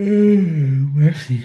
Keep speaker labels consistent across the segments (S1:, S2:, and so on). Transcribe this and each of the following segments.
S1: Mercy.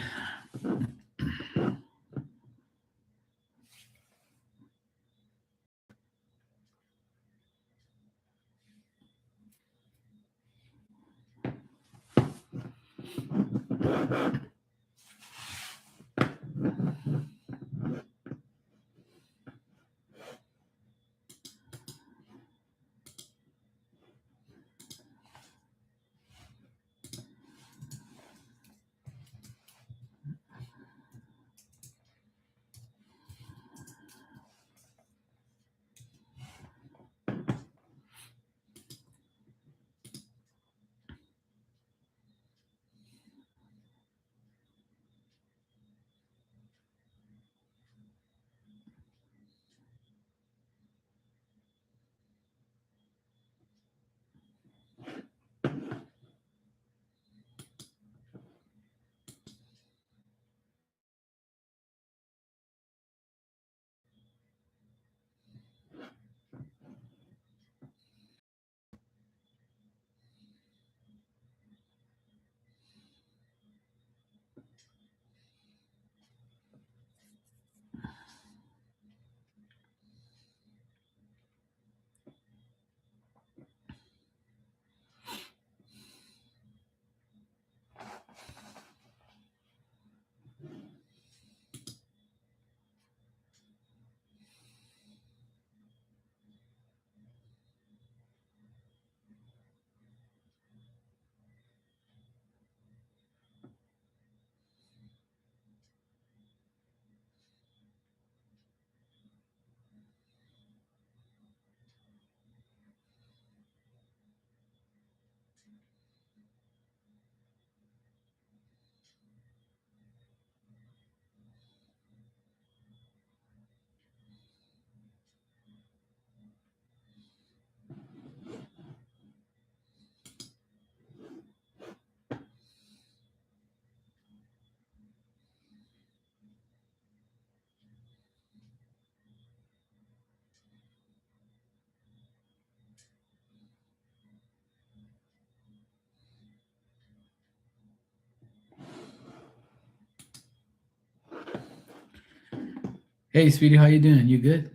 S1: Hey, sweetie, how you doing? You good?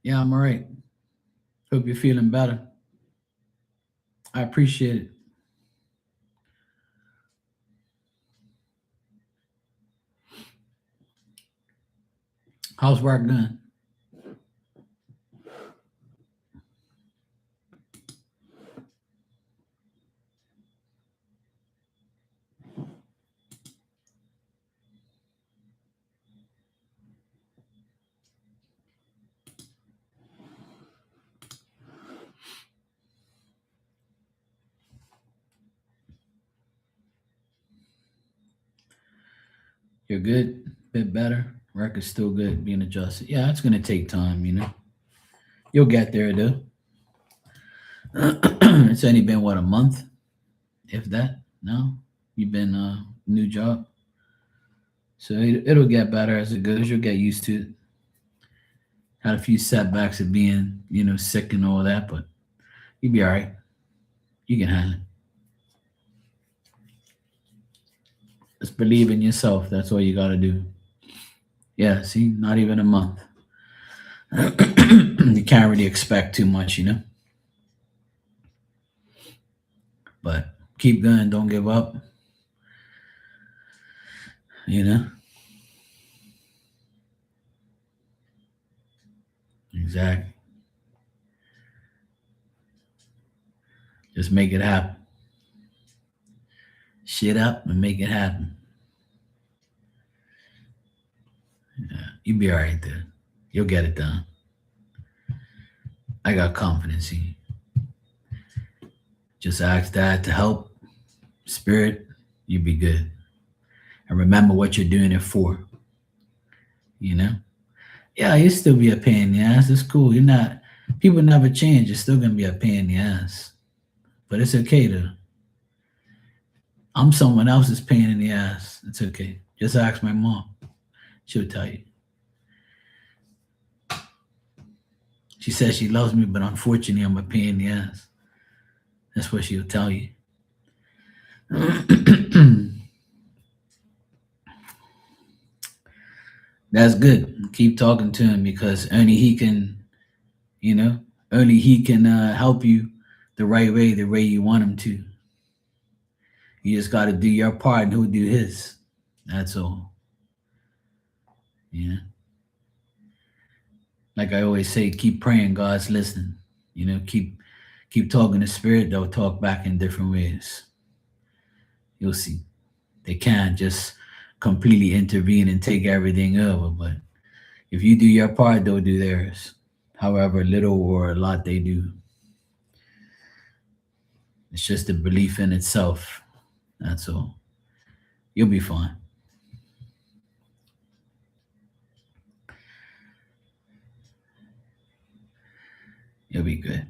S1: Yeah, I'm all right. Hope you're feeling better. I appreciate it. How's work going? You're good? Bit better? Work is still good being adjusted. Yeah, it's gonna take time, you know. You'll get there though. It's only been what, a month, if that? No? You've been new job. So it'll get better as it goes. You'll get used to it. Had a few setbacks of being, sick and all that, but you'll be all right. You can handle it. Just believe in yourself. That's all you got to do. Yeah, see, not even a month. You can't really expect too much, but keep going. Don't give up, you know? Exactly. Just make it happen. Shit up and make it happen. You'll be all right there. You'll get it done. I got confidence in you. Just ask Dad to help. Spirit, you'll be good. And remember what you're doing it for, you know? Yeah, you still be a pain in the ass. It's cool. You're not, people never change. You're still going to be a pain in the ass. But it's okay to, I'm someone else's pain in the ass. It's okay. Just ask my mom. She'll tell you. She says she loves me, but unfortunately, I'm a pain in the ass. That's what she'll tell you. That's good. Keep talking to him because only he can, you know, only he can help you the way you want him to. You just got to do your part and he'll do his. That's all. Yeah. Like I always say, keep praying, God's listening. Keep talking to spirit, they'll talk back in different ways. You'll see. They can't just completely intervene and take everything over, but if you do your part, they'll do theirs. However little or a lot they do. It's just a belief in itself. That's all. You'll be fine. You'll be good.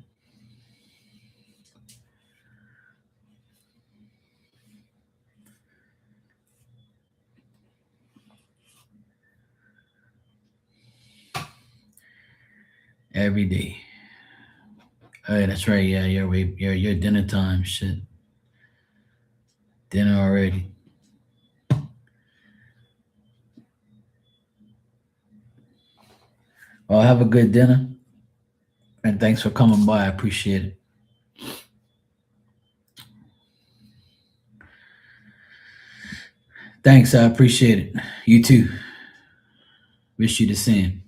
S1: Every day. Hey, that's right. Yeah, your dinner time. Shit. Dinner already. Well, have a good dinner. And thanks for coming by. I appreciate it. Thanks. I appreciate it. You too. Wish you the same.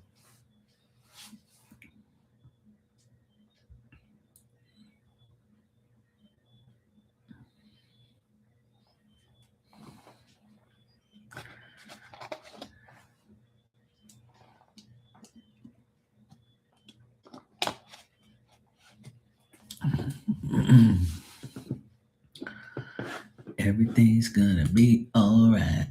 S1: Everything's gonna be all right.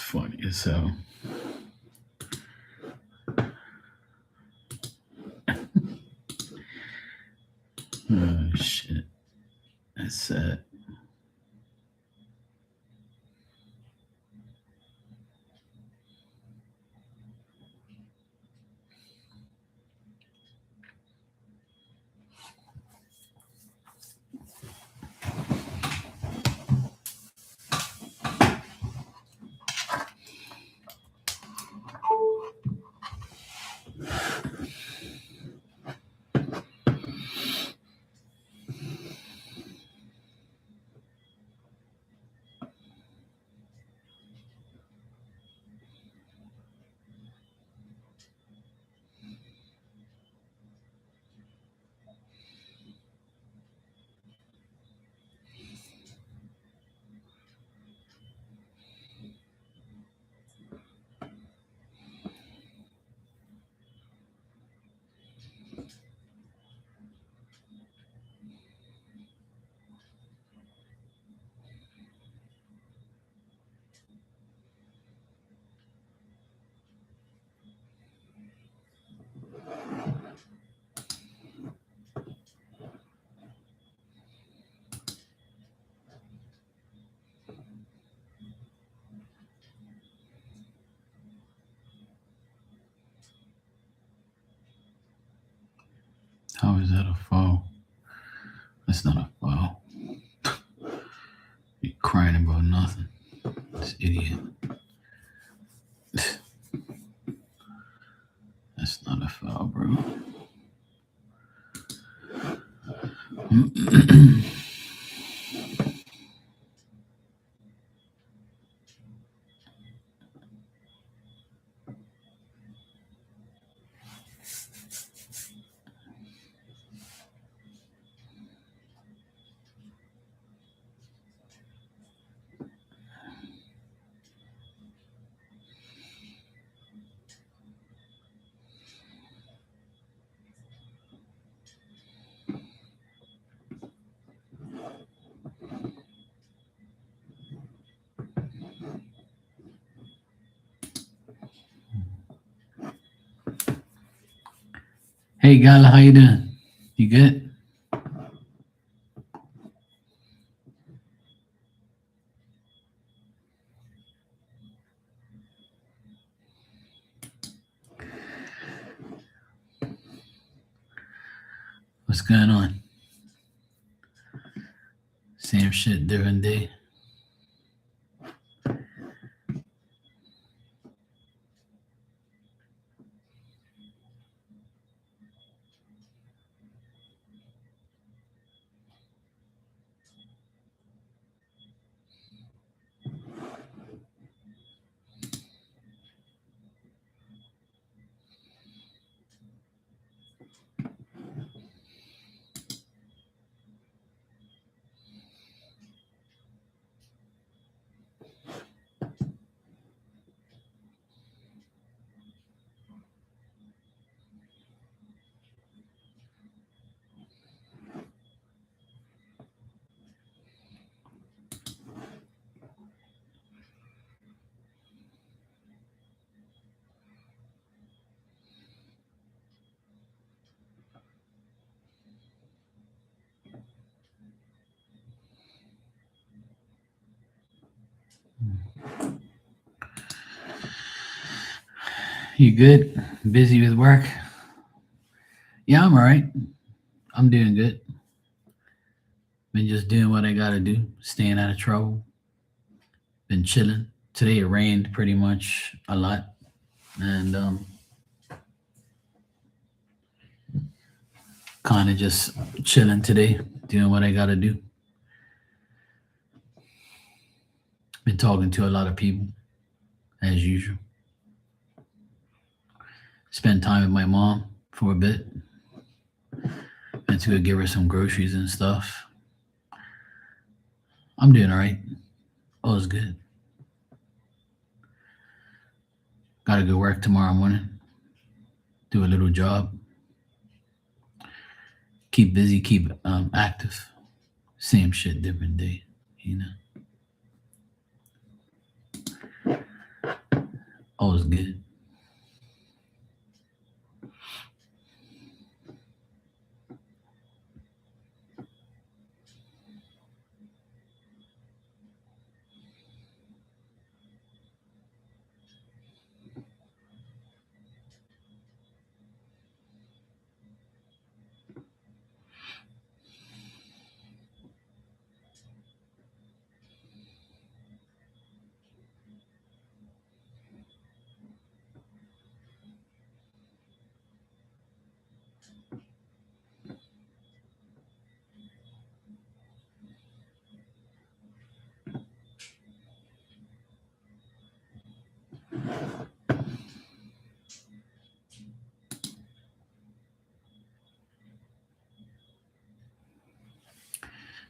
S1: funny as hell. Oh shit. That's sad. How is that a foul? That's not a foul. You crying about nothing. This idiot. That's not a foul, bro. Hey, Gala, how you doing? You good? What's going on? Same shit, different day. You good? Busy with work? Yeah, I'm all right. I'm doing good. Been just doing what I gotta do, staying out of trouble. Been chilling. Today it rained pretty much a lot, and kind of just chilling today, doing what I gotta do. Been talking to a lot of people as usual. Spent time with my mom for a bit. Went to go give her some groceries and stuff. I'm doing all right. All is good. Gotta go work tomorrow morning. Do a little job. Keep busy. Keep active. Same shit, different day. You know. Always good.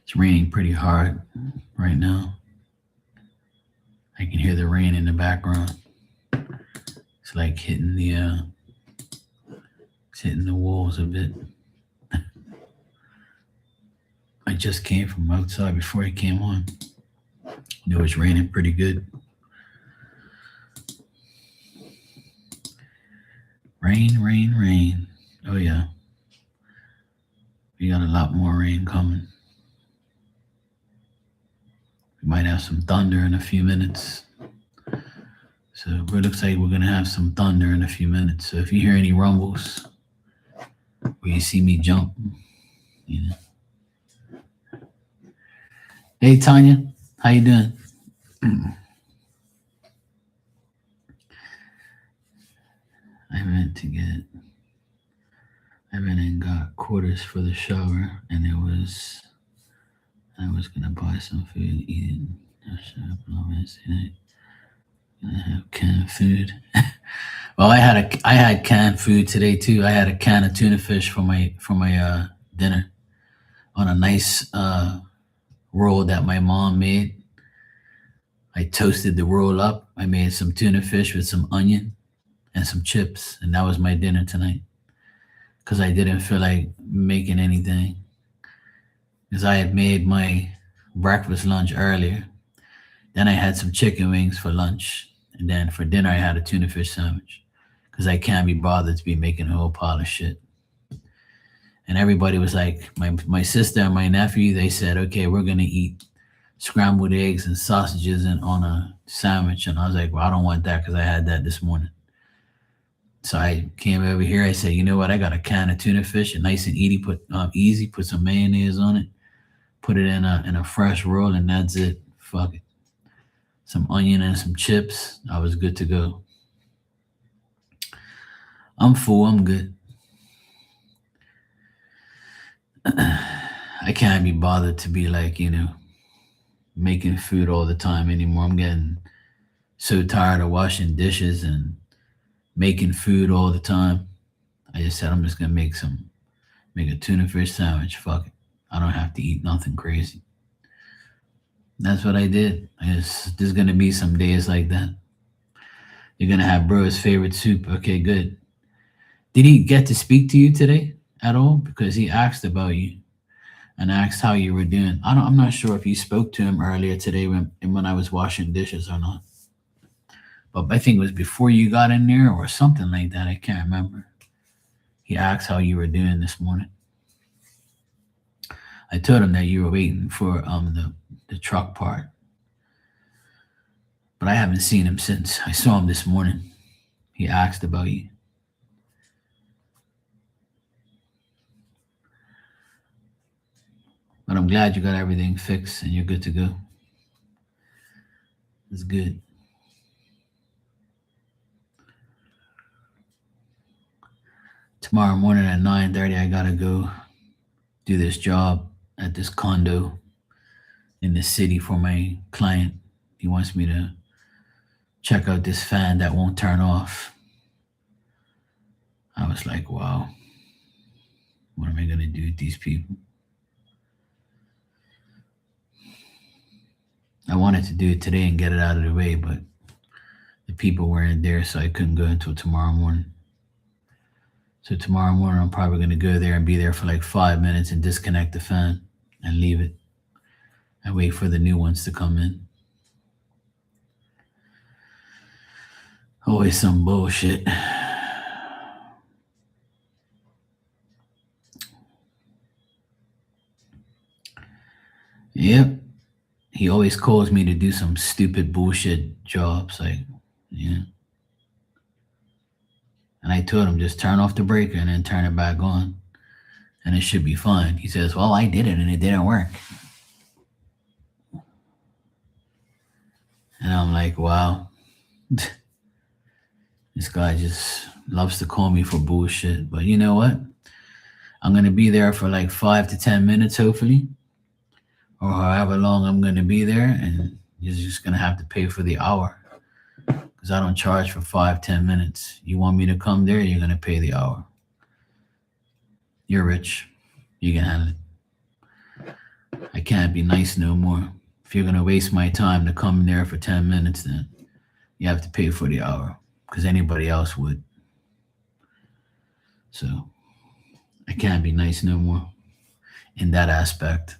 S1: It's raining pretty hard right now. I can hear the rain in the background. It's like it's hitting the walls a bit. I just came from outside before I came on. It was raining pretty good. Rain, rain, rain. Oh yeah, we got a lot more rain coming. We might have some thunder in a few minutes. So it looks like we're gonna have some thunder in a few minutes. So if you hear any rumbles or you see me jump, you know. Hey Tanya, how you doing? I went to get I went and got quarters for the shower, and I was gonna buy some food, eat it. I should have Wednesday night. Gonna have canned food. Well, I had canned food today too. I had a can of tuna fish for my dinner on a nice roll that my mom made. I toasted the roll up. I made some tuna fish with some onion and some chips, and that was my dinner tonight. Because I didn't feel like making anything. Because I had made my breakfast lunch earlier. Then I had some chicken wings for lunch, and then for dinner I had a tuna fish sandwich. Because I can't be bothered to be making a whole pile of shit. And everybody was like, my sister and my nephew, they said, okay, we're gonna eat scrambled eggs and sausages and on a sandwich. And I was like, well, I don't want that because I had that this morning. So I came over here. I said, you know what? I got a can of tuna fish, and nice and easy. Put some mayonnaise on it. Put it in a fresh roll, and that's it. Fuck it. Some onion and some chips. I was good to go. I'm full. I'm good. I can't be bothered to be like making food all the time anymore. I'm getting so tired of washing dishes and making food all the time. I just said I'm just gonna make a tuna fish sandwich. Fuck it. I don't have to eat nothing crazy. That's what I did. There's gonna be some days like that. You're gonna have bro's favorite soup. Okay, good. Did he get to speak to you today at all? Because he asked about you and asked how you were doing. I'm not sure if you spoke to him earlier today when I was washing dishes or not. But I think it was before you got in there or something like that. I can't remember. He asked how you were doing this morning. I told him that you were waiting for the truck part, but I haven't seen him since. I saw him this morning. He asked about you. But I'm glad you got everything fixed and you're good to go. It's good. Tomorrow morning at 9:30, I gotta go do this job at this condo in the city for my client. He wants me to check out this fan that won't turn off. I was like, wow, what am I gonna do with these people? I wanted to do it today and get it out of the way, but the people weren't there, so I couldn't go until tomorrow morning. So tomorrow morning, I'm probably going to go there and be there for like 5 minutes and disconnect the fan and leave it and wait for the new ones to come in. Always some bullshit. Yep. He always calls me to do some stupid bullshit jobs, like, yeah. And I told him just turn off the breaker and then turn it back on, and it should be fine. He says, "Well, I did it and it didn't work." And I'm like, "Wow, this guy just loves to call me for bullshit." But you know what? I'm gonna be there for like 5 to 10 minutes, hopefully, or however long I'm gonna be there, and you're just gonna have to pay for the hour because I don't charge for 5, 10 minutes. You want me to come there? You're gonna pay the hour. You're rich. You can handle it. I can't be nice no more. If you're gonna waste my time to come there for 10 minutes, then you have to pay for the hour because anybody else would. So I can't be nice no more in that aspect.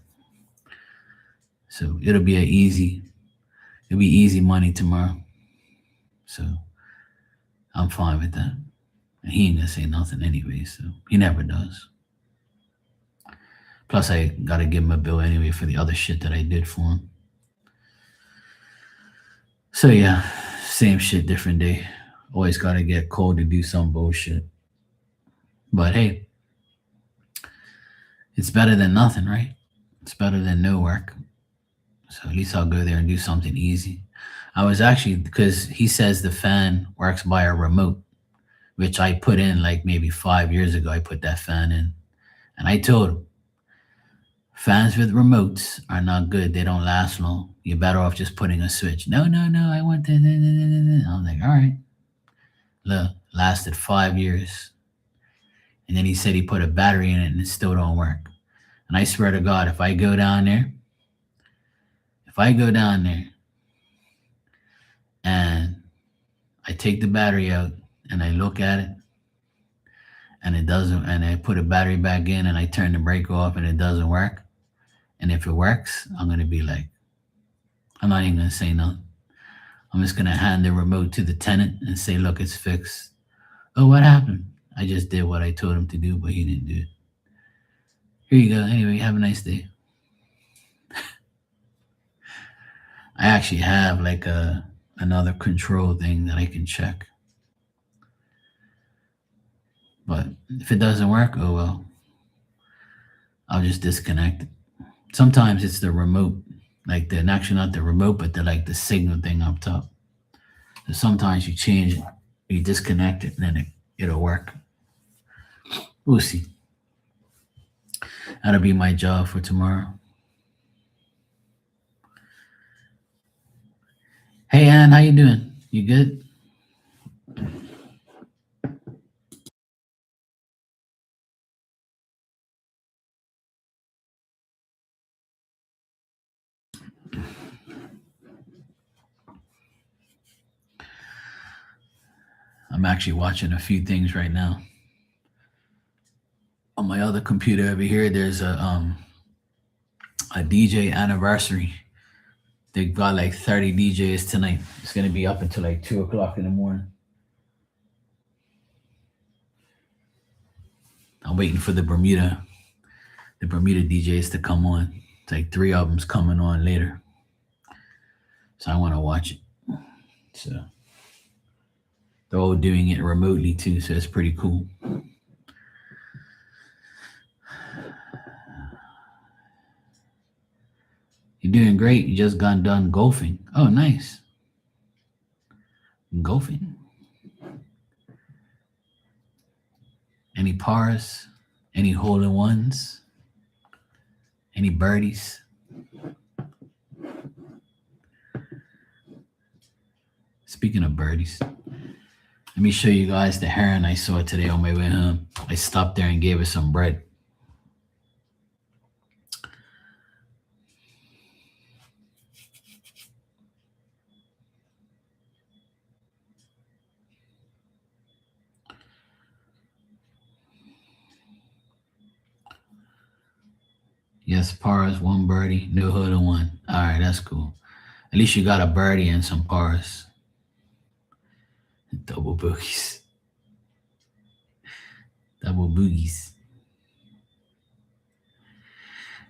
S1: So it'll be easy money tomorrow. So I'm fine with that. And he ain't gonna say nothing anyway, so he never does. Plus I gotta give him a bill anyway for the other shit that I did for him. So yeah, same shit, different day. Always gotta get called to do some bullshit. But hey, it's better than nothing, right? It's better than no work. So at least I'll go there and do something easy. I was actually, because he says the fan works by a remote, which I put in like maybe 5 years ago. I put that fan in, and I told him fans with remotes are not good. They don't last long. You're better off just putting a switch. No, no, no. I want to. I'm like, all right. Look, lasted 5 years, and then he said he put a battery in it and it still don't work. And I swear to God, if I go down there and I take the battery out and I look at it and it doesn't, and I put a battery back in and I turn the brake off and it doesn't work, and if it works, I'm gonna be like, I'm not even gonna say nothing. I'm just gonna hand the remote to the tenant and say, look, it's fixed. Oh, what happened? I just did what I told him to do, but he didn't do it. Here you go. Anyway, have a nice day. I actually have like another control thing that I can check. But if it doesn't work, oh well. I'll just disconnect it. Sometimes it's the remote, like the actually not the remote, but the like the signal thing up top. So sometimes you change it, you disconnect it, and then it'll work. We'll see. That'll be my job for tomorrow. Hey Ann, how you doing? You good? I'm actually watching a few things right now. On my other computer over here, there's a DJ anniversary. They got like 30 DJs tonight. It's gonna be up until like 2 o'clock in the morning. I'm waiting for the Bermuda DJs to come on. It's like three albums coming on later. So I want to watch it. So they're all doing it remotely too, so it's pretty cool. You're doing great. You just got done golfing. Oh, nice. Golfing. Any pars? Any hole in ones? Any birdies? Speaking of birdies, let me show you guys the heron I saw today on my way home. I stopped there and gave her some bread. Yes, pars, one birdie, no hole in one. All right, that's cool. At least you got a birdie and some pars. Double boogies. Double boogies.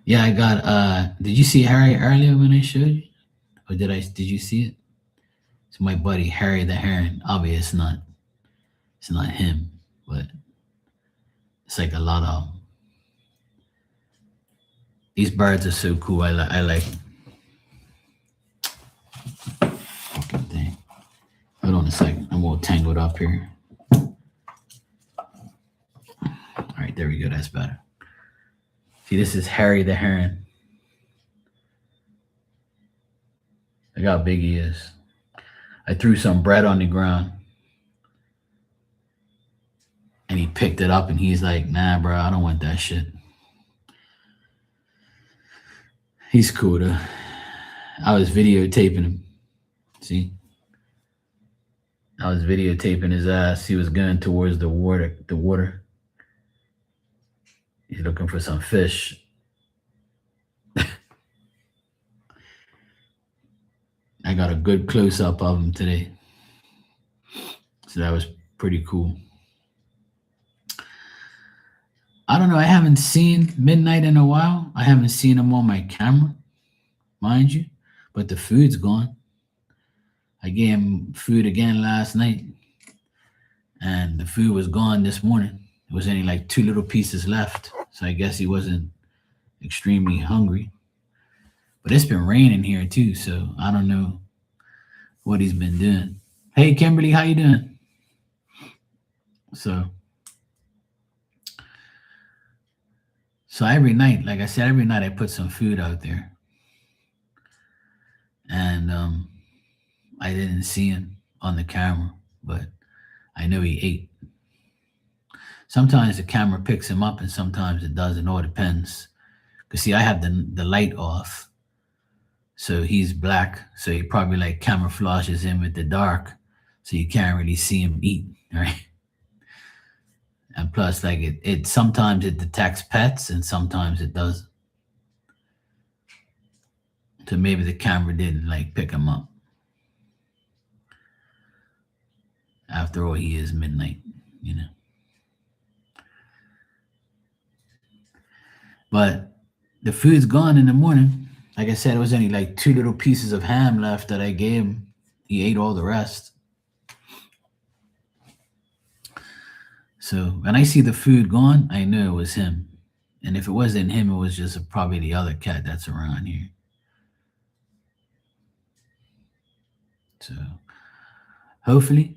S1: Yeah, I got did you see Harry earlier when I showed you? Or did you see it? It's my buddy Harry the Heron. Obviously it's not him, but it's like a lot of these birds are so cool. I like fucking thing. Hold on a second. I'm all tangled up here. All right, there we go. That's better. See, this is Harry the Heron. Look how big he is. I threw some bread on the ground and he picked it up and he's like, nah, bro, I don't want that shit. He's cool though. I was videotaping him. See? I was videotaping his ass. He was going towards the water. He's looking for some fish. I got a good close up of him today. So that was pretty cool. I don't know. I haven't seen Midnight in a while. I haven't seen him on my camera, mind you, but the food's gone. I gave him food again last night, and the food was gone this morning. It was only like 2 little pieces left, so I guess he wasn't extremely hungry. But it's been raining here too, so I don't know what he's been doing. Hey, Kimberly, how you doing? So every night, like I said, every night I put some food out there, and I didn't see him on the camera, but I know he ate. Sometimes the camera picks him up and sometimes it doesn't. It all depends. Because see, I have the light off. So he's black. So he probably like camouflages him with the dark. So you can't really see him eat, right? And plus, like it sometimes it detects pets and sometimes it doesn't. So maybe the camera didn't like pick him up. After all, he is Midnight, you know. But the food's gone in the morning. Like I said, it was only like 2 little pieces of ham left that I gave him. He ate all the rest. So when I see the food gone, I knew it was him. And if it wasn't him, it was just probably the other cat that's around here. So hopefully,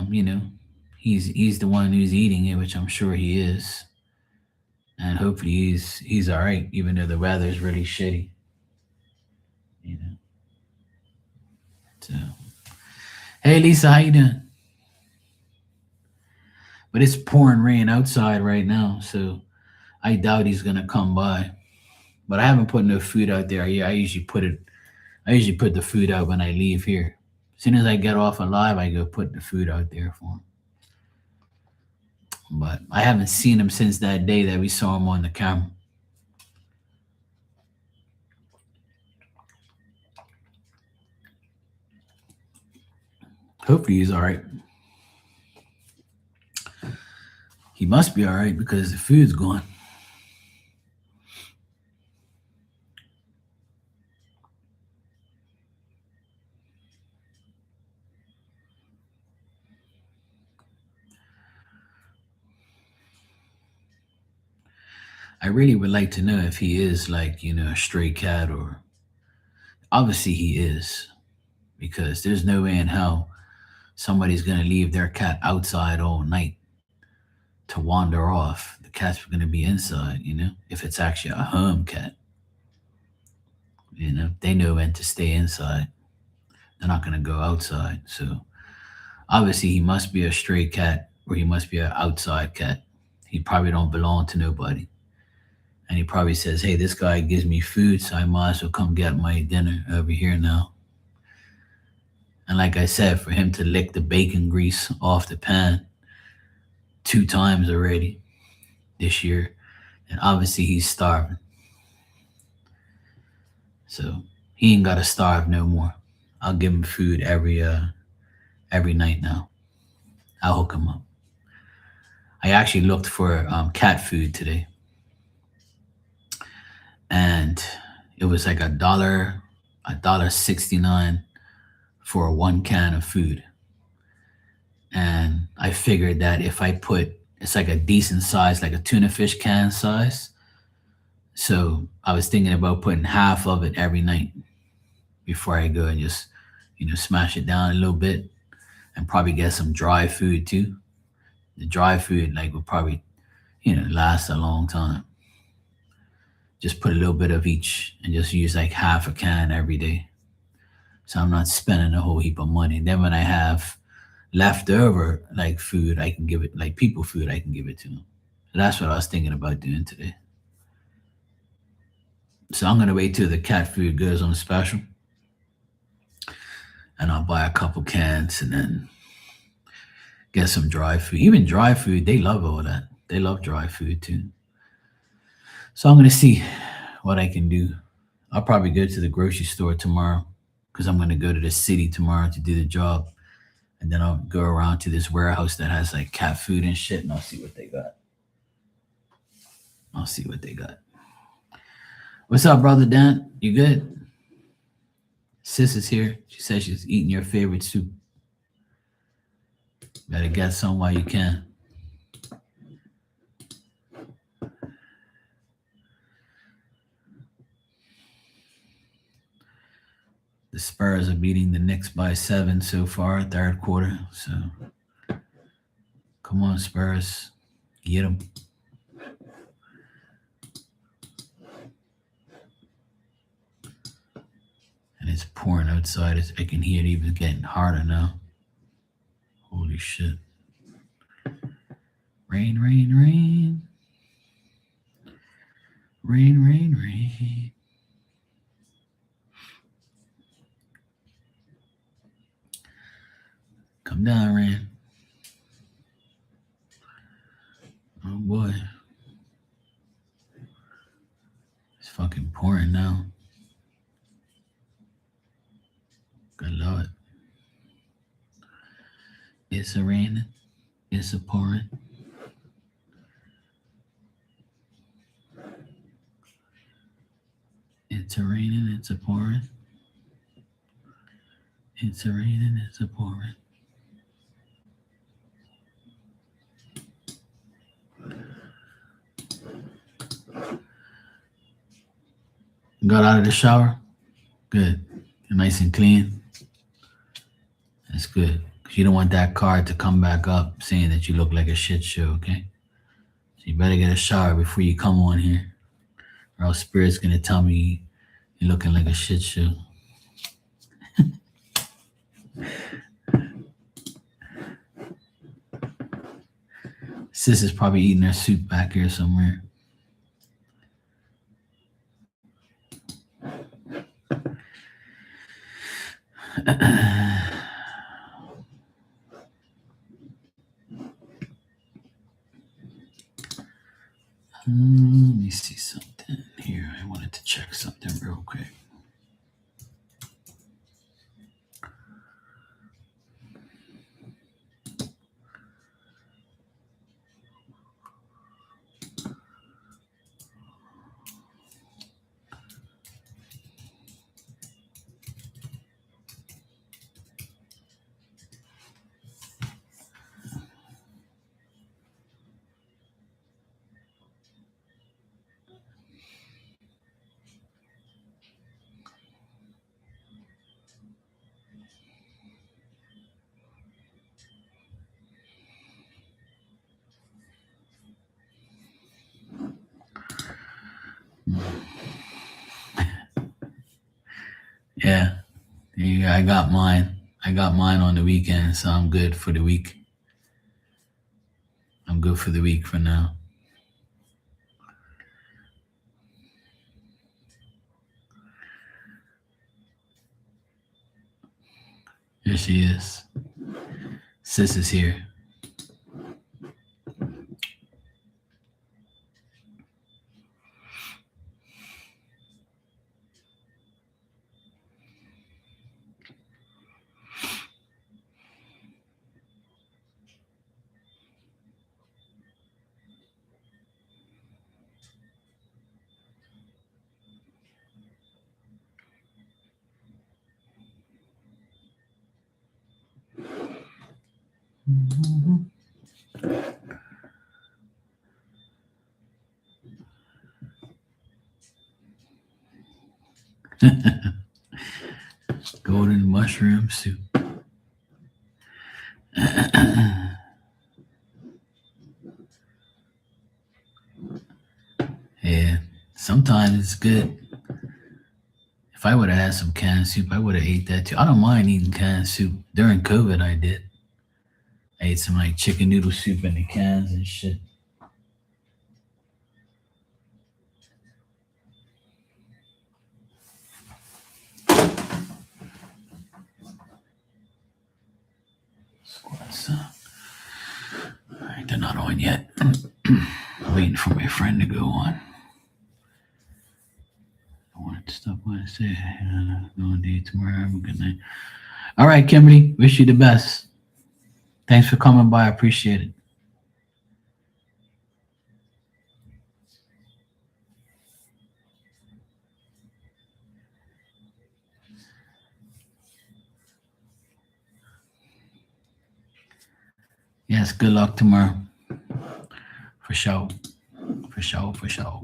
S1: you know, he's the one who's eating it, which I'm sure he is. And hopefully he's all right, even though the weather is really shitty. You know. So, hey Lisa, how you doing? But it's pouring rain outside right now, so I doubt he's gonna come by. But I haven't put no food out there. Yeah, I usually put the food out when I leave here. As soon as I get off alive, I go put the food out there for him. But I haven't seen him since that day that we saw him on the camera. Hopefully he's all right. He must be all right because the food's gone. I really would like to know if he is like, you know, a stray cat or obviously he is because there's no way in hell somebody's going to leave their cat outside all night to wander off. The cat's going to be inside, you know, if it's actually a home cat. You know, they know when to stay inside. They're not going to go outside. So obviously he must be a stray cat or he must be an outside cat. He probably don't belong to nobody. And he probably says, hey, this guy gives me food, so I might as well come get my dinner over here now. And like I said, for him to lick the bacon grease off the pan 2 times already this year, and obviously he's starving. So he ain't gotta starve no more. I'll give him food every every night now. I'll hook him up. I actually looked for cat food today, and it was like $1.69 for one can of food. And I figured that if I put, it's like a decent size, like a tuna fish can size. So I was thinking about putting half of it every night before I go and just, smash it down a little bit, and probably get some dry food too. The dry food like will probably, last a long time. Just put a little bit of each and just use like half a can every day. So I'm not spending a whole heap of money. Then when I have leftover like food, I can give it, like people food, I can give it to them. So that's what I was thinking about doing today. So I'm gonna wait till the cat food goes on special, and I'll buy a couple cans and then get some dry food. Even dry food, they love all that. They love dry food too. So I'm gonna see what I can do. I'll probably go to the grocery store tomorrow because I'm gonna go to the city tomorrow to do the job, and then I'll go around to this warehouse that has like cat food and shit, and I'll see what they got. I'll see what they got. What's up, brother Dan? You good? Sis is here. She says she's eating your favorite soup. Better get some while you can. The Spurs are beating the Knicks by 7 so far, third quarter. So come on, Spurs. Get them. And it's pouring outside. I can hear it even getting harder now. Holy shit. Rain, rain, rain. Rain, rain, rain. Come down, rain. Oh boy. It's fucking pouring now. Good Lord. It's a raining. It's a pouring. It's a raining. It's a pouring. It's a raining. It's a pouring. Got out of the shower? Good. You're nice and clean. That's good. Because you don't want that card to come back up saying that you look like a shit show, okay? So you better get a shower before you come on here. Or else Spirit's going to tell me you're looking like a shit show. Sis is probably eating her soup back here somewhere. Let me see something here. I wanted to check something real quick. Yeah, I got mine. I got mine on the weekend, so I'm good for the week. I'm good for the week for now. Here she is. Sis is here. Golden mushroom soup. Yeah, sometimes it's good. If I would have had some canned soup, I would have ate that too. I don't mind eating canned soup. During COVID, I did. I ate some like chicken noodle soup in the cans and shit. Squats. All right, they're not on yet. Waiting for my friend to go on. I wanted to stop by and say, go on day tomorrow. Have a good night. All right, Kimberly, wish you the best. Thanks for coming by. I appreciate it. Yes, good luck tomorrow. For sure. For sure, for sure.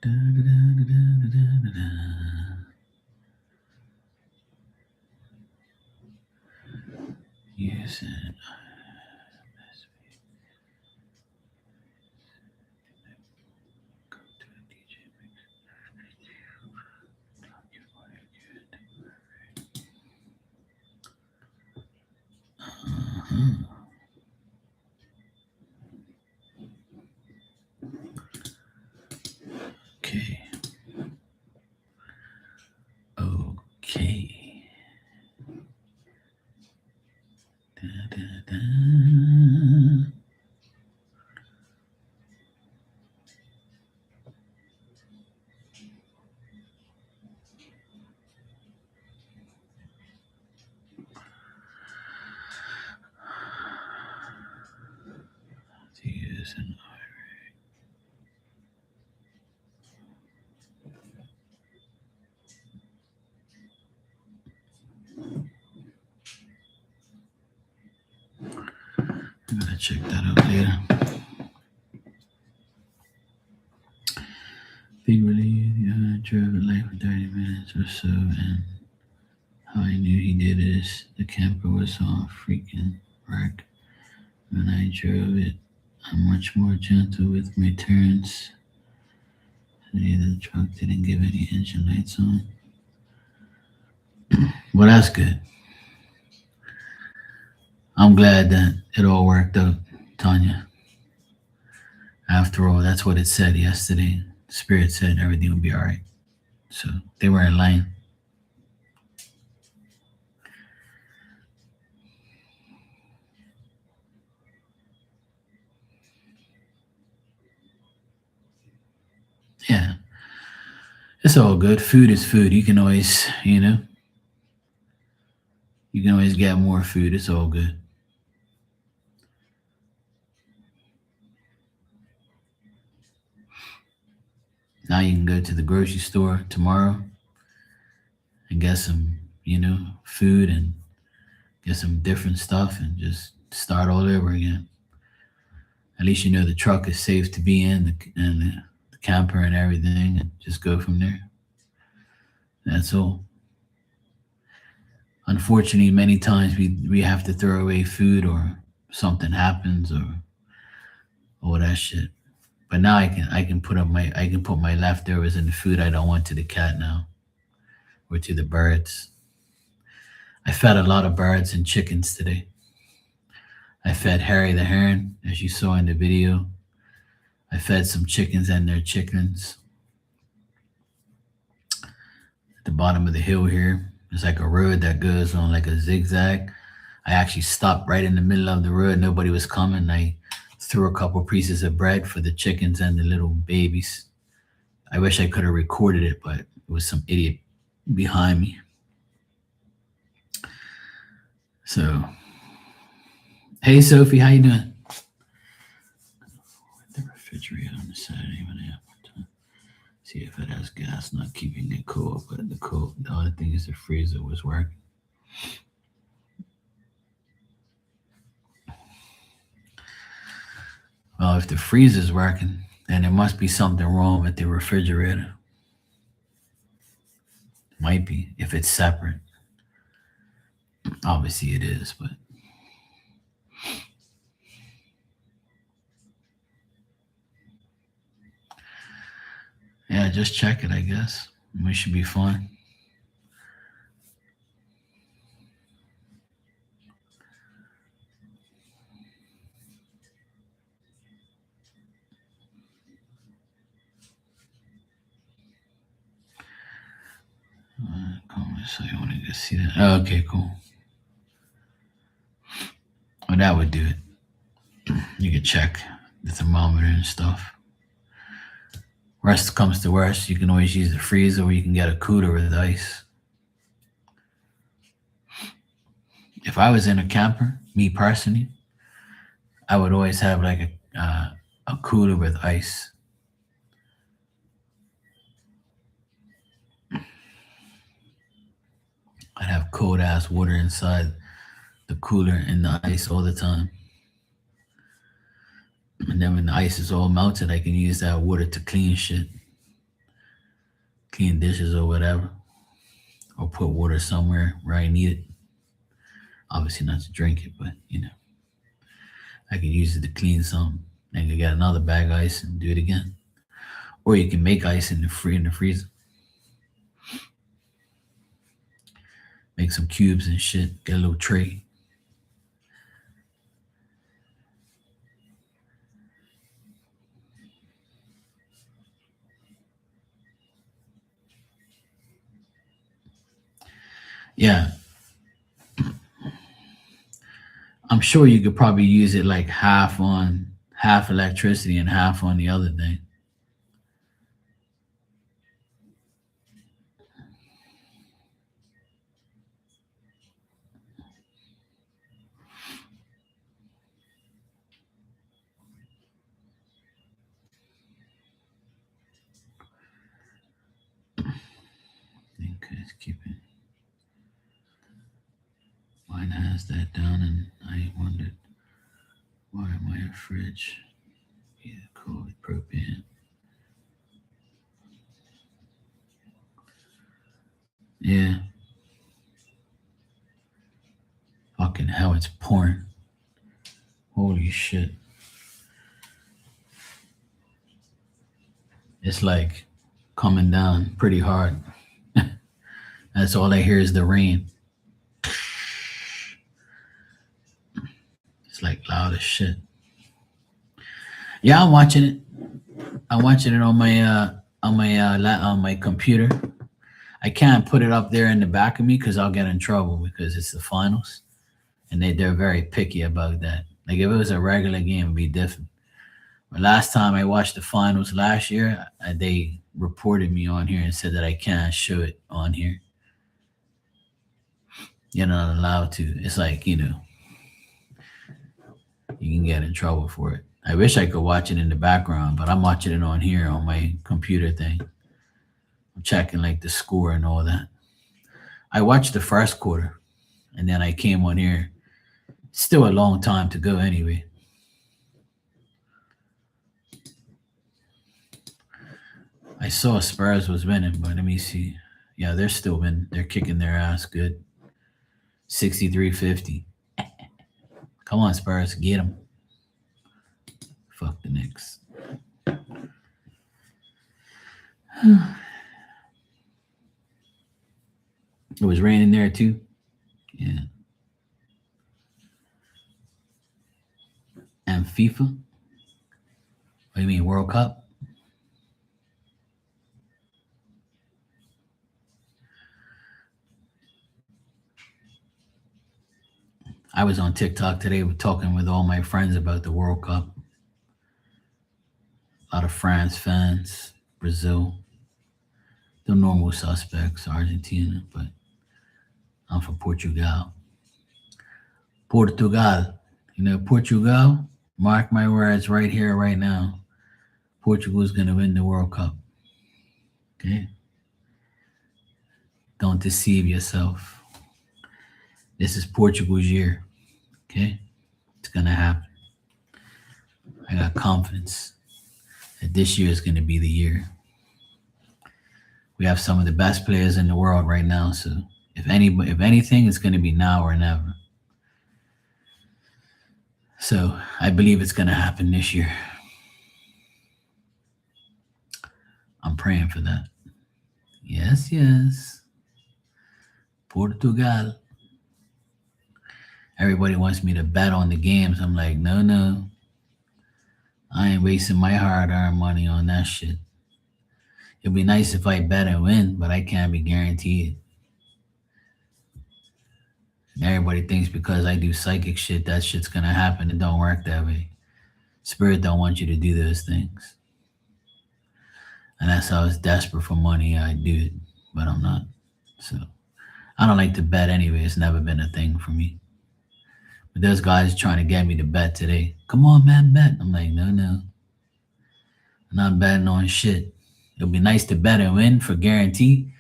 S1: Da, da, da, da, da, da, da. Yes, and go to the DJ mix. Uh-huh. Okay. Okay. Da, da, da. Yes, and I'm gonna check that out later. Big relief. I drove it like for 30 minutes or so, and how I knew he did it is the camper was on freaking wreck. When I drove it, I'm much more gentle with my turns. The truck didn't give any engine lights on. Well, that's good. I'm glad that it all worked out, Tanya. After all, that's what it said yesterday. Spirit said everything would be all right. So they were in line. Yeah, it's all good. Food is food. You can always, you can always get more food. It's all good. Now you can go to the grocery store tomorrow and get some, food and get some different stuff and just start all over again. At least you know the truck is safe to be in, and the camper and everything, and just go from there. That's all. Unfortunately, many times we have to throw away food or something happens or all that shit. But now I can put my leftovers in the food I don't want to the cat now or to the birds. I fed a lot of birds and chickens today. I fed Harry the heron, as you saw in the video. I fed some chickens and their chickens. At the bottom of the hill here, there's like a road that goes on like a zigzag. I actually stopped right in the middle of the road. Nobody was coming. I threw a couple pieces of bread for the chickens and the little babies. I wish I could have recorded it, but it was some idiot behind me. So, hey Sophie, how you doing? refrigerator on the Saturday when I have more time. See if it has gas, not keeping it cool. But the other thing is the freezer was working. Well, if the freezer's working, then there must be something wrong with the refrigerator. Might be if it's separate. Obviously, it is, but yeah, just check it. I guess we should be fine. So you want to just see that? Oh, okay, cool. Well, that would do it. You could check the thermometer and stuff. Worst comes to worst, you can always use the freezer, or you can get a cooler with ice. If I was in a camper, me personally, I would always have like a cooler with ice. I'd have cold ass water inside the cooler and the ice all the time. And then when the ice is all melted, I can use that water to clean shit, clean dishes or whatever, or put water somewhere where I need it. Obviously, not to drink it, but I could use it to clean something. And you get another bag of ice and do it again. Or you can make ice in the freezer. Make some cubes and shit. Get a little tray. Yeah. I'm sure you could probably use it like half electricity and half on the other thing. Okay, let's keep it. Mine has that down, and I wondered why my fridge is cold propane. Yeah. Fucking hell, it's pouring. Holy shit. It's like coming down pretty hard. That's all I hear is the rain. It's like loud as shit. Yeah, I'm watching it. I'm watching it on my computer. I can't put it up there in the back of me because I'll get in trouble because it's the finals, and they're very picky about that. Like if it was a regular game, it'd be different. But last time I watched the finals last year, they reported me on here and said that I can't show it on here. You're not allowed to. It's like you can get in trouble for it. I wish I could watch it in the background, but I'm watching it on here on my computer thing. I'm checking like the score and all that. I watched the first quarter, and then I came on here. Still a long time to go anyway. I saw Spurs was winning, but let me see. Yeah, they're still winning. They're kicking their ass good. 63-50. Come on, Spurs, get them. Fuck the Knicks. It was raining there too. Yeah. And FIFA? What do you mean, World Cup? I was on TikTok today talking with all my friends about the World Cup. A lot of France fans, Brazil, the normal suspects, Argentina, but I'm from Portugal. Portugal. Portugal, mark my words right here, right now. Portugal is going to win the World Cup. Okay? Don't deceive yourself. This is Portugal's year. Okay? It's going to happen. I got confidence that this year is going to be the year. We have some of the best players in the world right now. So if anything, it's going to be now or never. So I believe it's going to happen this year. I'm praying for that. Yes, yes. Portugal. Everybody wants me to bet on the games. I'm like, no. I ain't wasting my hard-earned money on that shit. It'd be nice if I bet and win, but I can't be guaranteed. And everybody thinks because I do psychic shit, that shit's gonna happen. It don't work that way. Spirit don't want you to do those things. And that's how I was desperate for money. I do it, but I'm not. So I don't like to bet anyway. It's never been a thing for me. But there's guys trying to get me to bet today. Come on, man, bet. I'm like, no. I'm not betting on shit. It'll be nice to bet and win for guarantee.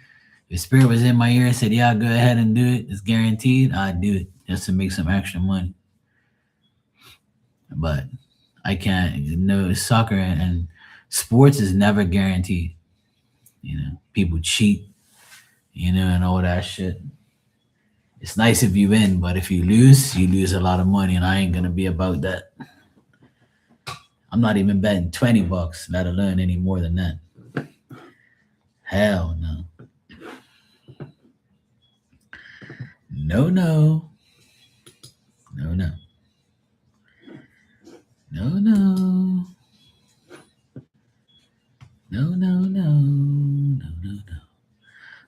S1: If Spirit was in my ear and said, yeah, go ahead and do it, it's guaranteed, I'd do it just to make some extra money. But I can't. Soccer and sports is never guaranteed. People cheat, and all that shit. It's nice if you win, but if you lose a lot of money, and I ain't gonna be about that. I'm not even betting $20, let alone any more than that. Hell no. No. No.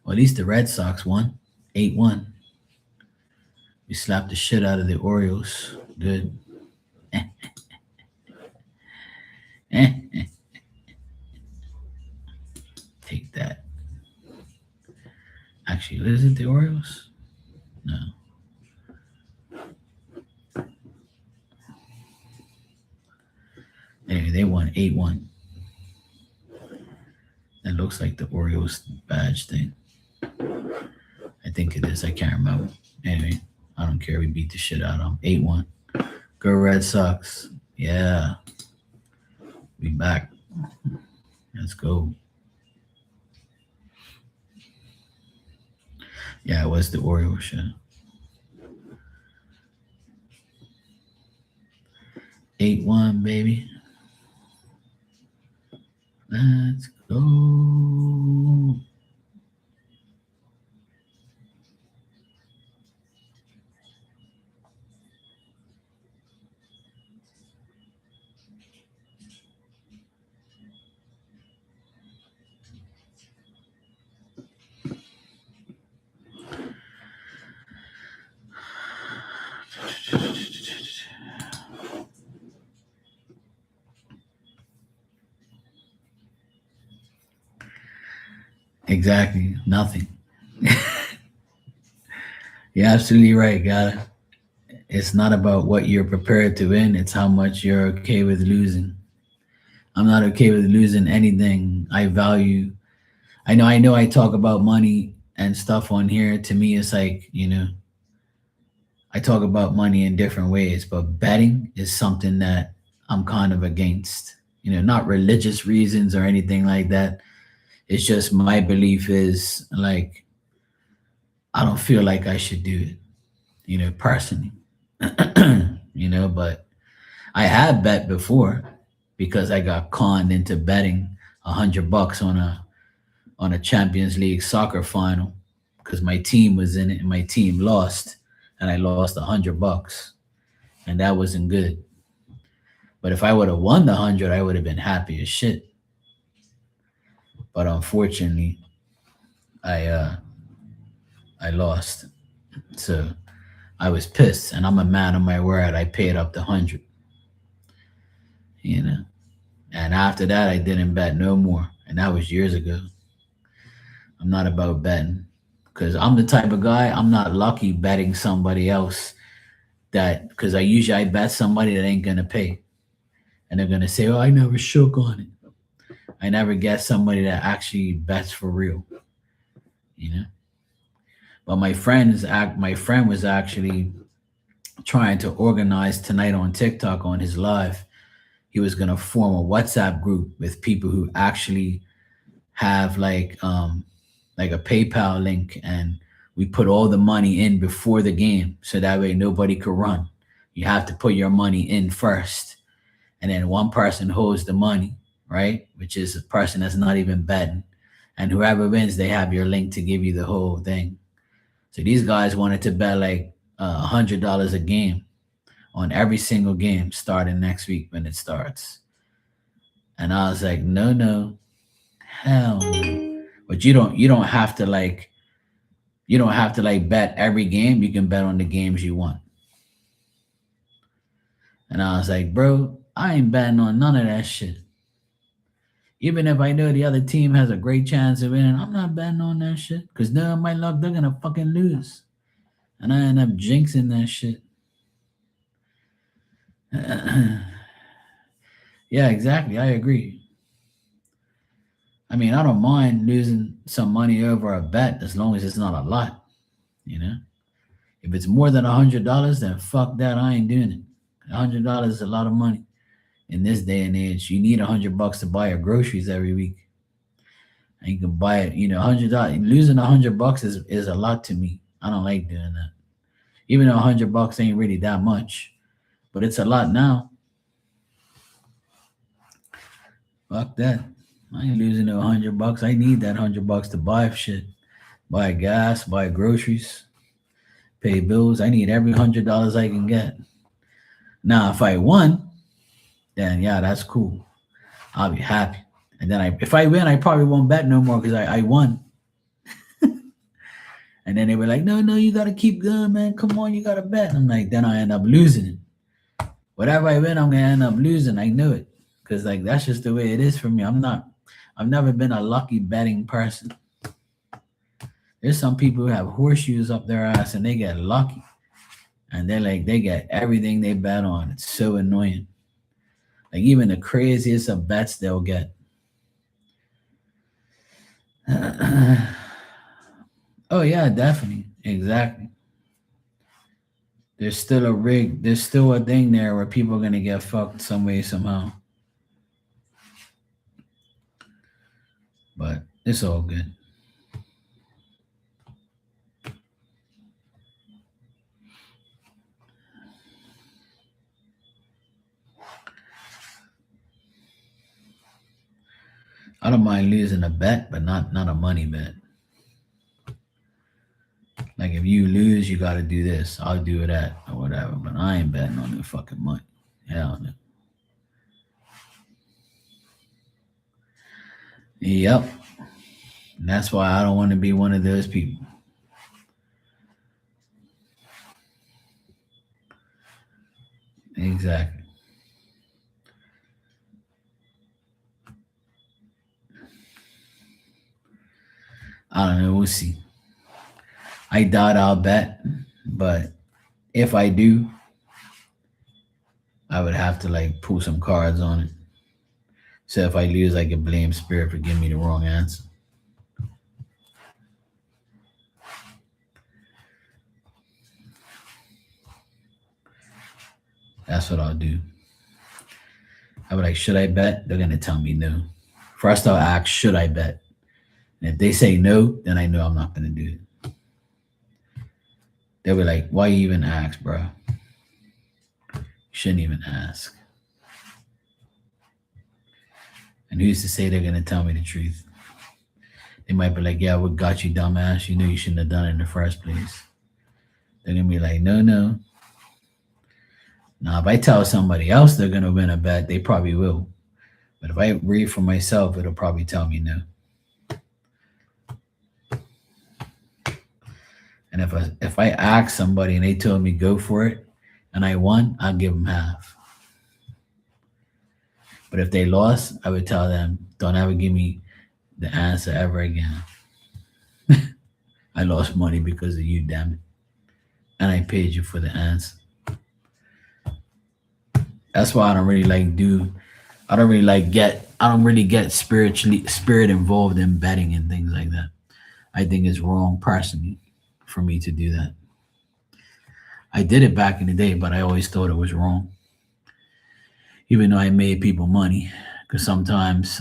S1: Well, at least the Red Sox won 8-1. We slapped the shit out of the Orioles. Good. Take that. Actually, is it the Orioles? No. Anyway, they won 8-1. That looks like the Orioles badge thing. I think it is. I can't remember. Anyway, I don't care. We beat the shit out of them. 8-1. Go Red Sox. Yeah. We back. Let's go. Yeah, it was the Orioles shit. 8-1, baby. Let's go. Exactly. Nothing. You're absolutely right, God. It's not about what you're prepared to win. It's how much you're okay with losing. I'm not okay with losing anything. I know I talk about money and stuff on here. To me, it's like, I talk about money in different ways, but betting is something that I'm kind of against. Not religious reasons or anything like that. It's just my belief is like, I don't feel like I should do it, personally. But I have bet before because I got conned into betting $100 on a Champions League soccer final because my team was in it and my team lost and I lost $100 and that wasn't good. But if I would have won the 100, I would have been happy as shit. But unfortunately, I lost. So I was pissed, and I'm a man of my word. I paid up the 100. And after that, I didn't bet no more, and that was years ago. I'm not about betting because I'm the type of guy. I'm not lucky betting somebody else because I bet somebody that ain't gonna pay, and they're gonna say, "Oh, I never shook on it." I never get somebody that actually bets for real, you know. But my friend was actually trying to organize tonight on TikTok on his live. He was gonna form a WhatsApp group with people who actually have like a PayPal link, and we put all the money in before the game so that way nobody could run. You have to put your money in first, and then one person holds the money, right? Which is a person that's not even betting. And whoever wins, they have your link to give you the whole thing. So these guys wanted to bet like $100 a game on every single game starting next week when it starts. And I was like, no, no, hell no. But you don't have to like bet every game. You can bet on the games you want. And I was like, bro, I ain't betting on none of that shit. Even if I know the other team has a great chance of winning, I'm not betting on that shit. Because knowing my luck, they're gonna fucking lose. And I end up jinxing that shit. Yeah, exactly. I agree. I mean, I don't mind losing some money over a bet as long as it's not a lot, you know? If it's more than $100, then fuck that. I ain't doing it. $100 is a lot of money in this day and age. You need $100 to buy your groceries every week. And you can buy it, $100. Losing $100 is a lot to me. I don't like doing that. Even though $100 ain't really that much, but it's a lot now. Fuck that. I ain't losing no $100. I need that $100 to buy shit, buy gas, buy groceries, pay bills. I need every $100 I can get. Now, if I won, then yeah, that's cool. I'll be happy. And then if I win, I probably won't bet no more because I won. And then they were like, no, no, you gotta keep going, man. Come on, you gotta bet. I'm like, then I end up losing it. Whatever I win, I'm gonna end up losing. I knew it. Because like that's just the way it is for me. I've never been a lucky betting person. There's some people who have horseshoes up their ass and they get lucky. And they get everything they bet on. It's so annoying. Like even the craziest of bets they'll get. Oh yeah, definitely. Exactly. There's still a rig. There's still a thing there where people are gonna get fucked some way, somehow. But it's all good. I don't mind losing a bet, but not a money bet. Like if you lose, you got to do this. I'll do that or whatever. But I ain't betting on no fucking money. Hell no. Yep. And that's why I don't want to be one of those people. Exactly. I don't know. We'll see. I doubt I'll bet, but if I do, I would have to like pull some cards on it. So if I lose, I can blame Spirit for giving me the wrong answer. That's what I'll do. I'll be like, should I bet? They're gonna tell me no. First, I'll ask, should I bet? And if they say no, then I know I'm not gonna do it. They'll be like, why you even ask, bro? You shouldn't even ask. And who's to say they're gonna tell me the truth? They might be like, yeah, what got you, dumbass? You knew you shouldn't have done it in the first place. They're gonna be like, no, no. Now, if I tell somebody else they're gonna win a bet, they probably will. But if I read for myself, it'll probably tell me no. And if I ask somebody and they told me go for it, and I won, I'll give them half. But if they lost, I would tell them, don't ever give me the answer ever again. I lost money because of you, damn it. And I paid you for the answer. That's why I don't really like do I don't really get spirit involved in betting and things like that. I think it's wrong personally for me to do that. I did it back in the day, but I always thought it was wrong, even though I made people money. Because sometimes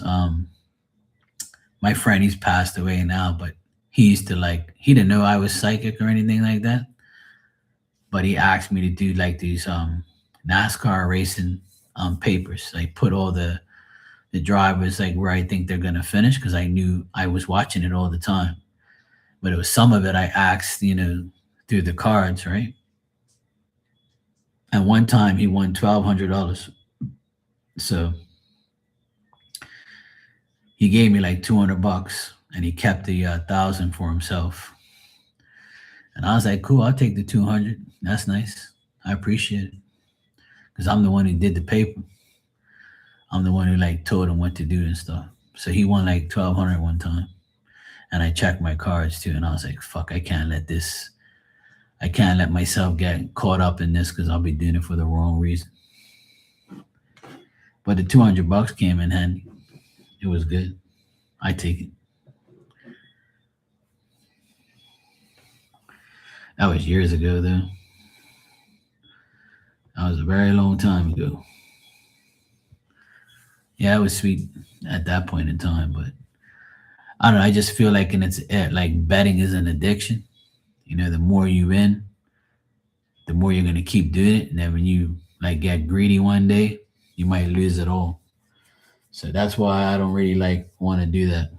S1: my friend, he's passed away now, but he used to like, he didn't know I was psychic or anything like that, but he asked me to do like these NASCAR racing papers, like put all the drivers like where I think they're gonna finish because I knew I was watching it all the time. But it was some of it I asked, through the cards, right? And one time he won $1,200. So he gave me like $200 and he kept the 1,000 for himself. And I was like, cool, I'll take the 200. That's nice. I appreciate it because I'm the one who did the paper. I'm the one who like told him what to do and stuff. So he won like 1,200 one time. And I checked my cards too. And I was like, fuck, I can't let myself get caught up in this because I'll be doing it for the wrong reason. But the $200 came in handy. It was good. I take it. That was years ago, though. That was a very long time ago. Yeah, it was sweet at that point in time, but I don't know. I just feel like, like betting is an addiction. The more you in, the more you're gonna keep doing it, and then when you like get greedy one day, you might lose it all. So that's why I don't really like want to do that.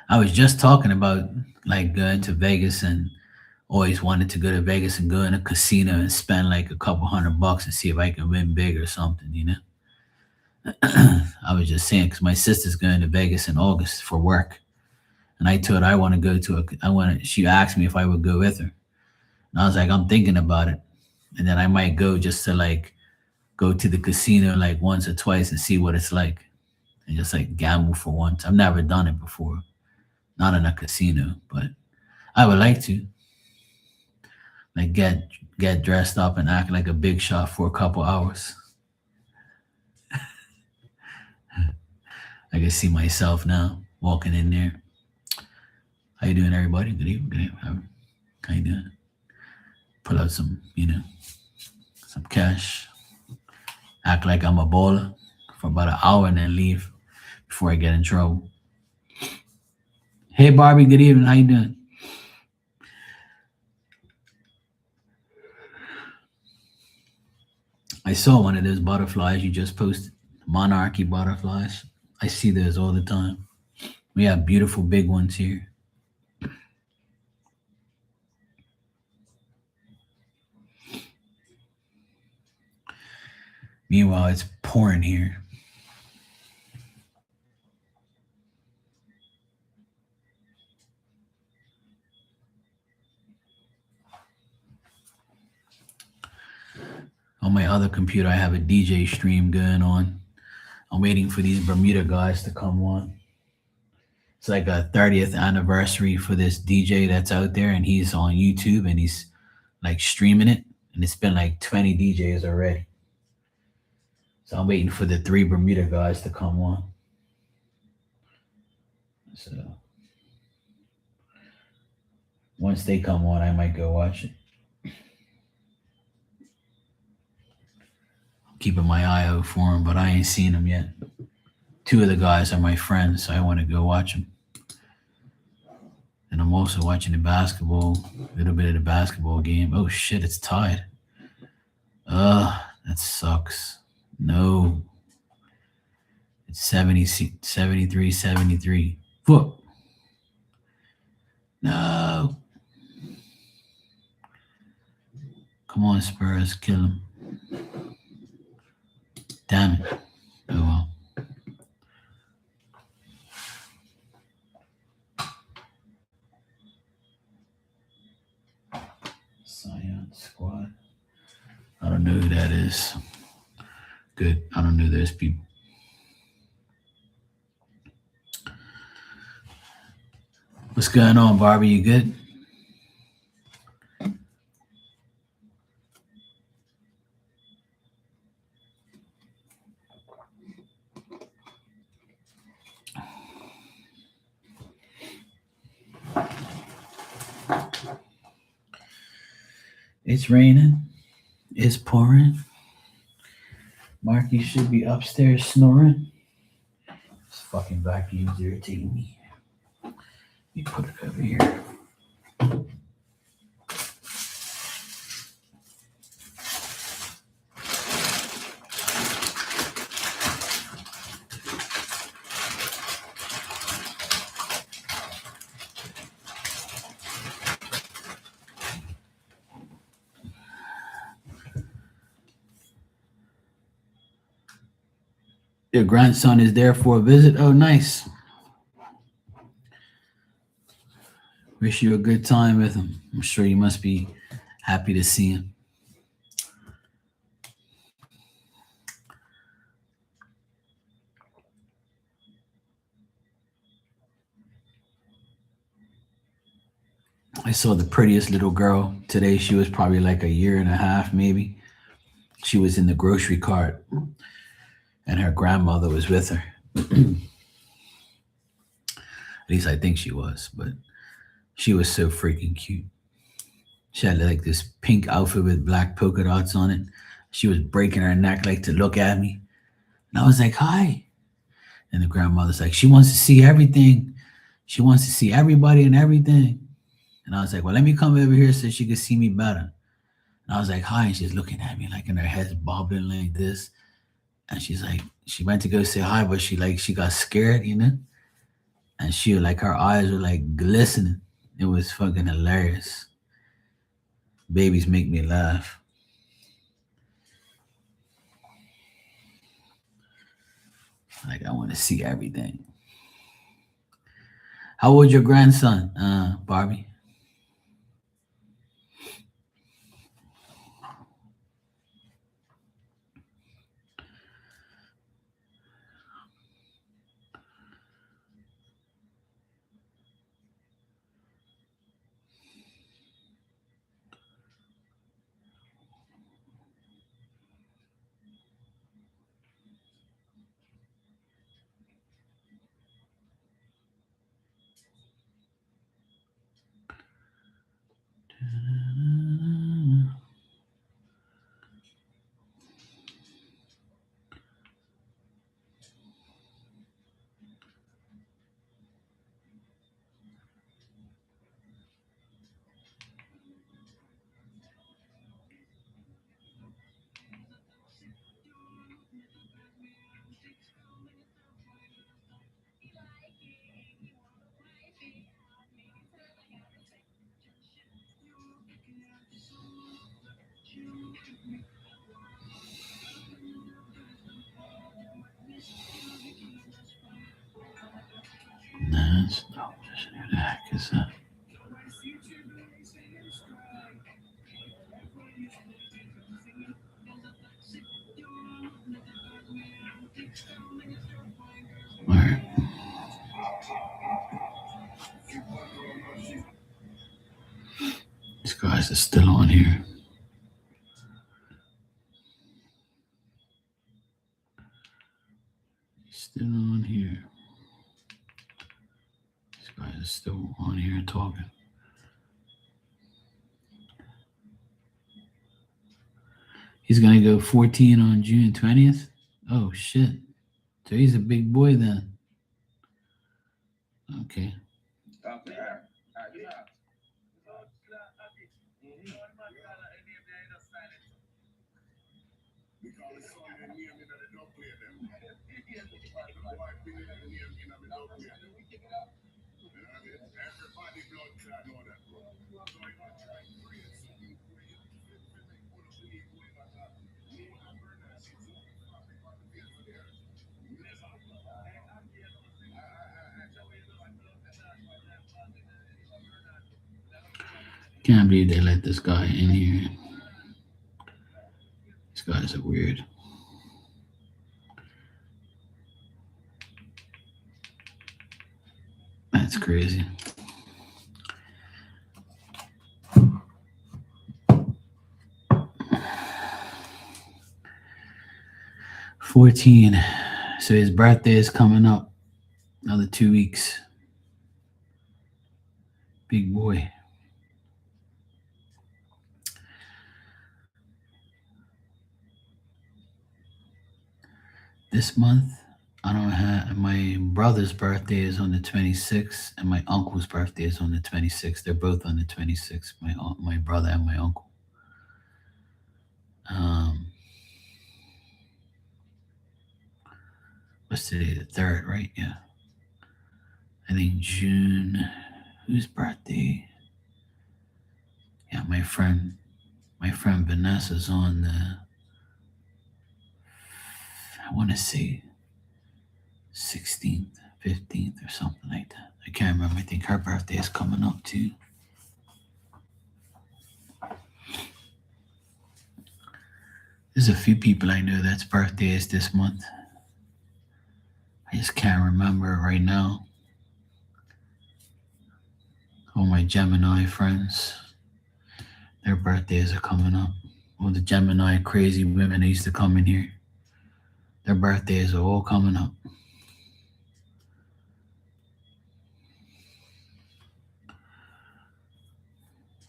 S1: I was just talking about like going to Vegas and always wanted to go to Vegas and go in a casino and spend like a couple $100 and see if I can win big or something. I was just saying because my sister's going to Vegas in August for work, and I told her I want to go to a. I want to. She asked me if I would go with her, and I was like, I'm thinking about it, and then I might go just to like go to the casino like once or twice and see what it's like, and just like gamble for once. I've never done it before, not in a casino, but I would like to like get dressed up and act like a big shot for a couple hours. I can see myself now walking in there. How you doing, everybody? Good evening. Good evening. How you doing? Pull out some cash. Act like I'm a baller for about an hour and then leave before I get in trouble. Hey, Barbie. Good evening. How you doing? I saw one of those butterflies you just posted. Monarchy butterflies. I see those all the time. We have beautiful big ones here. Meanwhile, it's pouring here. On my other computer, I have a DJ stream going on. I'm waiting for these Bermuda guys to come on. It's like a 30th anniversary for this DJ that's out there, and he's on YouTube and he's like streaming it. And it's been like 20 DJs already. So I'm waiting for the three Bermuda guys to come on. So once they come on, I might go watch it. I'm keeping my eye out for them, but I ain't seen them yet. Two of the guys are my friends, so I want to go watch them. And I'm also watching the basketball, a little bit of the basketball game. Oh shit, it's tied. That sucks. No. It's 70, 73, 73. Fuck. No. Come on, Spurs, kill him. Damn it. Oh well. Scion Squad. I don't know who that is. Good. I don't know those people. What's going on, Barbie? You good? It's raining. It's pouring. Mark, you should be upstairs snoring. This fucking vacuum's irritating me. Let me put it over here. Your grandson is there for a visit. Oh, nice. Wish you a good time with him. I'm sure you must be happy to see him. I saw the prettiest little girl today. She was probably like a year and a half, maybe. She was in the grocery cart, and her grandmother was with her. At least I think she was, but she was so freaking cute. She had like this pink outfit with black polka dots on it. She was breaking her neck like to look at me. And I was like, hi. And the grandmother's like, she wants to see everything. She wants to see everybody and everything. And I was like, well, let me come over here so she can see me better. And I was like, hi. And she's looking at me like, and her head's bobbing like this. And she's like, she went to go say hi, but she got scared, you know? And she like, her eyes were like glistening. It was fucking hilarious. Babies make me laugh. Like, I want to see everything. How old your grandson, Barbie? Nice. No, just who the heck is that? All right. These guys are still on here. Still on here. These guys are still on here talking. He's gonna go 14 on June 20th. Oh shit. So he's a big boy then. Okay. Can't believe they let this guy in here. These guys are weird. That's crazy. $14. So his birthday is coming up. Another 2 weeks. Big boy. This month, I don't have my brother's birthday is on the 26th, and my uncle's birthday is on the 26th. They're both on the 26th. My brother and my uncle. Um, what's today? The third, right? Yeah. I think June. Whose birthday? Yeah, my friend Vanessa's on the. I want to say 16th, 15th, or something like that. I can't remember. I think her birthday is coming up too. There's a few people I know that's birthday is this month. I just can't remember right now. All my Gemini friends, their birthdays are coming up. All the Gemini crazy women that used to come in here, their birthdays are all coming up.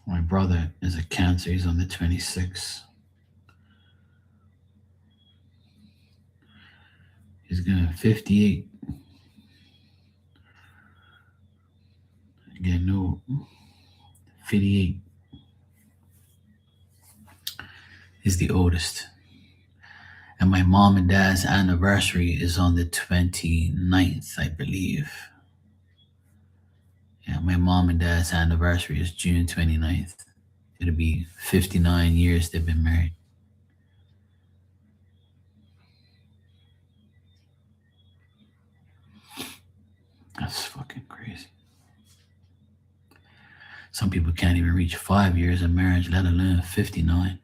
S1: My brother is a Cancer. He's on the 26th. He's going 58. Again, no, 58 is the oldest. And my mom and dad's anniversary is on the 29th, I believe. Yeah, my mom and dad's anniversary is June 29th. It'll be 59 years they've been married. That's fucking crazy. Some people can't even reach 5 years of marriage, let alone 59.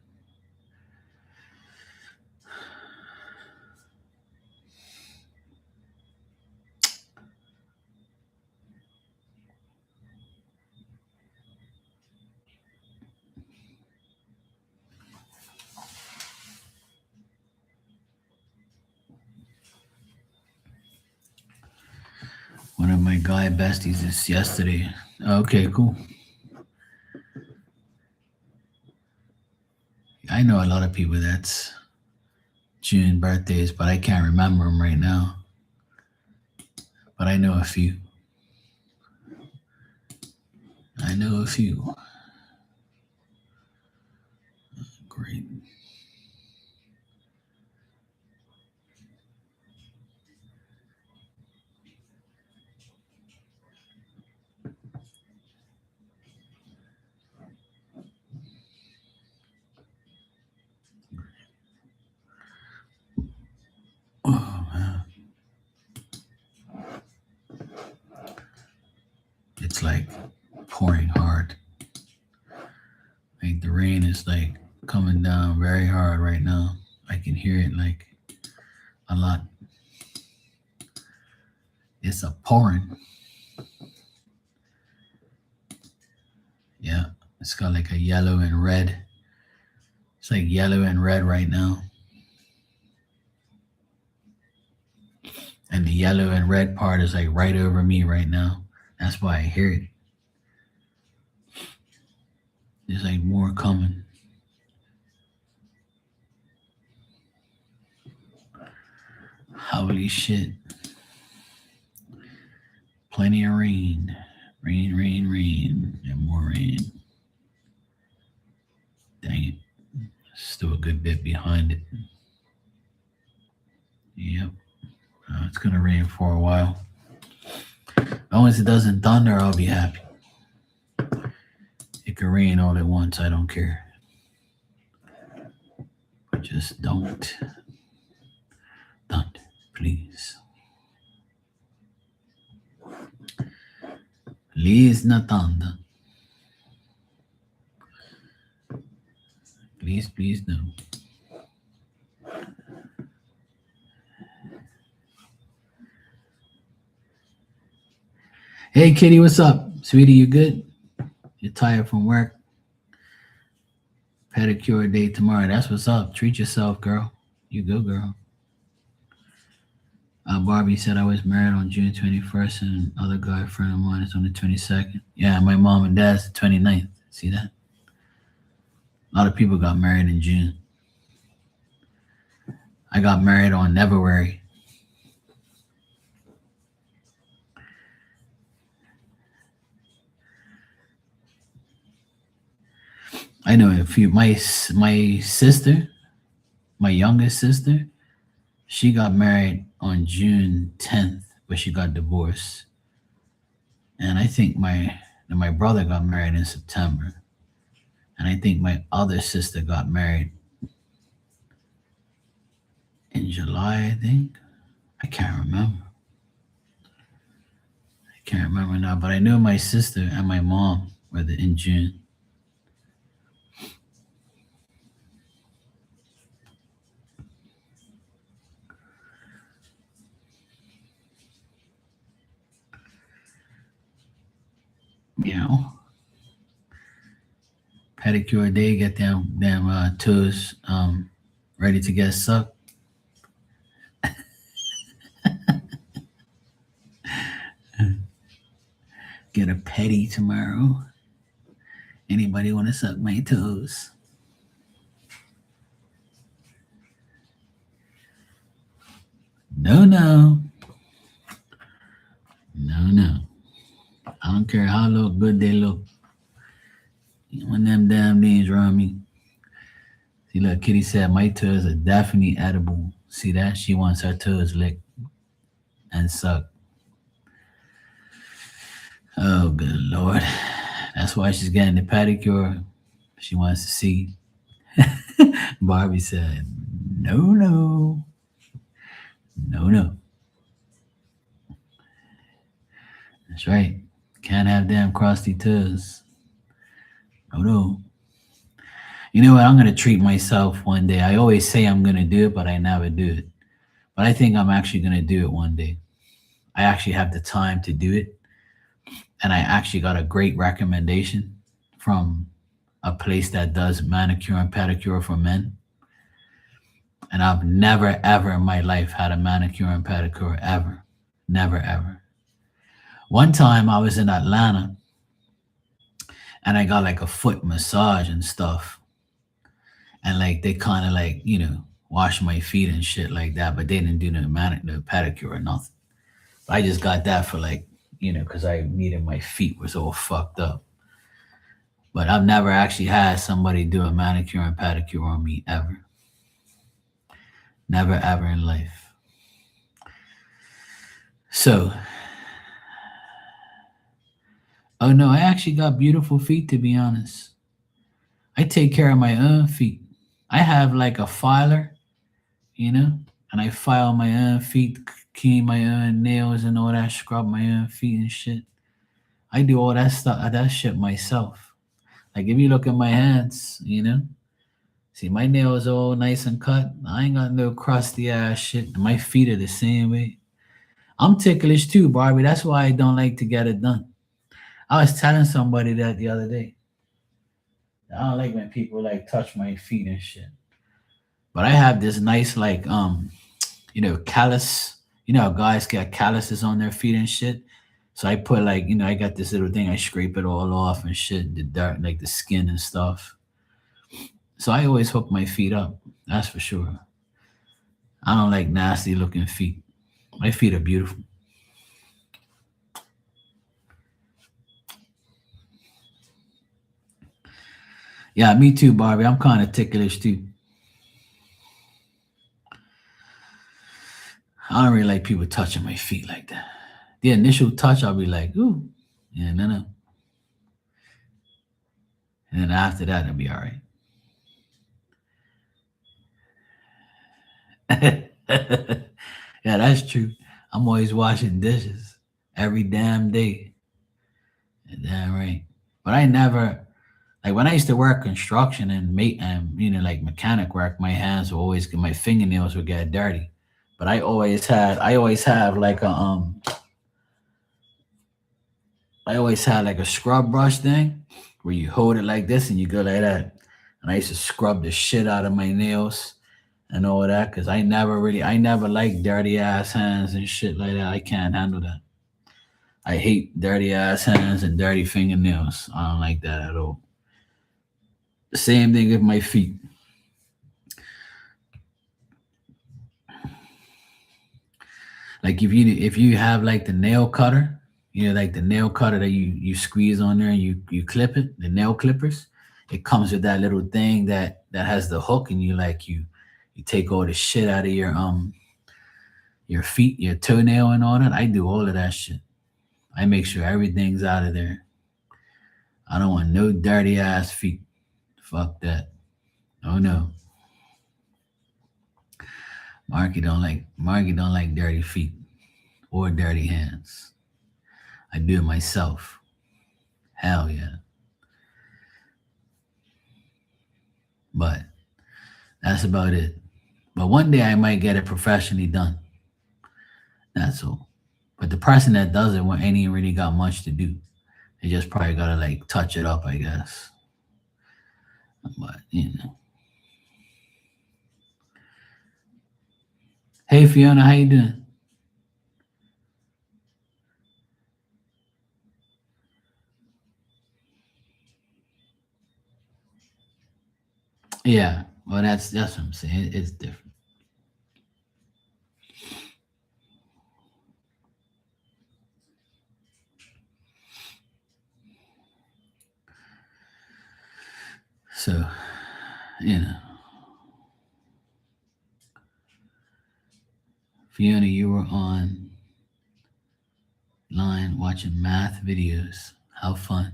S1: One of my guy besties is yesterday. Okay, cool. I know a lot of people that's June birthdays, but I can't remember them right now. But I know a few. Great. Oh, man. It's like pouring hard. Like the rain is like coming down very hard right now. I can hear it like a lot. It's a pouring. Yeah, it's got like a yellow and red. It's like yellow and red right now. And the yellow and red part is like right over me right now. That's why I hear it. There's like more coming. Holy shit. Plenty of rain. Rain, and more rain. Dang it. Still a good bit behind it. Yep. It's going to rain for a while. As long as it doesn't thunder, I'll be happy. It can rain all at once. I don't care. Just don't thunder, please. Please, not thunder. Please, no. Hey, Kitty, what's up? Sweetie, you good? You're tired from work? Pedicure day tomorrow. That's what's up. Treat yourself, girl. You go, girl. Barbie said I was married on June 21st, and another guy friend of mine is on the 22nd. Yeah, my mom and dad's the 29th. See that? A lot of people got married in June. I got married on February. I know a few. My sister, my youngest sister, she got married on June 10th, but she got divorced. And I think my brother got married in September, and I think my other sister got married in July. I think I can't remember. I can't remember now, but I know my sister and my mom were in June. You know, pedicure day, get them toes ready to get sucked. Get a pedi tomorrow. Anybody want to suck my toes? No, no, no, no. I don't care how look good they look. When them damn things around me. See, look, Kitty said my toes are definitely edible. See that? She wants her toes licked and sucked. Oh, good lord. That's why she's getting the pedicure. She wants to see. Barbie said, no, no, no, no. That's right. Can't have damn crusty toes. No, no. You know what? I'm going to treat myself one day. I always say I'm going to do it, but I never do it. But I think I'm actually going to do it one day. I actually have the time to do it. And I actually got a great recommendation from a place that does manicure and pedicure for men. And I've never, ever in my life had a manicure and pedicure, ever. Never, ever. One time I was in Atlanta and I got like a foot massage and stuff. And like they kind of like, wash my feet and shit like that, but they didn't do no pedicure or nothing. I just got that for like, because I needed my feet was all fucked up. But I've never actually had somebody do a manicure and pedicure on me ever. Never ever in life. So, oh no, I actually got beautiful feet to be honest. I take care of my own feet. I have like a filer, and I file my own feet, clean my own nails and all that, scrub my own feet and shit. I do all that stuff, that shit myself. Like if you look at my hands, see my nails all nice and cut. I ain't got no crusty ass shit. My feet are the same way. I'm ticklish too, Barbie. That's why I don't like to get it done. I was telling somebody that the other day. I don't like when people like touch my feet and shit. But I have this nice like callus. You know how guys get calluses on their feet and shit. So I put like, I got this little thing, I scrape it all off and shit, the dirt, like the skin and stuff. So I always hook my feet up. That's for sure. I don't like nasty looking feet. My feet are beautiful. Yeah, me too, Barbie. I'm kind of ticklish too. I don't really like people touching my feet like that. The initial touch, I'll be like, ooh, yeah, no, no. And then after that, it'll be all right. Yeah, that's true. I'm always washing dishes every damn day. Damn right. But I never, like when I used to work construction and make and like mechanic work, my hands were always my fingernails would get dirty. But I always have like I always had like a scrub brush thing where you hold it like this and you go like that. And I used to scrub the shit out of my nails and all that because I never liked dirty ass hands and shit like that. I can't handle that. I hate dirty ass hands and dirty fingernails. I don't like that at all. Same thing with my feet. Like if you have like the nail cutter, like the nail cutter that you squeeze on there and you clip it, the nail clippers. It comes with that little thing that has the hook, and you take all the shit out of your feet, your toenail, and all that. I do all of that shit. I make sure everything's out of there. I don't want no dirty ass feet. Fuck that. Oh no. Marky don't like dirty feet or dirty hands. I do it myself. Hell yeah. But that's about it. But one day I might get it professionally done. That's all. But the person that does it when ain't really got much to do. They just probably gotta like touch it up, I guess. But. Hey Fiona, how you doing? Yeah. Well, that's what I'm saying. It's different. So, you know, Fiona, you were on line watching math videos. How fun.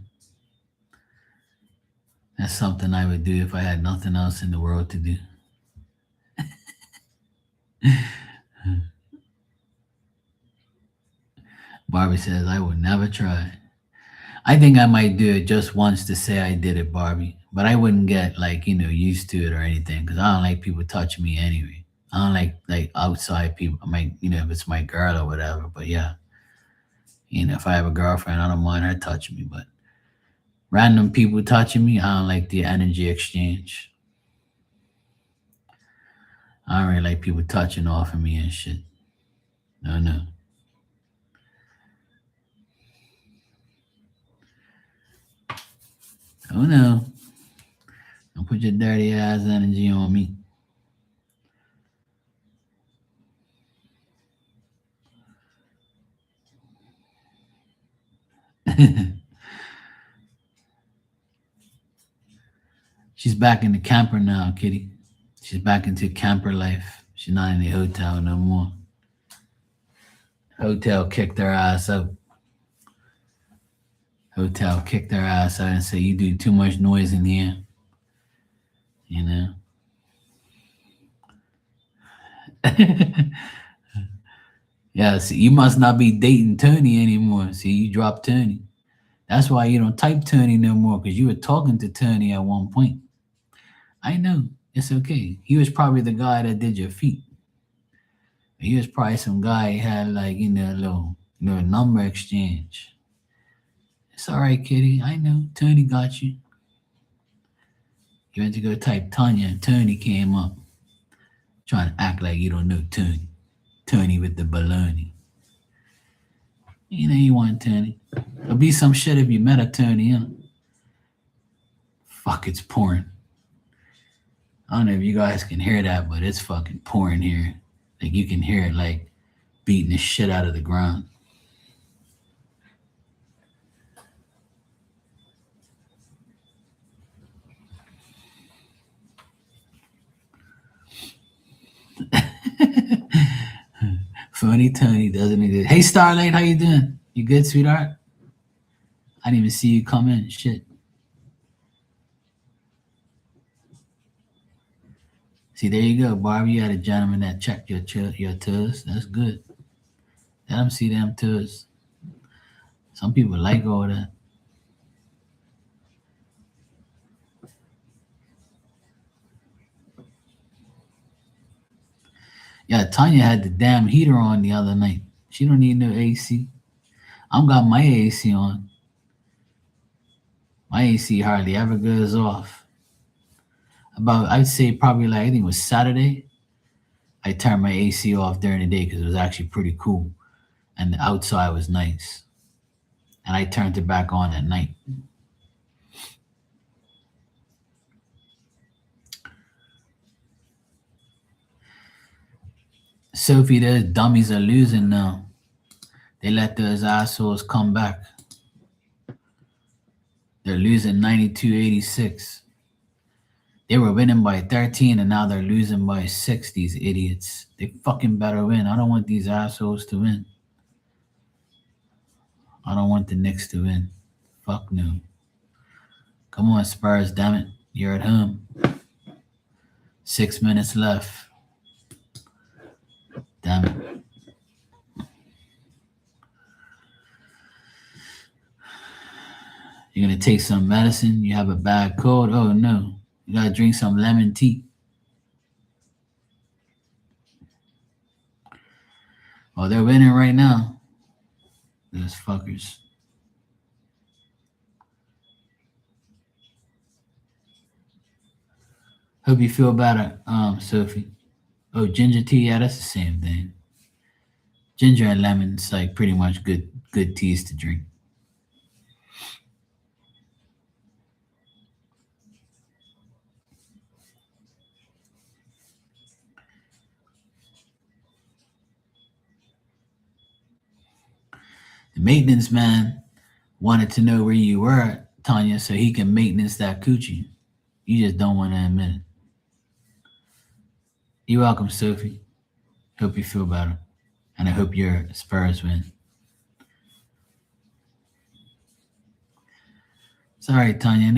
S1: That's something I would do if I had nothing else in the world to do. Barbie says, I would never try. I think I might do it just once to say I did it, Barbie. But I wouldn't get like, used to it or anything because I don't like people touching me anyway. I don't like outside people. I might, if it's my girl or whatever. But yeah, if I have a girlfriend, I don't mind her touching me. But random people touching me, I don't like the energy exchange. I don't really like people touching off of me and shit. No, no. Oh no. Don't put your dirty ass energy on me. She's back in the camper now, Kitty. She's back into camper life. She's not in the hotel no more. Hotel kicked her ass out. Hotel kicked her ass out and said, you do too much noise in here. You know? Yeah, see, you must not be dating Tony anymore. See, you dropped Tony. That's why you don't type Tony no more, because you were talking to Tony at one point. I know. It's okay. He was probably the guy that did your feet. He was probably some guy who had like, a little number exchange. It's all right, Kitty. I know. Tony got you. You went to go type Tanya and Tony came up. Trying to act like you don't know Tony. Tony with the baloney. You know you want Tony. There'll be some shit if you met a Tony, huh? Fuck, it's pouring. I don't know if you guys can hear that, but it's fucking pouring here. Like you can hear it like beating the shit out of the ground. Funny Tony doesn't exist. Hey Starlight, how you doing? You good, sweetheart? I didn't even see you come in. Shit. See, there you go, Barbie. You had a gentleman that checked your toes. That's good. Let him see them toes. Some people like all that. Yeah, Tanya had the damn heater on the other night. She don't need no AC. I'm got my AC on. My AC hardly ever goes off. I'd say probably like I think it was Saturday. I turned my AC off during the day because it was actually pretty cool, and the outside was nice. And I turned it back on at night. Sophie, those dummies are losing now. They let those assholes come back. They're losing 92-86. They were winning by 13 and now they're losing by 6, these idiots. They fucking better win. I don't want these assholes to win. I don't want the Knicks to win. Fuck no. Come on, Spurs, damn it. You're at home. 6 minutes left. Damn it. You're gonna take some medicine. You have a bad cold. Oh no. You gotta drink some lemon tea. Oh, they're winning right now. Those fuckers. Hope you feel better, Sophie. Oh, ginger tea. Yeah, that's the same thing. Ginger and lemon's like pretty much good teas to drink. The maintenance man wanted to know where you were, Tanya, so he can maintenance that coochie. You just don't want to admit it. You're welcome, Sophie. Hope you feel better. And I hope your Spurs win. Sorry, Tanya.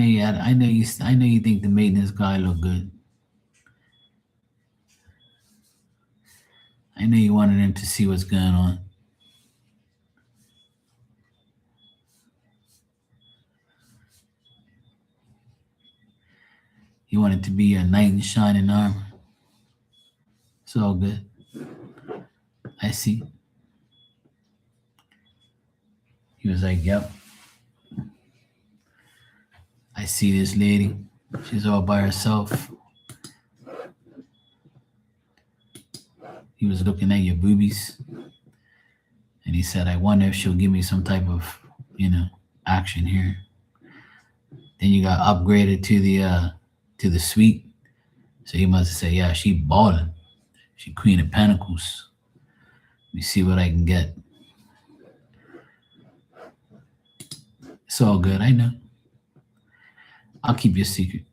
S1: I know you think the maintenance guy looked good. I know you wanted him to see what's going on. You wanted to be a knight in shining armor. It's all good. I see. He was like, yep. I see this lady. She's all by herself. He was looking at your boobies. And he said, I wonder if she'll give me some type of, action here. Then you got upgraded to the suite. So he must have said, yeah, she balling. She Queen of Pentacles. Let me see what I can get. It's all good, I know. I'll keep your secret.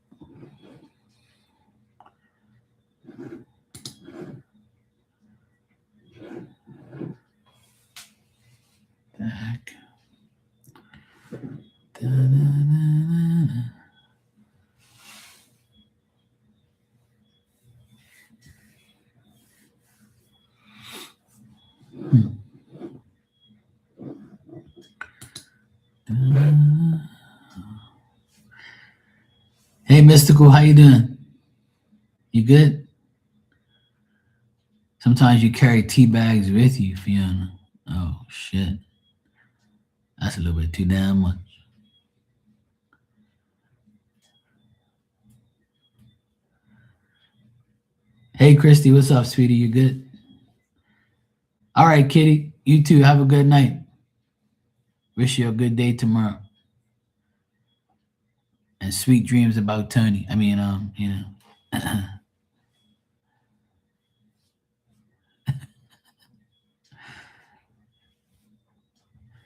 S1: The heck? Da-da-da-da-da. Hey, Mystical, how you doing? You good? Sometimes you carry tea bags with you, Fiona. Oh, shit. That's a little bit too damn much. Hey, Christy, what's up, sweetie? You good? All right, Kitty. You too. Have a good night. Wish you a good day tomorrow. And sweet dreams about Tony.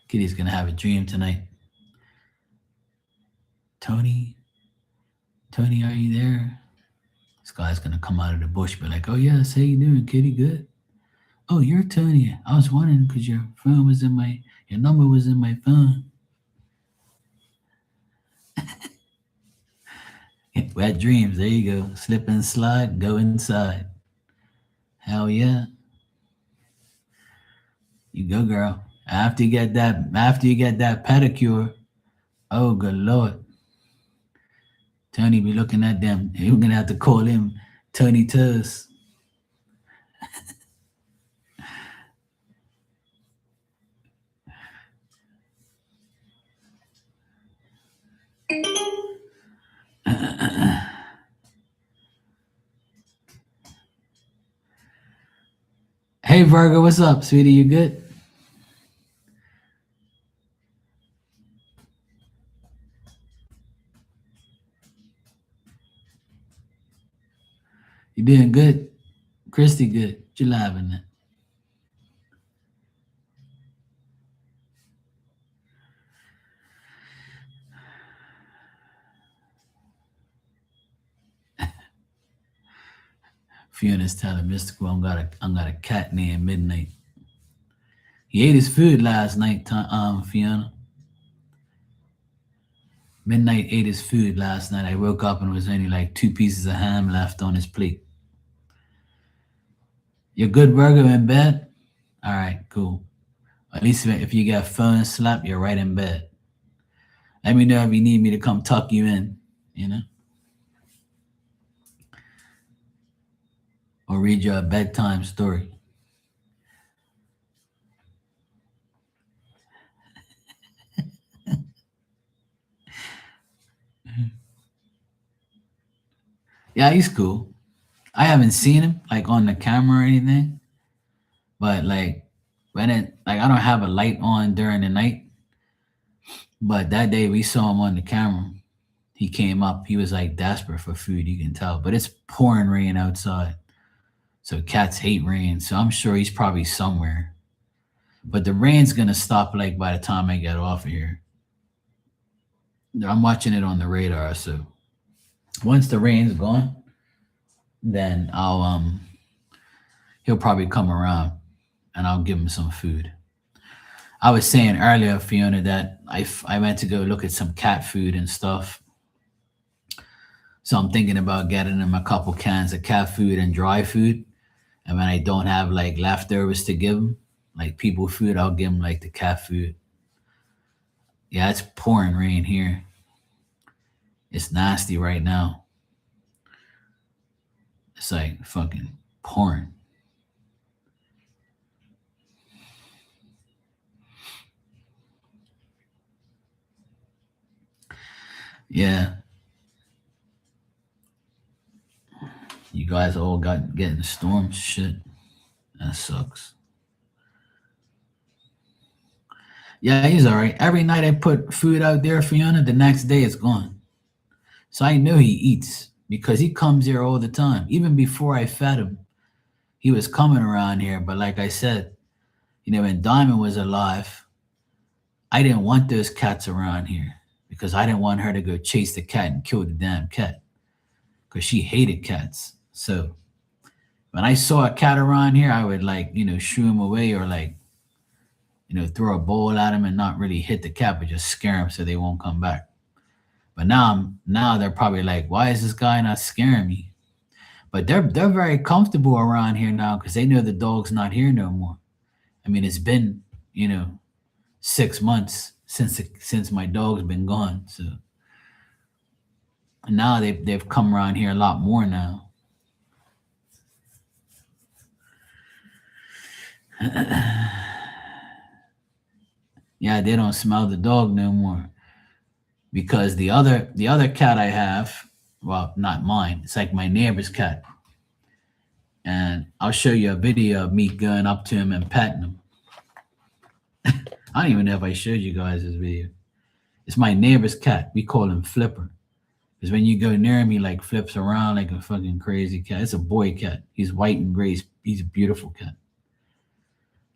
S1: Kitty's gonna have a dream tonight. Tony, are you there? This guy's gonna come out of the bush, be like, "Oh yes, how you doing, Kitty? Good. Oh, you're Tony. I was wondering because your number was in my phone. Wet dreams. There you go. Slip and slide. Go inside. Hell yeah. You go, girl. After you get that pedicure, oh good lord. Tony be looking at them. You're gonna have to call him Tony Toes. Hey Virgo, what's up, sweetie? You good? You doing good? Christy, good. What you laughing at? Fiona's telling Mystical I'm got a cat named Midnight. He ate his food last night, Fiona. Midnight ate his food last night. I woke up and there was only like 2 pieces of ham left on his plate. Your good burger in bed? All right, cool. At least if you get phone slap, you're right in bed. Let me know if you need me to come tuck you in, you know, or read you a bedtime story. Yeah, he's cool. I haven't seen him like on the camera or anything, but like when it like I don't have a light on during the night. But that day we saw him on the camera. He came up. He was like desperate for food. You can tell, but it's pouring rain outside, so cats hate rain. So I'm sure he's probably somewhere. But the rain's gonna stop like by the time I get off of here. I'm watching it on the radar. So once the rain's gone, then he'll probably come around and I'll give him some food. I was saying earlier, Fiona, that I went to go look at some cat food and stuff. So I'm thinking about getting him a couple cans of cat food and dry food. And when I don't have like leftovers to give him, like people food, I'll give him like the cat food. Yeah, it's pouring rain here. It's nasty right now. It's like fucking pouring. Yeah, you guys all got getting storms. Shit, that sucks. Yeah, he's all right. Every night I put food out there, Fiona, the next day it's gone. So I know he eats because he comes here all the time. Even before I fed him, he was coming around here. But like I said, when Diamond was alive, I didn't want those cats around here because I didn't want her to go chase the cat and kill the damn cat because she hated cats. So when I saw a cat around here, I would like, shoo him away or like, throw a bowl at him and not really hit the cat, but just scare him so they won't come back. But now they're probably like, why is this guy not scaring me? But they're very comfortable around here now because they know the dog's not here no more. I mean, it's been 6 months since my dog's been gone, so now they've come around here a lot more now. Yeah, they don't smell the dog no more because the other cat I have, well, not mine. It's like my neighbor's cat, and I'll show you a video of me going up to him and petting him. I don't even know if I showed you guys this video. It's my neighbor's cat. We call him Flipper. Because when you go near him, he like flips around like a fucking crazy cat. It's a boy cat. He's white and gray. He's a beautiful cat.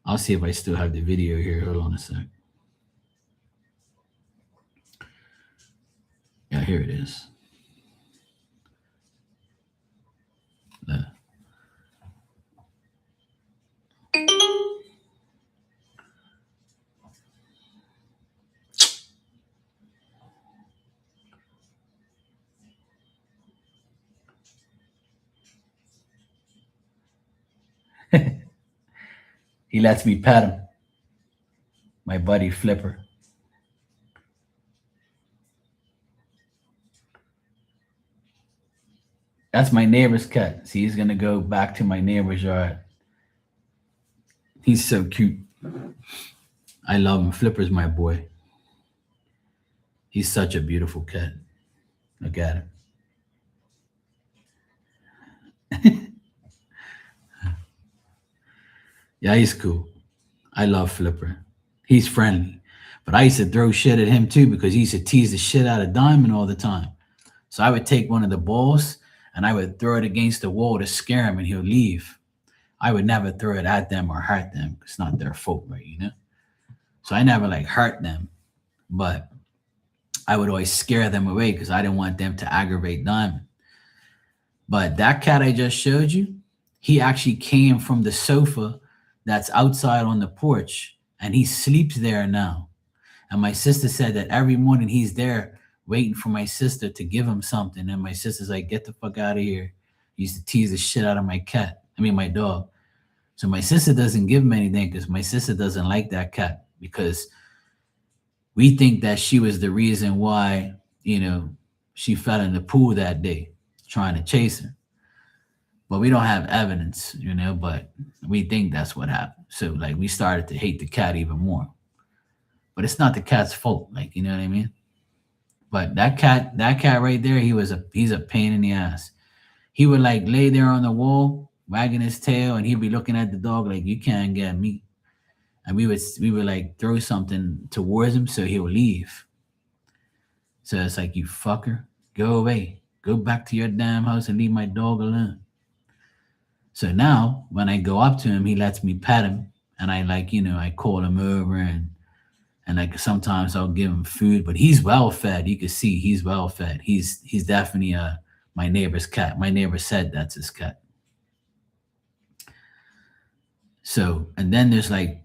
S1: I'll see if I still have the video here. Hold on a sec. Yeah, here it is. He lets me pet him. My buddy Flipper. That's my neighbor's cat. See, he's gonna go back to my neighbor's yard. He's so cute. I love him. Flipper's my boy. He's such a beautiful cat. Look at him. Yeah, he's cool. I love Flipper. He's friendly. But I used to throw shit at him too because he used to tease the shit out of Diamond all the time. So I would take one of the balls and I would throw it against the wall to scare him and he'll leave. I would never throw it at them or hurt them. It's not their fault, right? So I never like hurt them, but I would always scare them away because I didn't want them to aggravate Diamond. But that cat I just showed you, he actually came from the sofa that's outside on the porch, and he sleeps there now. And my sister said that every morning he's there waiting for my sister to give him something. And my sister's like, get the fuck out of here. He used to tease the shit out of my cat. I mean, my dog. So my sister doesn't give him anything because my sister doesn't like that cat, because we think that she was the reason why, she fell in the pool that day trying to chase her. But we don't have evidence, but we think that's what happened. So like we started to hate the cat even more. But it's not the cat's fault, like, you know what I mean? But that cat right there, he's a pain in the ass. He would like lay there on the wall, wagging his tail, and he'd be looking at the dog like, you can't get me. And we would like throw something towards him so he'll leave. So it's like, you fucker, go away. Go back to your damn house and leave my dog alone. So now when I go up to him, he lets me pet him, and I like, I call him over, and like sometimes I'll give him food, but he's well fed. You can see he's well fed. He's definitely my neighbor's cat. My neighbor said that's his cat. So, and then there's like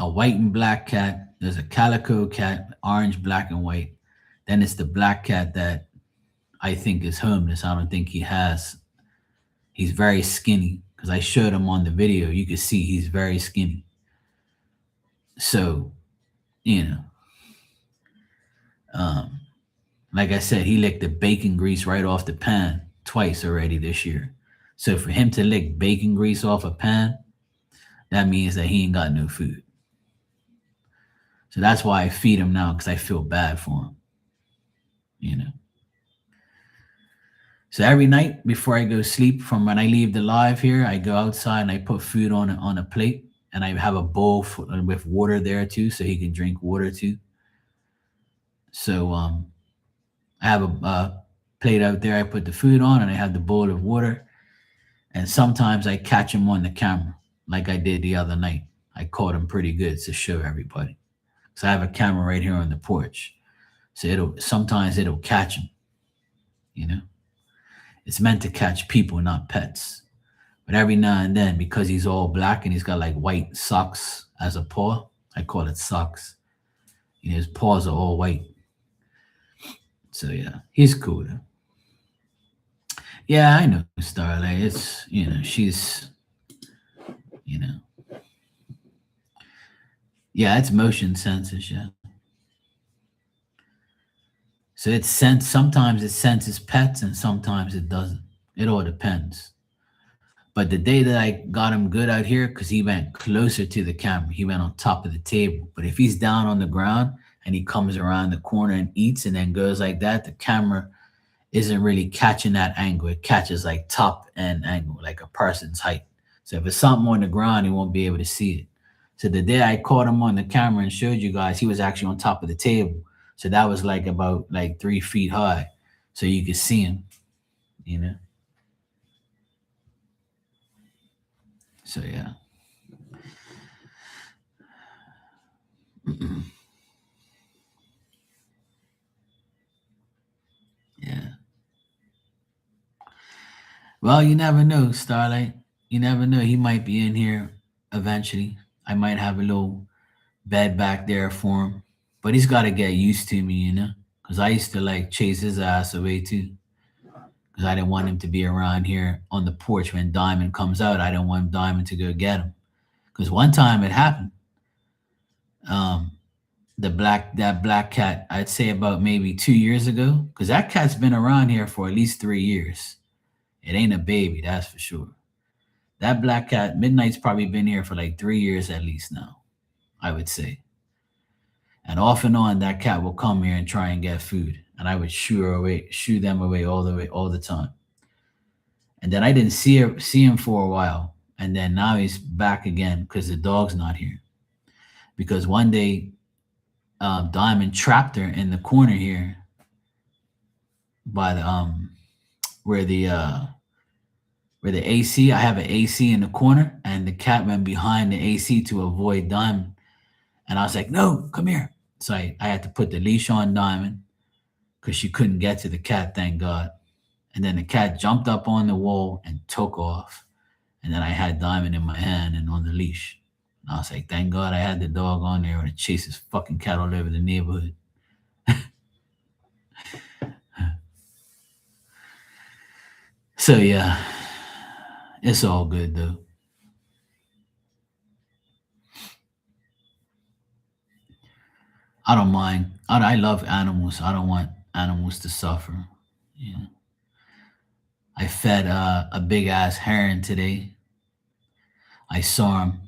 S1: a white and black cat. There's a calico cat, orange, black, and white. Then it's the black cat that I think is homeless. I don't think he has. He's very skinny because I showed him on the video. You can see he's very skinny. So, you know, um, like I said, he licked the bacon grease right off the pan twice already this year. So for him to lick bacon grease off a pan, that means that he ain't got no food. So that's why I feed him now, because I feel bad for him, you know. So every night before I go sleep, from when I leave the live here, I go outside and I put food on a plate, and I have a bowl with water there too, so he can drink water too. So I have a plate out there. I put the food on, and I have the bowl of water. And sometimes I catch him on the camera, like I did the other night. I caught him pretty good to show everybody. So I have a camera right here on the porch. So it'll catch him, you know. It's meant to catch people, not pets. But every now and then, because he's all black and he's got like white socks as a paw, I call it socks. You know, his paws are all white. So yeah, he's cool though. Yeah, I know Starlight. It's she's you know yeah, it's motion sensors, yeah. So it sense sometimes it senses pets and sometimes it doesn't. It all depends. But the day that I got him good out here, because he went closer to the camera, he went on top of the table. But if he's down on the ground and he comes around the corner and eats and then goes like that, the camera isn't really catching that angle. It catches like top end angle, like a person's height. So if it's something on the ground, he won't be able to see it. So the day I caught him on the camera and showed you guys, he was actually on top of the table. So that was like about like 3 feet high. So you could see him, you know? So yeah. Yeah. Well, you never know, Starlight. You never know. He might be in here eventually. I might have a little bed back there for him. But he's got to get used to me, you know? Because I used to like chase his ass away too. Because I didn't want him to be around here on the porch when Diamond comes out. I didn't want Diamond to go get him. Because one time it happened. Um, that black cat, I'd say about maybe 2 years ago. Because that cat's been around here for at least 3 years. It ain't a baby, that's for sure. That black cat, Midnight's probably been here for like 3 years at least now, I would say. And off and on, that cat will come here and try and get food, and I would shoo them away all the time. And then I didn't see him for a while, and then now he's back again because the dog's not here. Because one day, Diamond trapped her in the corner here by the where the uh where the AC. I have an AC in the corner, and the cat went behind the AC to avoid Diamond. And I was like, no, come here. So I had to put the leash on Diamond because she couldn't get to the cat, thank God. And then the cat jumped up on the wall and took off. And then I had Diamond in my hand and on the leash. And I was like, thank God I had the dog on there, or to chase this fucking cat all over the neighborhood. So yeah, it's all good though. I don't mind. I love animals. I don't want animals to suffer. Yeah. I fed a big ass heron today. I saw him.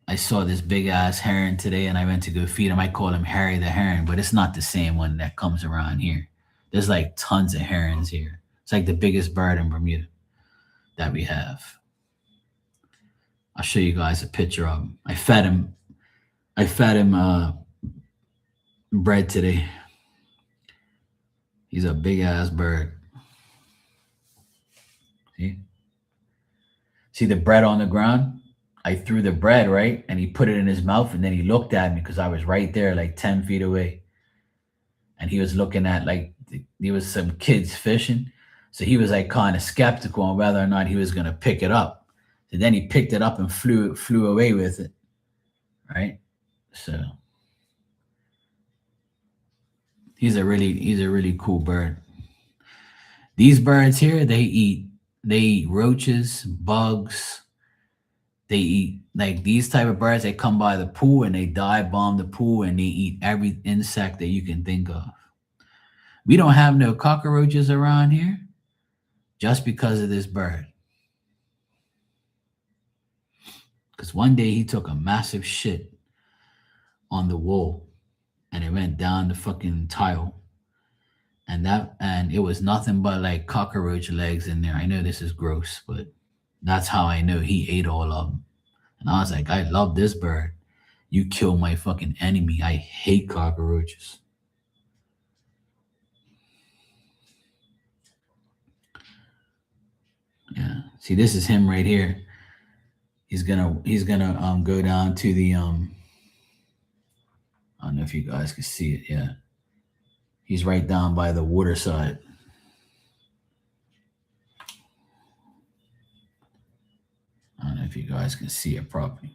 S1: I saw this big ass heron today, and I went to go feed him. I call him Harry the Heron, but it's not the same one that comes around here. There's like tons of herons here. It's like the biggest bird in Bermuda that we have. I'll show you guys a picture of him. I fed him. I fed him bread today. He's a big ass bird. See the bread on the ground? I threw the bread, right? And he put it in his mouth, and then he looked at me because I was right there, like 10 feet away. And he was looking at, like, there was some kids fishing. So he was like kind of skeptical on whether or not he was going to pick it up. So then he picked it up and flew away with it. Right? So he's a really cool bird. These birds here, they eat roaches, bugs. They eat, like, these type of birds. They come by the pool and they dive bomb the pool, and they eat every insect that you can think of. We don't have no cockroaches around here just because of this bird. Because one day he took a massive shit on the wall, and it went down the fucking tile. And it was nothing but like cockroach legs in there. I know this is gross, but that's how I know he ate all of them. And I was like, I love this bird. You kill my fucking enemy. I hate cockroaches. Yeah. See, this is him right here. He's gonna go down to the I don't know if you guys can see it. Yeah. He's right down by the water side. I don't know if you guys can see it properly.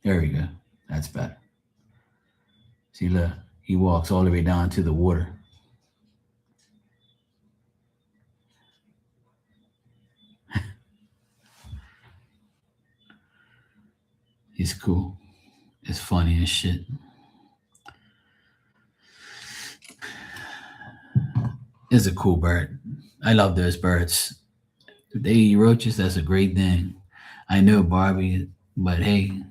S1: There we go. That's better. See, look, he walks all the way down to the water. He's cool. It's funny as shit. It's a cool bird. I love those birds. If they eat roaches, that's a great thing. I know, Barbie, but hey,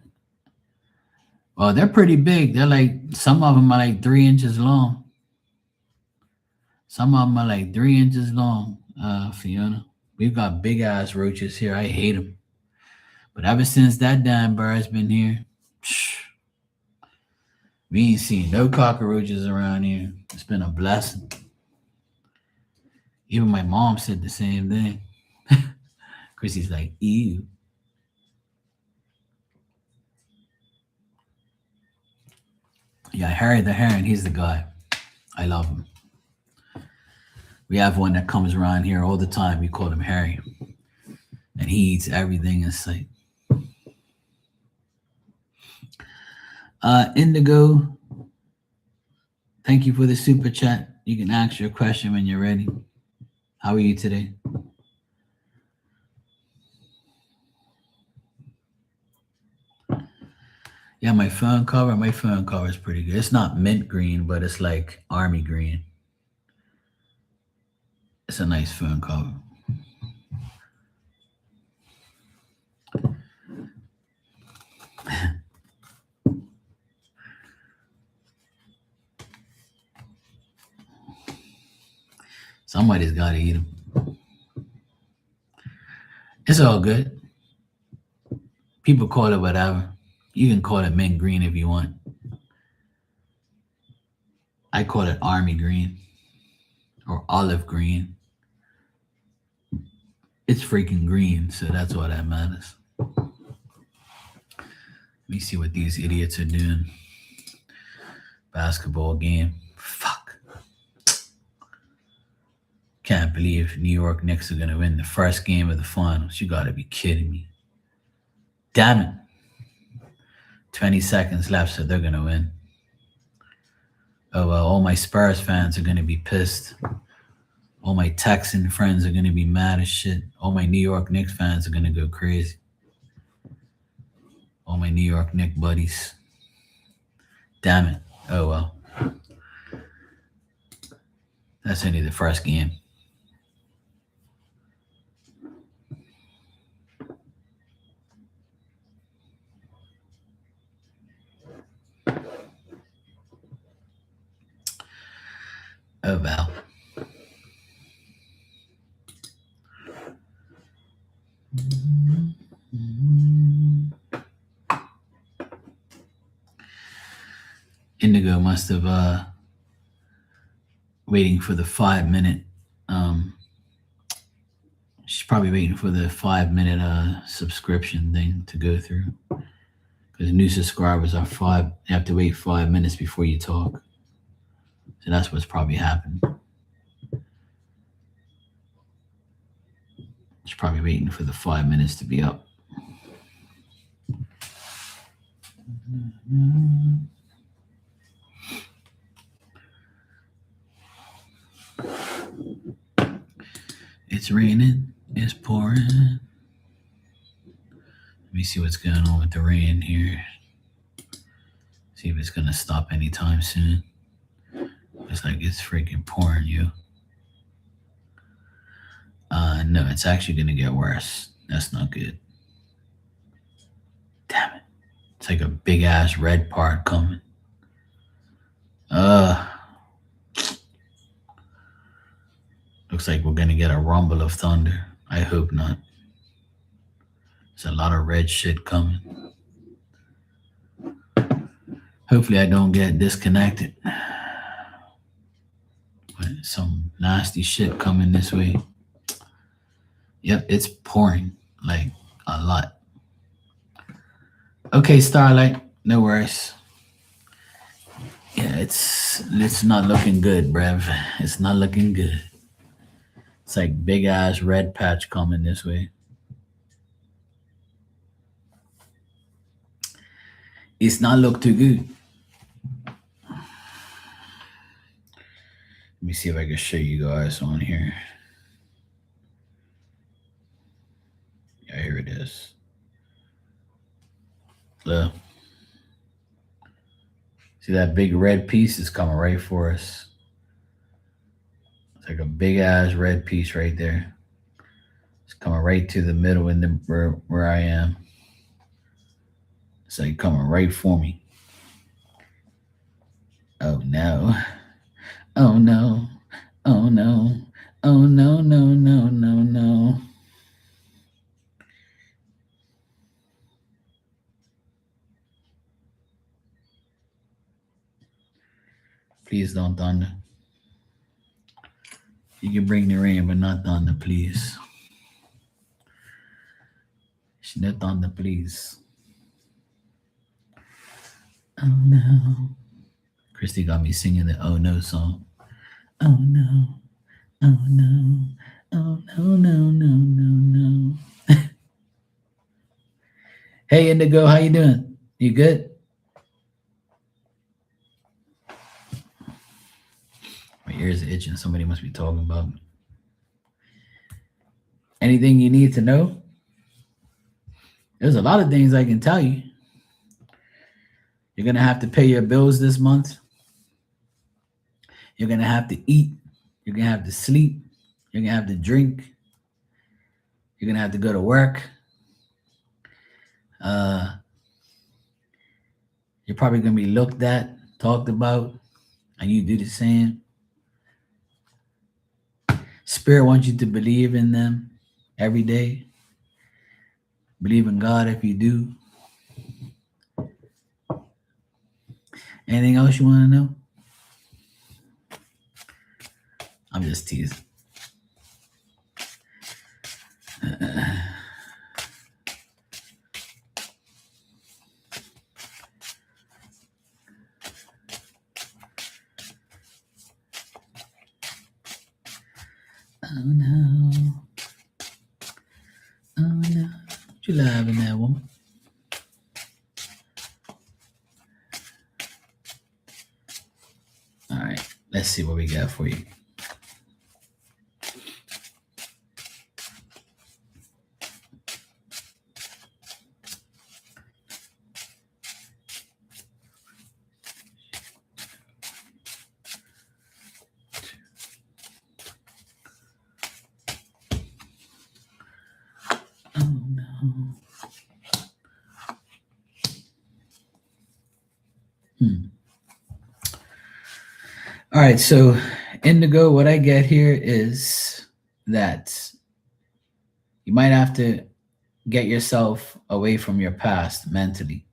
S1: well, they're pretty big. They're like, some of them are like 3 inches long. Some of them are like 3 inches long, Fiona. We've got big ass roaches here. I hate them. But ever since that damn bird's been here, we ain't seen no cockroaches around here. It's been a blessing. Even my mom said the same thing. Chrissy's like, ew. Yeah, Harry the Heron, he's the guy. I love him. We have one that comes around here all the time. We call him Harry. And he eats everything in sight. Indigo, thank you for the super chat. You can ask your question when you're ready. How are you today? Yeah, my phone cover is pretty good. It's not mint green, but it's like army green. It's a nice phone cover. Somebody's got to eat them. It's all good. People call it whatever. You can call it mint green if you want. I call it army green or olive green. It's freaking green, so that's all that matters. Let me see what these idiots are doing. Basketball game. Fuck. Can't can't believe New York Knicks are gonna win the first game of the finals. You gotta be kidding me. Damn it. 20 seconds left, so they're gonna win. Oh well, all my Spurs fans are gonna be pissed. All my Texan friends are gonna be mad as shit. All my New York Knicks fans are gonna go crazy. All my New York Knicks buddies. Damn it. Oh well. That's only the first game. Oh well. Indigo must have waiting for the 5 minute. She's probably waiting for the 5 minute subscription thing to go through. Because new subscribers are you have to wait 5 minutes before you talk. So that's what's probably happened. She's probably waiting for the 5 minutes to be up. It's raining. It's pouring. Let me see what's going on with the rain here. See if it's going to stop anytime soon. Looks like it's freaking pouring, you. No, it's actually going to get worse. That's not good. Damn it. It's like a big ass red part coming. Looks like we're going to get a rumble of thunder. I hope not. There's a lot of red shit coming. Hopefully I don't get disconnected. But some nasty shit coming this way. Yep, it's pouring like a lot. Okay, Starlight, no worries. Yeah, it's not looking good, bruv. It's not looking good. It's like big ass red patch coming this way. It's not look too good. Let me see if I can show you guys on here. Yeah, here it is. Look. See that big red piece is coming right for us. It's like a big ass red piece right there. It's coming right to the middle in the where I am. It's like coming right for me. Oh no. Oh no. Oh no. Oh no, no, no, no, no. Please don't thunder. You can bring the rain, but not thunder, please. No thunder, please. Oh no. Christy got me singing the Oh No song. Oh no. Oh no. Oh no, no, no, no, no. Hey Indigo, how you doing? You good? My ears are itching. Somebody must be talking about me. Anything you need to know? There's a lot of things I can tell you. You're going to have to pay your bills this month. You're going to have to eat. You're going to have to sleep. You're going to have to drink. You're going to have to go to work. You're probably going to be looked at, talked about, and you do the same. Spirit wants you to believe in them every day. Believe in God if you do. Anything else you want to know? I'm just teasing. Oh no. Oh no. What you laughing at, woman? All right. Let's see what we got for you. Oh no. All right. So, Indigo, what I get here is that you might have to get yourself away from your past mentally.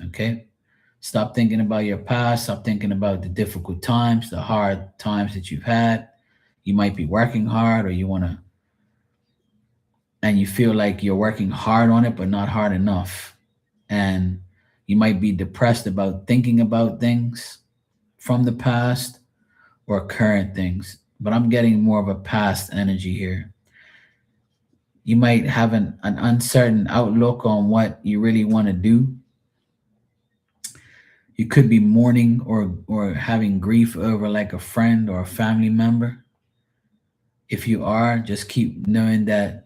S1: Okay. Stop thinking about your past. Stop thinking about the difficult times, the hard times that you've had. You might be working hard or you want to, and you feel like you're working hard on it, but not hard enough. And you might be depressed about thinking about things from the past or current things. But I'm getting more of a past energy here. You might have an uncertain outlook on what you really want to do. You could be mourning or having grief over like a friend or a family member. If you are, just keep knowing that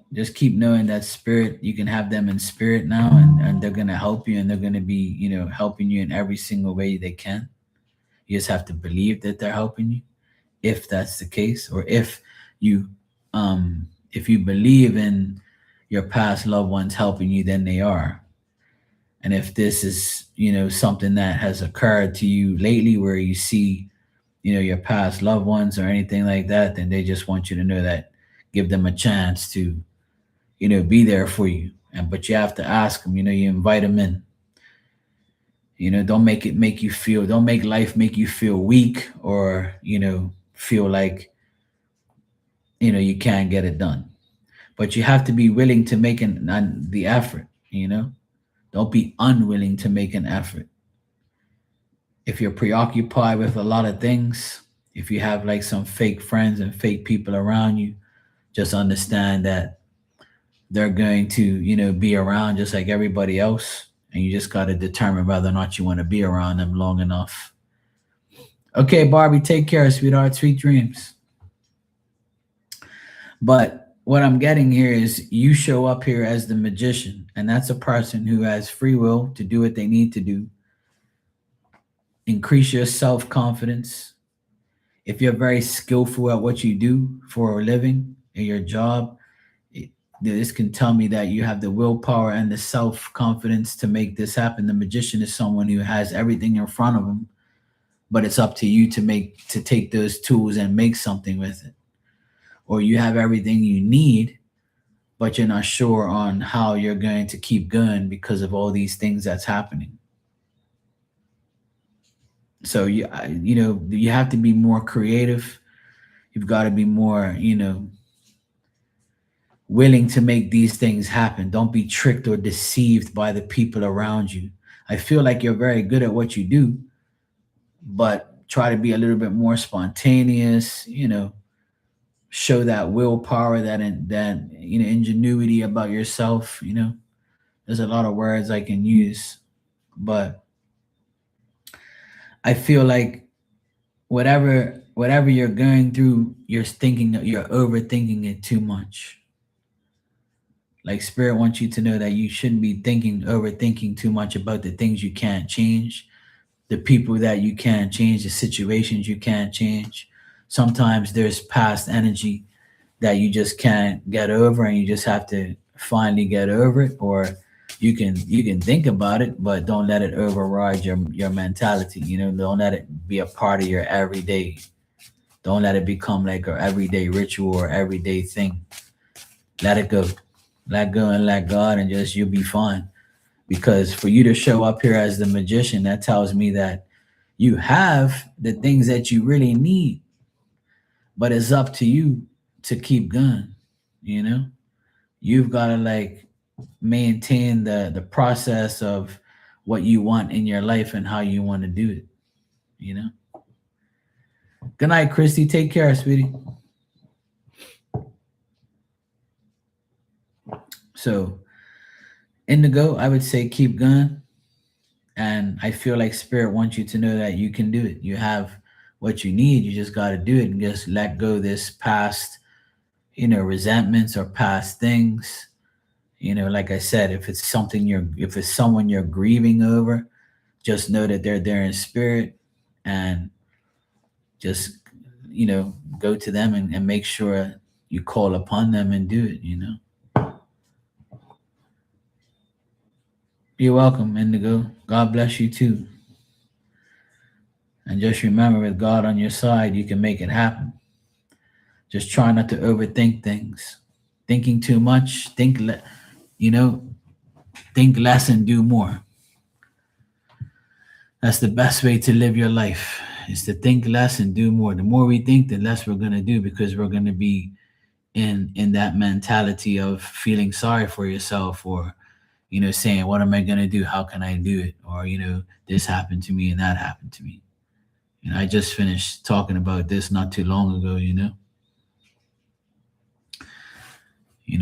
S1: spirit, you can have them in spirit now, and they're gonna help you, and they're gonna be, helping you in every single way they can. You just have to believe that they're helping you, if that's the case, or you if you believe in your past loved ones helping you, then they are. And if this is, something that has occurred to you lately where you see, your past loved ones or anything like that, then they just want you to know that, give them a chance to, be there for you. And but you have to ask them, you invite them in. Don't make life make you feel weak or, feel like, you can't get it done. But you have to be willing to make the effort. Don't be unwilling to make an effort. If you're preoccupied with a lot of things, if you have like some fake friends and fake people around you, just understand that they're going to, be around just like everybody else. And you just got to determine whether or not you want to be around them long enough. Okay, Barbie, take care, sweetheart. Sweet dreams. But what I'm getting here is you show up here as the magician, and that's a person who has free will to do what they need to do. Increase your self confidence. If you're very skillful at what you do for a living in your job, this can tell me that you have the willpower and the self confidence to make this happen. The magician is someone who has everything in front of him, but it's up to you to take those tools and make something with it. Or you have everything you need, but you're not sure on how you're going to keep going because of all these things that's happening. So you have to be more creative. You've got to be more, willing to make these things happen. Don't be tricked or deceived by the people around you. I feel like you're very good at what you do, but try to be a little bit more spontaneous, show that willpower, that ingenuity about yourself. There's a lot of words I can use, but I feel like whatever you're going through, you're overthinking it too much. Like spirit wants you to know that you shouldn't be overthinking too much about the things you can't change, the people that you can't change, the situations you can't change. Sometimes there's past energy that you just can't get over, and you just have to finally get over it. Or you can think about it, but don't let it override your mentality. Don't let it be a part of your everyday. Don't let it become like a everyday ritual or everyday thing. Let it go. Let go and let God, and just you'll be fine. Because for you to show up here as the magician, that tells me that you have the things that you really need, but it's up to you to keep going. You know, you've got to like maintain the process of what you want in your life and how you want to do it. You know. Good night, Christy. Take care, sweetie. So Indigo, I would say keep going. And I feel like Spirit wants you to know that you can do it. You have what you need. You just got to do it and just let go this past, resentments or past things. Like I said, if it's someone you're grieving over, just know that they're there in spirit, and just, go to them, and make sure you call upon them and do it. You're welcome, Indigo. God bless you too. And just remember, with God on your side, you can make it happen. Just try not to overthink things. Thinking too much, you know, think less and do more. That's the best way to live your life, is to think less and do more. The more we think, the less we're going to do, because we're going to be in that mentality of feeling sorry for yourself, or saying, what am I going to do? How can I do it? Or this happened to me and that happened to me. I just finished talking about this not too long ago.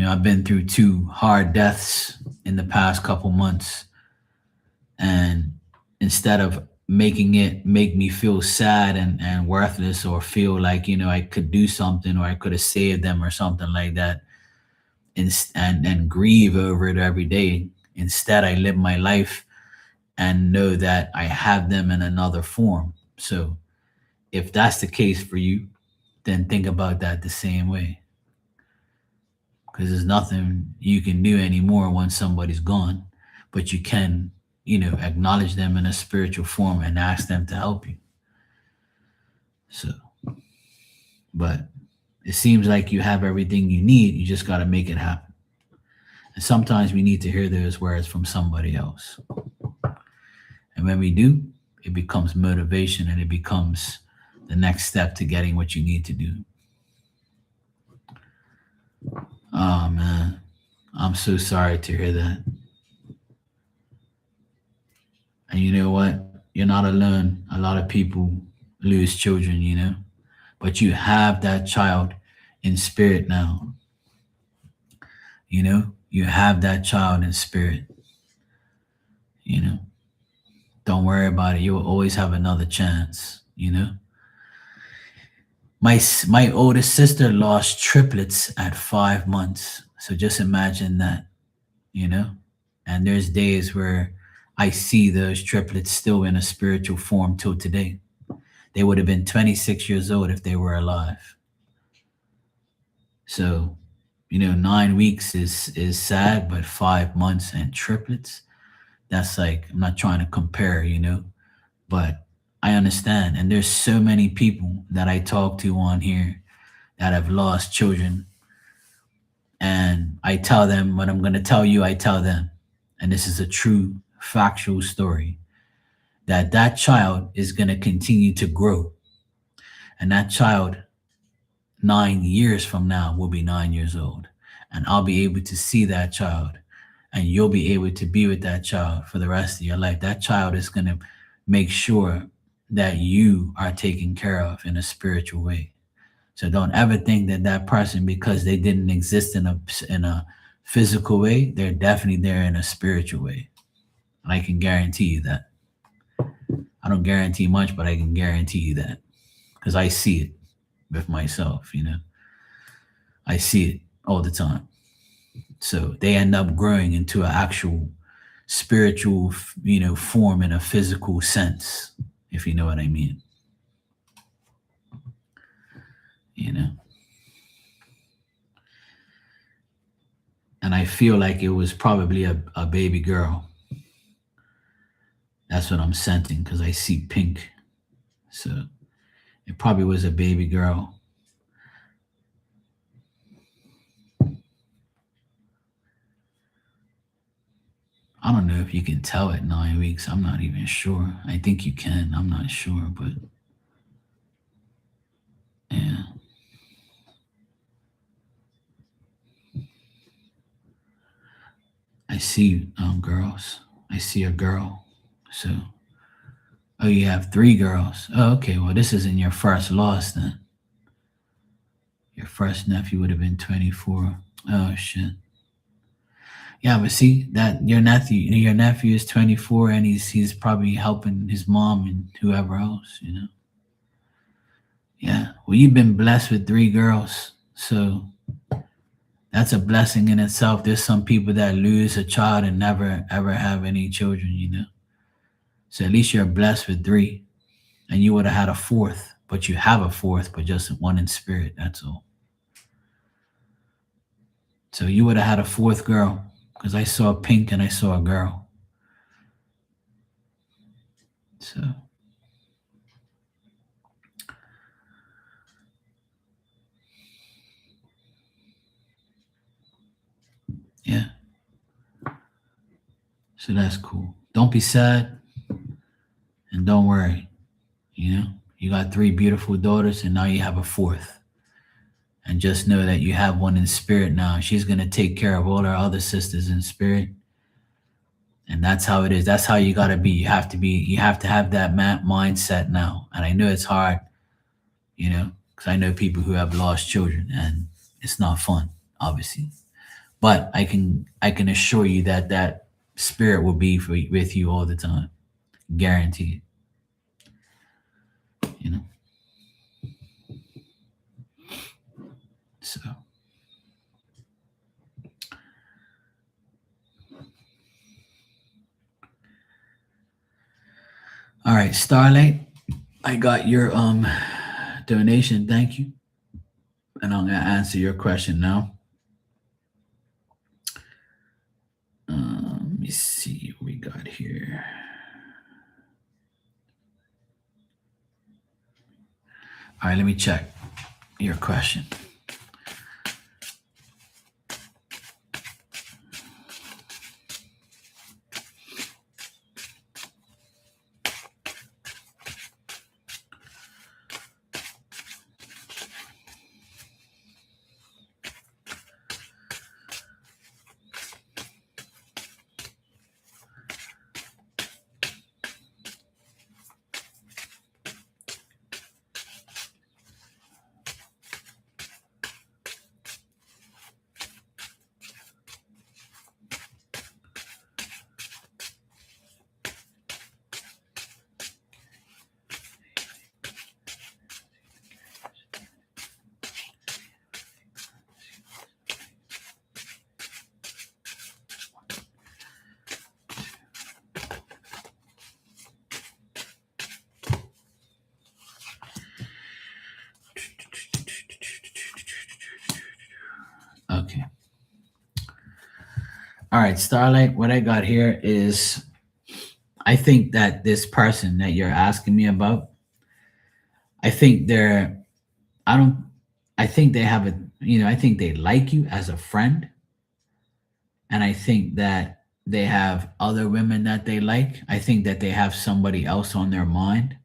S1: I've been through two hard deaths in the past couple months, and instead of making it make me feel sad and worthless, or feel like I could do something, or I could have saved them or something like that, and grieve over it every day, instead I live my life and know that I have them in another form. So if that's the case for you, then think about that the same way, because there's nothing you can do anymore once somebody's gone, but you can, acknowledge them in a spiritual form and ask them to help you. So, but it seems like you have everything you need. You just got to make it happen. And sometimes we need to hear those words from somebody else. And when we do, it becomes motivation, and it becomes the next step to getting what you need to do. Oh man, I'm so sorry to hear that. And you know what? You're not alone. A lot of people lose children, but you have that child in spirit now. You have that child in spirit. You know, don't worry about it. You will always have another chance. My oldest sister lost triplets at 5 months. So just imagine that. you know and there's days where I see those triplets still in a spiritual form till today. They would have been 26 years old if they were alive. So 9 weeks is sad, but 5 months and triplets, that's like, I'm not trying to compare, but I understand. And there's so many people that I talk to on here that have lost children, and I tell them what I'm going to tell you. I tell them, and this is a true factual story, that that child is going to continue to grow, and that child 9 years from now will be 9 years old, and I'll be able to see that child, and you'll be able to be with that child for the rest of your life. That child is going to make sure that you are taken care of in a spiritual way. So don't ever think that that person, because they didn't exist in a physical way, they're definitely there in a spiritual way. And I can guarantee you that. I don't guarantee much, but I can guarantee you that, because I see it with myself. I see it all the time. So they end up growing into an actual spiritual, form in a physical sense, if you know what I mean. You know. And I feel like it was probably a baby girl. That's what I'm sensing, because I see pink. So it probably was a baby girl. I don't know if you can tell at 9 weeks. I'm not even sure. I think you can. I'm not sure, but yeah. I see girls. I see a girl. So, oh, you have three girls. Oh, okay. Well, this isn't your first loss then. Your first nephew would have been 24. Oh shit. Yeah, but see that your nephew is 24 and he's probably helping his mom and whoever else, you know. Yeah. Well, you've been blessed with three girls. So that's a blessing in itself. There's some people that lose a child and never ever have any children, you know. So at least you're blessed with three. And you would have had a fourth, but you have a fourth, but just one in spirit, that's all. So you would have had a fourth girl. Because I saw pink and I saw a girl. So yeah. So that's cool. Don't be sad and don't worry. You know, you got three beautiful daughters and now you have a fourth. And just know that you have one in spirit now. She's going to take care of all her other sisters in spirit. And that's how it is. That's how you got to be. You have to have that mindset now. And I know it's hard, you know, because I know people who have lost children and it's not fun, obviously. But I can assure you that that spirit will be with you all the time. Guaranteed, you know. So, all right, Starlight, I got your donation. Thank you. And I'm gonna answer your question now. Let me see what we got here. All right, let me check your question. Okay. All right, Starlight, what I got here is I think that this person that you're asking me about, I think they're, I don't, I think they have a, I think they like you as a friend. And I think that they have other women that they like. I think that they have somebody else on their mind.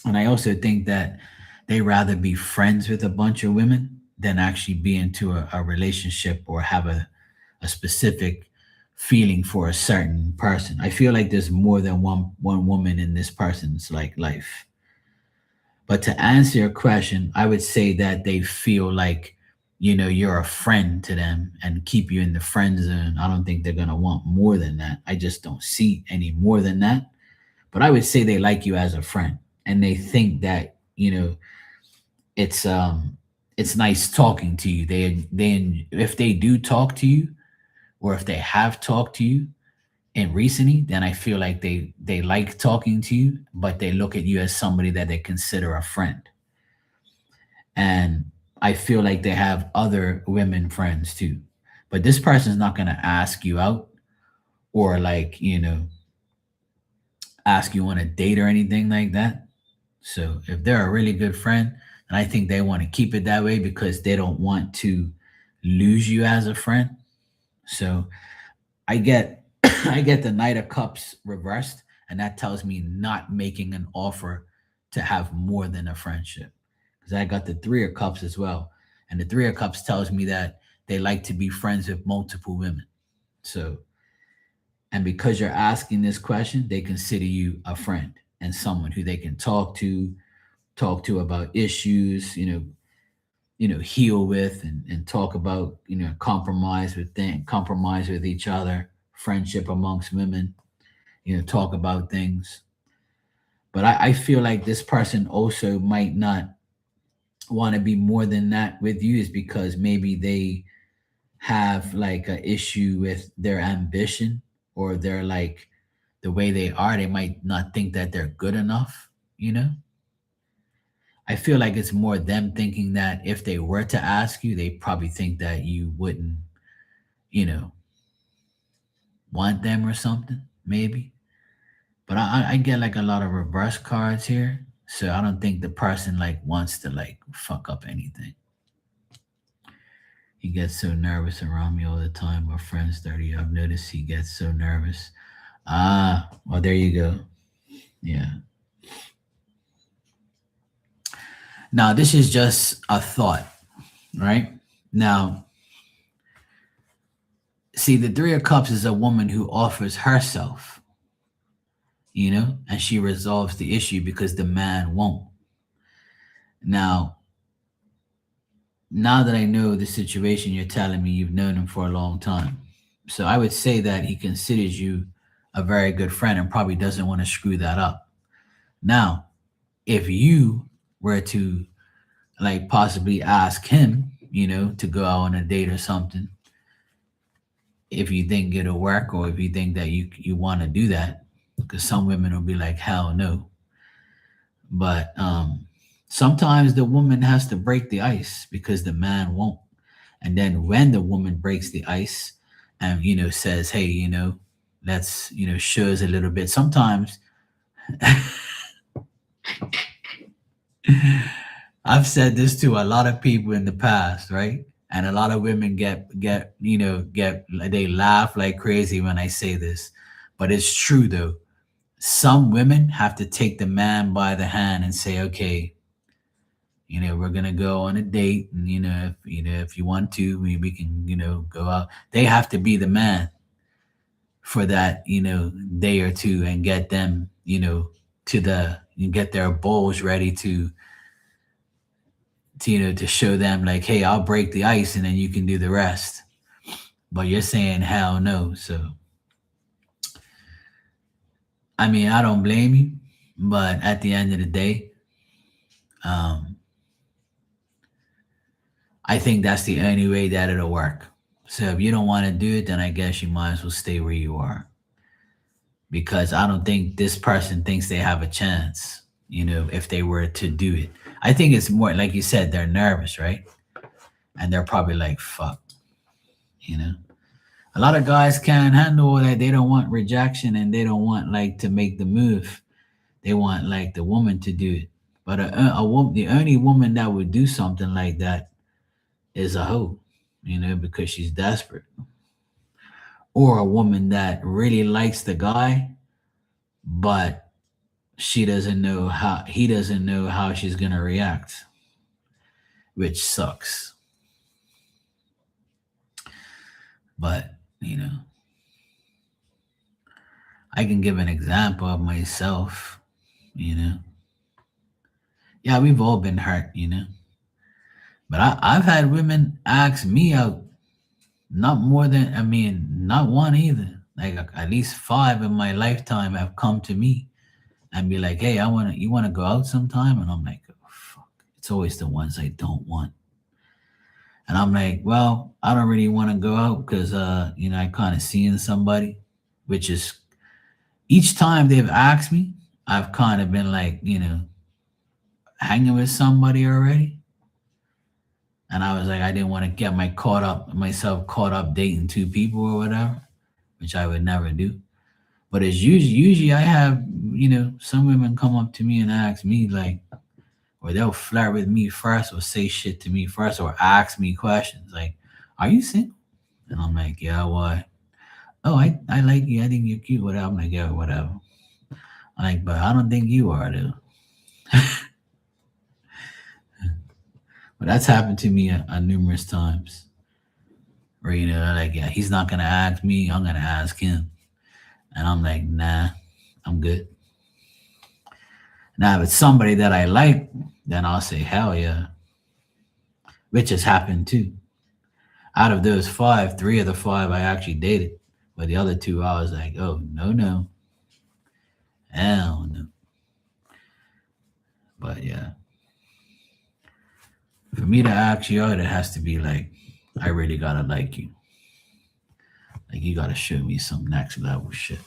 S1: And I also think that they rather be friends with a bunch of women than actually be into a relationship or have a specific feeling for a certain person. I feel like there's more than one woman in this person's like life. But to answer your question, I would say that they feel like, you're a friend to them and keep you in the friend zone. I don't think they're going to want more than that. I just don't see any more than that. But I would say they like you as a friend and they think that, it's it's nice talking to you. They if they do talk to you or if they have talked to you in recently, then I feel like they like talking to you, but they look at you as somebody that they consider a friend. And I feel like they have other women friends too. But this person's not going to ask you out or like, ask you on a date or anything like that. So if they're a really good friend, and I think they want to keep it that way because they don't want to lose you as a friend. So I get I get the Knight of Cups reversed, and that tells me not making an offer to have more than a friendship. Because I got the Three of Cups as well, and the Three of Cups tells me that they like to be friends with multiple women. So, and because you're asking this question, they consider you a friend and someone who they can talk to about issues, heal with, and talk about, compromise with each other, friendship amongst women, talk about things. But I feel like this person also might not want to be more than that with you, is because maybe they have like a issue with their ambition, or they're like the way they are, they might not think that they're good enough, you know? I feel like it's more them thinking that if they were to ask you, they probably think that you wouldn't, you know, want them or something, maybe. But I get like a lot of reverse cards here. So I don't think the person like wants to like fuck up anything. He gets so nervous around me all the time. Our friends 30. I've noticed he gets so nervous. Ah, well, there you go. Yeah. Now, this is just a thought, right? Now, see, the Three of Cups is a woman who offers herself, and she resolves the issue because the man won't. Now, now that I know the situation, you're telling me you've known him for a long time. So I would say that he considers you a very good friend and probably doesn't want to screw that up. Now, if you were to like possibly ask him, to go out on a date or something, if you think it'll work, or if you think that you want to do that, because some women will be like, hell no. But sometimes the woman has to break the ice because the man won't. And then when the woman breaks the ice and says, hey, let's shows a little bit. Sometimes I've said this to a lot of people in the past, right? And a lot of women get they laugh like crazy when I say this, but it's true though. Some women have to take the man by the hand and say, okay, we're gonna go on a date, and if you want to, we can go out. They have to be the man for that day or two, and get them to the you get their bowls ready to show them like, hey, I'll break the ice and then you can do the rest. But you're saying hell no. So I mean, I don't blame you, but at the end of the day, um I think that's the only way that it'll work. So if you don't want to do it, then I guess you might as well stay where you are, because I don't think this person thinks they have a chance, if they were to do it. I think it's more like you said, they're nervous, right? And they're probably like, fuck, you know? A lot of guys can't handle that. They don't want rejection, and they don't want like to make the move. They want like the woman to do it. But a woman, the only woman that would do something like that is a hoe, because she's desperate. Or a woman that really likes the guy, but she doesn't know how he doesn't know how she's gonna react, which sucks. But I can give an example of myself. You know, yeah, we've all been hurt. But I've had women ask me out, not more than, I mean, not one either. Like at least five in my lifetime have come to me and be like, "Hey, you want to go out sometime?" And I'm like, oh, "Fuck!" It's always the ones I don't want. And I'm like, "Well, I don't really want to go out because, I kind of seeing somebody," which is each time they've asked me, I've kind of been like, hanging with somebody already. And I was like, I didn't want to get myself caught up dating two people or whatever, which I would never do. But it's usually I have, some women come up to me and ask me like, or they'll flirt with me first, or say shit to me first, or ask me questions like, "Are you single?" And I'm like, "Yeah, why?" "Oh, I like you. I think you're cute." Whatever. I'm like, "Yeah, whatever." I'm like, "But I don't think you are, though." But that's happened to me numerous times. Where like, yeah, he's not gonna ask me. I'm gonna ask him, and I'm like, "Nah, I'm good." Now, if it's somebody that I like, then I'll say, "Hell yeah." which has happened too. Out of those five, three of the five I actually dated, but the other two I was like, oh no, no, hell no. But yeah, for me to ask you out, it has to be like, I really gotta like you. Like you gotta show me some next level shit.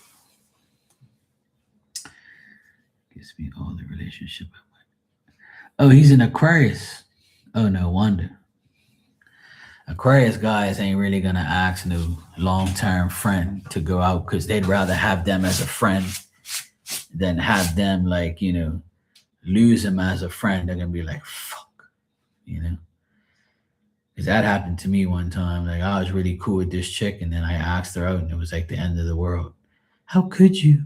S1: Gives me all the relationship. Oh, he's an Aquarius. Oh, no wonder. Aquarius guys ain't really gonna ask no long term friend to go out because they'd rather have them as a friend than have them like lose them as a friend. They're gonna be like fuck, you know. Because that happened to me one time. Like I was really cool with this chick, and then I asked her out, and it was like the end of the world. How could you?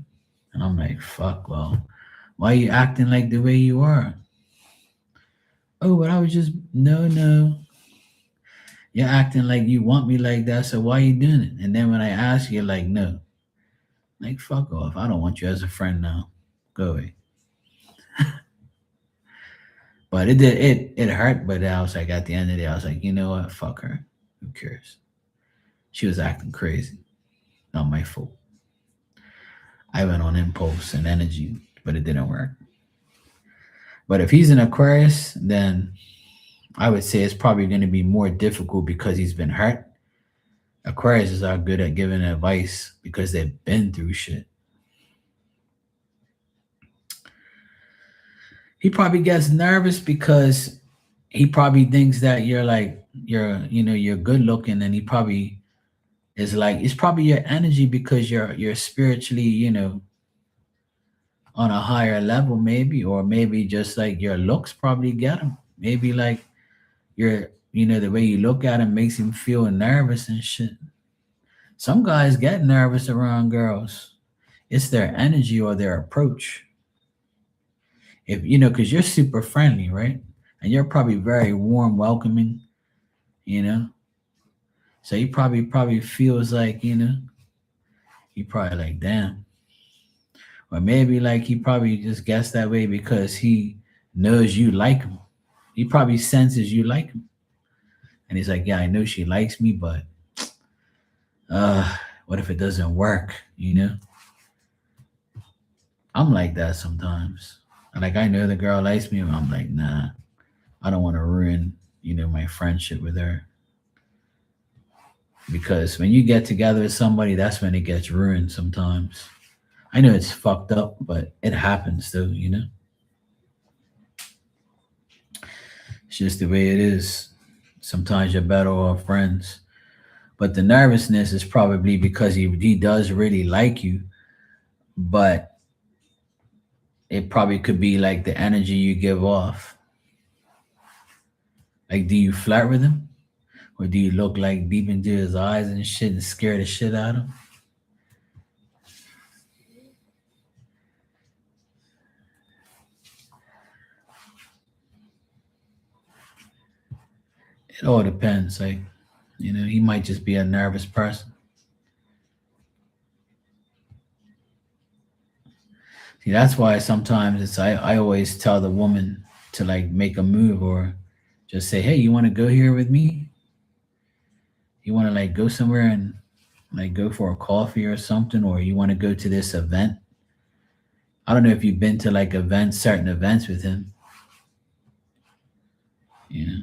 S1: And I'm like, fuck. Well, why are you acting like the way you are? Oh, but I was just no, no. You're acting like you want me like that, so why are you doing it? And then when I ask you, you're like, no. Like, fuck off. I don't want you as a friend now. Go away. But it hurt, but I was like at the end of the day, I was like, you know what? Fuck her. Who cares? She was acting crazy. Not my fault. I went on impulse and energy, but it didn't work. But if he's an Aquarius, then I would say it's probably going to be more difficult because he's been hurt. Aquarius are good at giving advice because they've been through shit. He probably gets nervous because he probably thinks that you're like you're good looking, and he probably is like it's probably your energy because you're spiritually on a higher level maybe, or maybe just like your looks probably get him. Maybe like your the way you look at him makes him feel nervous and shit. Some guys get nervous around girls. It's their energy or their approach. If because you're super friendly, right? And you're probably very warm, welcoming, you know. So he probably feels like he probably like damn, or maybe like he probably just gets that way because he knows you like him. He probably senses you like him, and he's like, yeah, I know she likes me, but uh, what if it doesn't work? I'm like that sometimes. Like I know the girl likes me, and I'm like, nah, I don't want to ruin, my friendship with her. Because when you get together with somebody, that's when it gets ruined sometimes. I know it's fucked up, but it happens though. It's just the way it is. Sometimes you're better off friends. But the nervousness is probably because he does really like you, but it probably could be like the energy you give off. Like, do you flirt with him? Or do you look like deep into his eyes and shit and scare the shit out of him? It all depends. Like, he might just be a nervous person. See, that's why sometimes I always tell the woman to like make a move or just say, hey, you want to go here with me? You want to like go somewhere and like go for a coffee or something, or you want to go to this event? I don't know if you've been to like events, certain events with him. You know,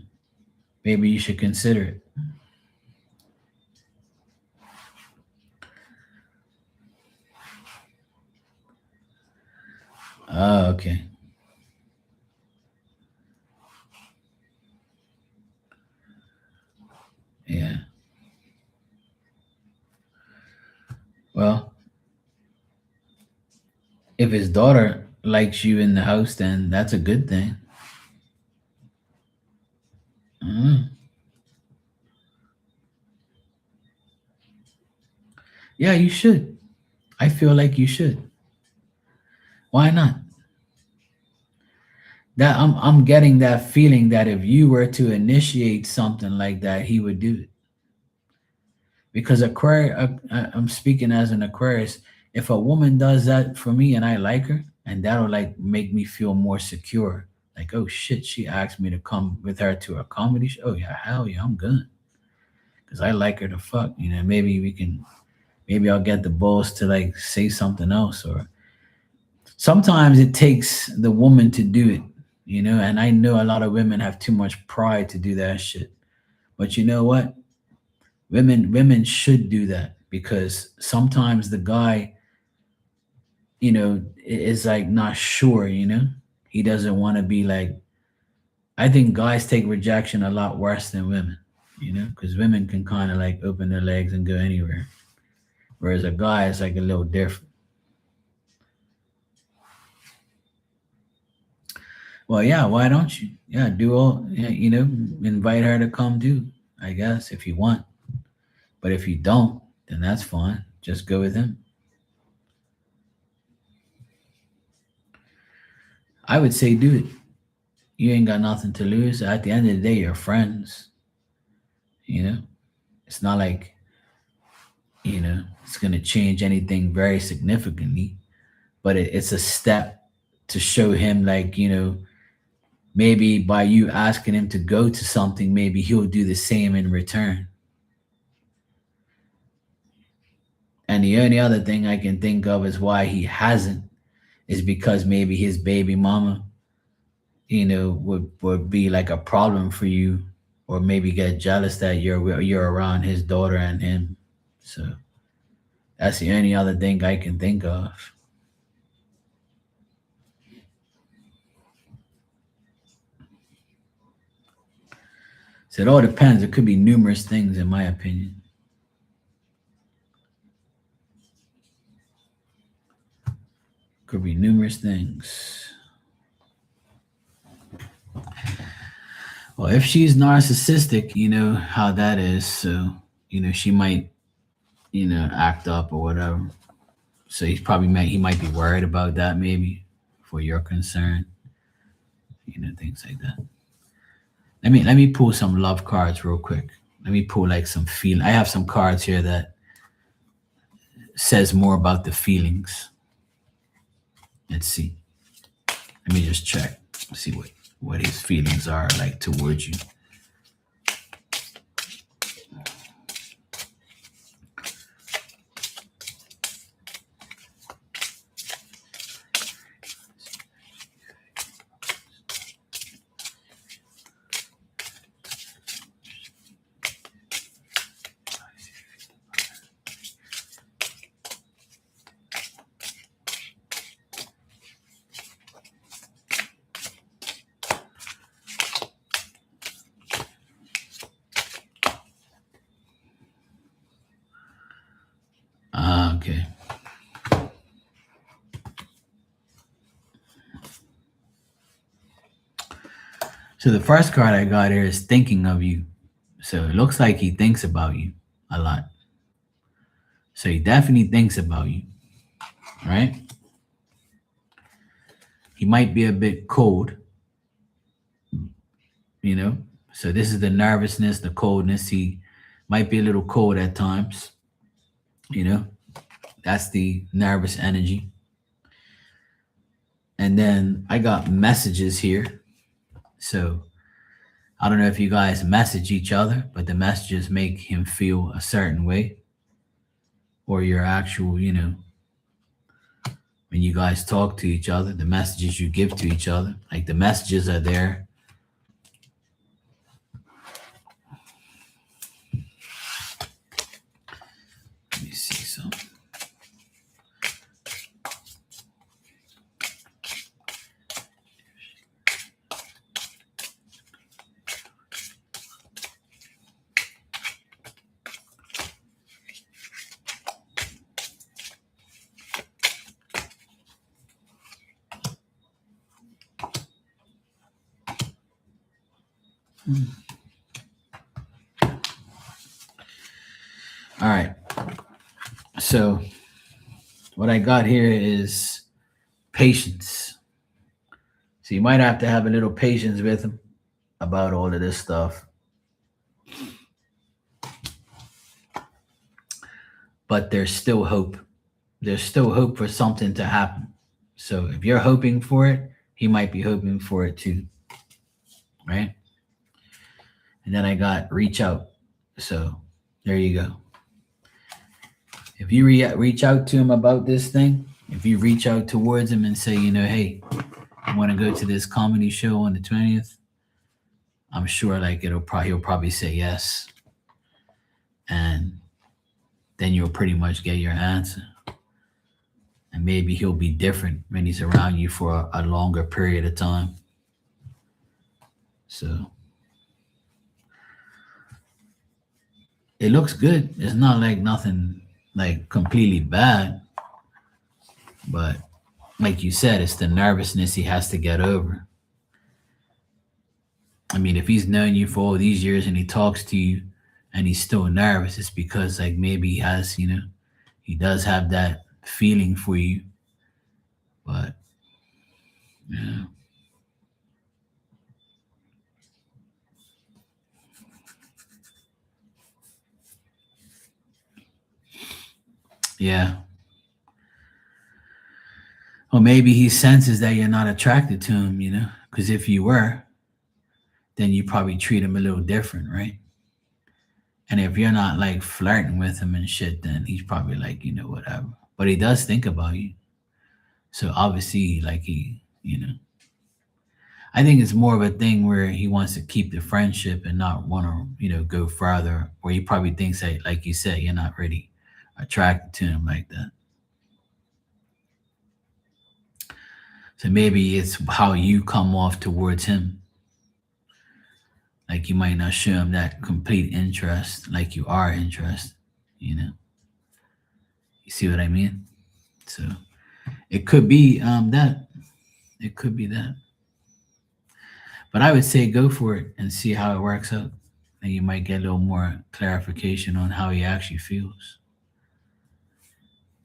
S1: maybe you should consider it. Oh, okay. Yeah. Well, if his daughter likes you in the house, then that's a good thing. Mm. Yeah, you should. I feel like you should. Why not? That I'm getting that feeling that if you were to initiate something like that, he would do it. Because I'm speaking as an Aquarius. If a woman does that for me and I like her, and that'll like make me feel more secure Like, oh shit, she asked me to come with her to a comedy show. Oh yeah, hell yeah, I'm good. Cause I like her to fuck. Maybe we can. Maybe I'll get the balls to like say something else. Or sometimes it takes the woman to do it. And I know a lot of women have too much pride to do that shit. But you know what? Women should do that because sometimes the guy, is like not sure. He doesn't want to be like. I think guys take rejection a lot worse than women. Because women can kind of like open their legs and go anywhere, whereas a guy is like a little different. Well, yeah, why don't you? Yeah, do all. Yeah, invite her to come too. I guess if you want, but if you don't, then that's fine. Just go with him. I would say do it. You ain't got nothing to lose. At the end of the day, you're friends. You know, it's not like it's gonna change anything very significantly, but it's a step to show him like maybe by you asking him to go to something, maybe he'll do the same in return. And the only other thing I can think of is why he hasn't is because maybe his baby mama, would be like a problem for you, or maybe get jealous that you're around his daughter and him. So that's the only other thing I can think of. So it all depends. It could be numerous things, in my opinion. Could be numerous things. Well, if she's narcissistic, you know how that is. So, she might, act up or whatever. So he might be worried about that maybe for your concern, things like that. Let me pull some love cards real quick. Let me pull like some feel. I have some cards here that says more about the feelings. Let's see. Let me just check. See what his feelings are like towards you. Okay. So the first card I got here is thinking of you. So it looks like he thinks about you a lot. So he definitely thinks about you, right? He might be a bit cold, you know. So this is the nervousness, the coldness. He might be a little cold at times, you know. That's the nervous energy. And then I got messages here. So I don't know if you guys message each other, but the messages make him feel a certain way, or your actual, when you guys talk to each other, the messages you give to each other, like the messages are there. Let me see something. All right. So what I got here is patience. So you might have to have a little patience with him about all of this stuff. But there's still hope. There's still hope for something to happen. So if you're hoping for it, he might be hoping for it too, right? And then I got reach out. So there you go. If you reach out to him about this thing, if you reach out towards him and say, hey, I want to go to this comedy show on the 20th, I'm sure like he'll probably say yes, and then you'll pretty much get your answer. And maybe he'll be different when he's around you for a longer period of time. So it looks good. It's not like nothing like completely bad, but like you said, it's the nervousness he has to get over. I mean, if he's known you for all these years and he talks to you and he's still nervous, it's because like maybe he has, he does have that feeling for you. But yeah. Yeah. Or maybe he senses that you're not attracted to him, because if you were, then you probably treat him a little different, right? And if you're not like flirting with him and shit, then he's probably like, whatever. But he does think about you. So obviously, like I think it's more of a thing where he wants to keep the friendship and not want to, go further. Or he probably thinks that, like you said, you're not really attracted to him like that. So maybe it's how you come off towards him. Like you might not show him that complete interest, like you are interested. You know, you see what I mean? So it could be that. It could be that. But I would say go for it and see how it works out. And you might get a little more clarification on how he actually feels.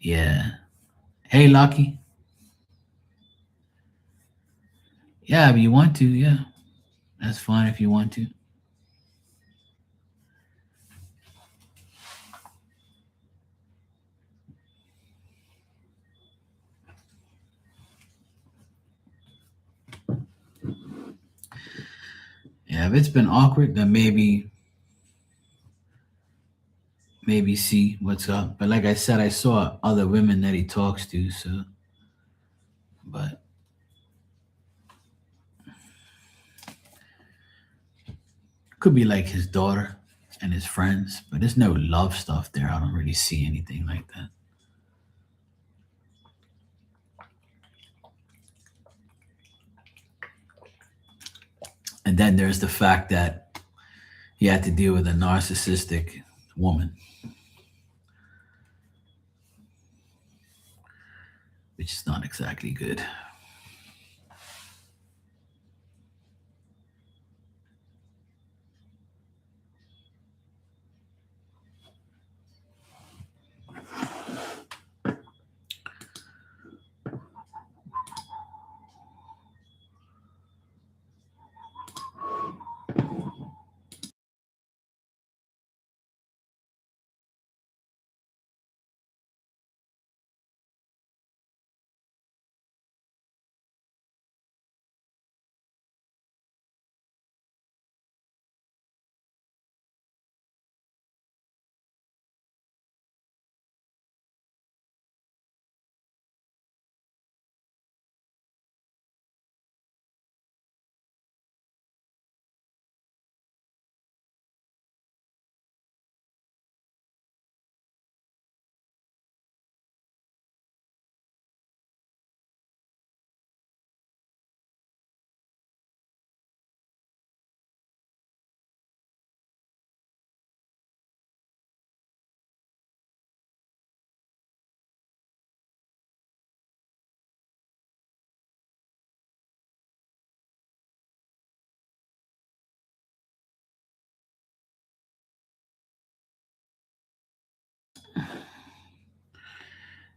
S1: Yeah. Hey, Lucky. Yeah, if you want to, yeah. That's fine if you want to. Yeah, if it's been awkward, then maybe see what's up. But like I said, I saw other women that he talks to, so but could be like his daughter and his friends, but there's no love stuff there. I don't really see anything like that. And then there's the fact that he had to deal with a narcissistic woman, which is not exactly good.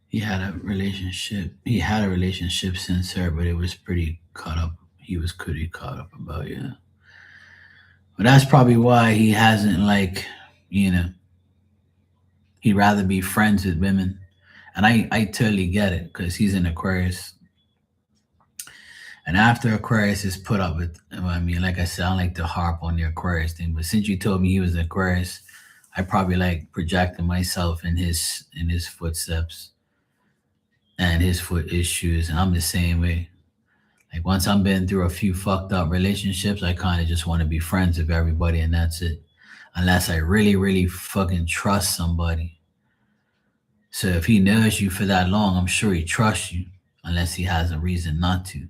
S1: He had a relationship since her, but it was pretty caught up. He was pretty caught up about, yeah. But that's probably why he hasn't like, you know, he'd rather be friends with women. And I totally get it because he's an Aquarius. And after Aquarius is put up with, I mean, like I said, I don't like to harp on the Aquarius thing, but since you told me he was an Aquarius, I probably like projecting myself in his footsteps and his foot issues. And I'm the same way. Like once I'm been through a few fucked up relationships, I kind of just want to be friends with everybody, and that's it. Unless I really, really fucking trust somebody. So if he knows you for that long, I'm sure he trusts you, unless he has a reason not to.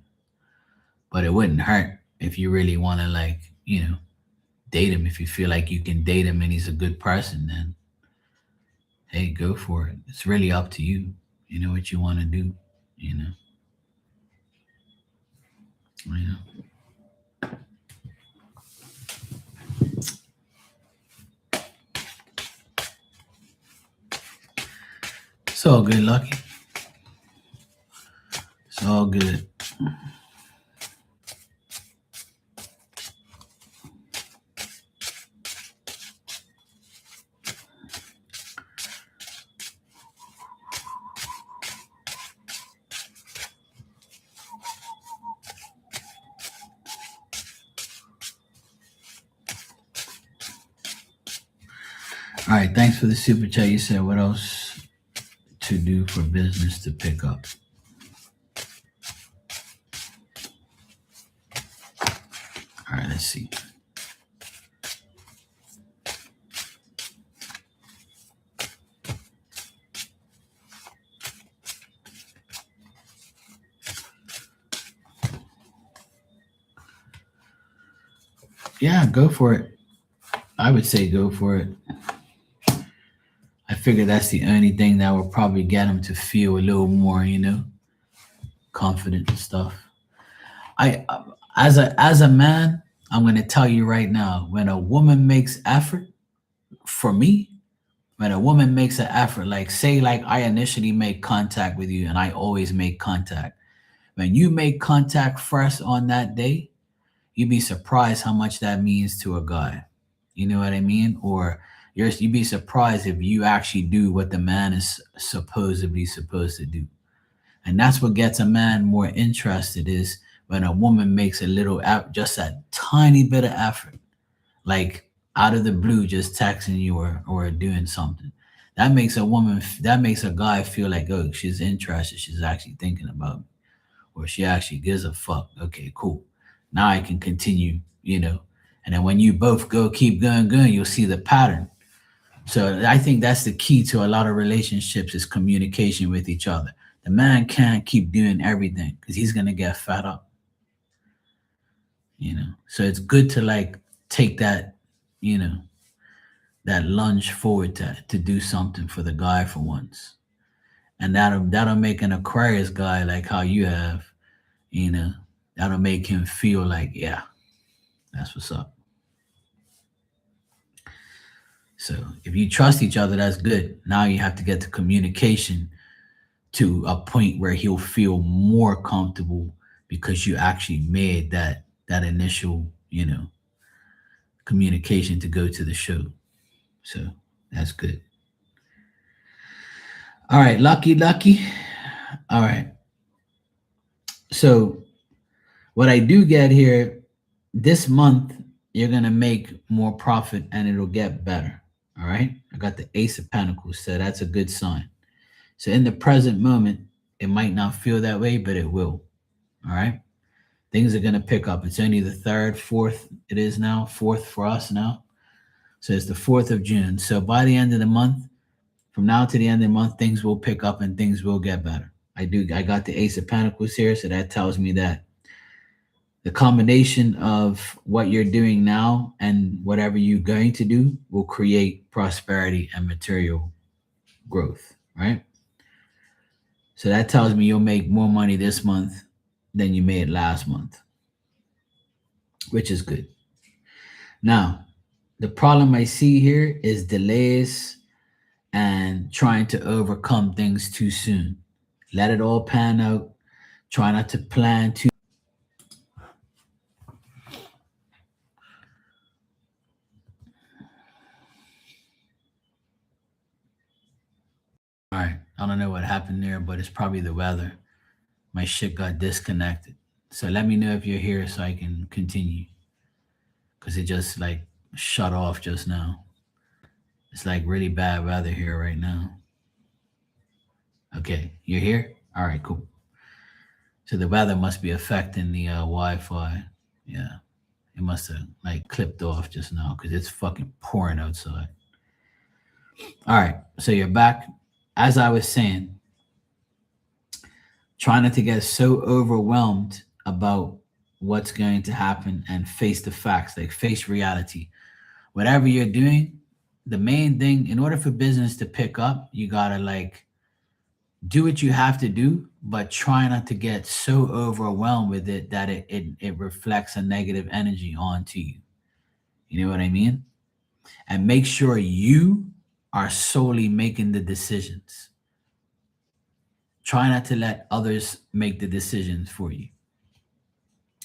S1: But it wouldn't hurt if you really want to, like, date him. If you feel like you can date him and he's a good person, then hey, go for it. It's really up to you. You know what you want to do. You know. You know. It's all good, Lucky. It's all good. All right. Thanks for the super chat. You said what else to do for business to pick up? All right. Let's see. Yeah, go for it. I would say go for it. I figure that's the only thing that will probably get him to feel a little more, confident and stuff. I, as a man, I'm gonna tell you right now, when a woman makes effort for me, when a woman makes an effort, like say, like I initially make contact with you, and I always make contact. When you make contact first on that day, you'd be surprised how much that means to a guy. You know what I mean? Or you'd be surprised if you actually do what the man is supposedly supposed to do. And that's what gets a man more interested is when a woman makes a little, just a tiny bit of effort, like out of the blue, just texting you or doing something. That makes a guy feel like, oh, she's interested. She's actually thinking about me, or she actually gives a fuck. Okay, cool. Now I can continue. And then when you both keep going, you'll see the pattern. So I think that's the key to a lot of relationships is communication with each other. The man can't keep doing everything because he's gonna get fed up. So it's good to like take you know, that lunge forward to do something for the guy for once. And that'll make an Aquarius guy like how you have, you know, that'll make him feel like, yeah, that's what's up. So if you trust each other, that's good. Now you have to get the communication to a point where he'll feel more comfortable because you actually made that initial, communication to go to the show. So that's good. All right, lucky. All right. So what I do get here this month, you're gonna make more profit and it'll get better. All right. I got the Ace of Pentacles, so that's a good sign. So in the present moment, it might not feel that way, but it will. All right. Things are gonna pick up. It's only the third, fourth. It is now fourth for us now. So it's the 4th of June. So by the end of the month, from now to the end of the month, things will pick up and things will get better. I got the Ace of Pentacles here, so that tells me that the combination of what you're doing now and whatever you're going to do will create prosperity and material growth, right? So that tells me you'll make more money this month than you made last month, which is good. Now, the problem I see here is delays and trying to overcome things too soon. Let it all pan out. Try not to plan too. All right. I don't know what happened there, but it's probably the weather. My shit got disconnected. So let me know if you're here so I can continue. Because it just like shut off just now. It's like really bad weather here right now. Okay, you're here? All right, cool. So the weather must be affecting the Wi-Fi. Yeah, it must have like clipped off just now because it's fucking pouring outside. All right, so you're back. As I was saying, try not to get so overwhelmed about what's going to happen and face the facts, like face reality. Whatever you're doing, the main thing, in order for business to pick up, you gotta like do what you have to do, but try not to get so overwhelmed with it that it reflects a negative energy onto you. You know what I mean? And make sure you are solely making the decisions. Try not to let others make the decisions for you.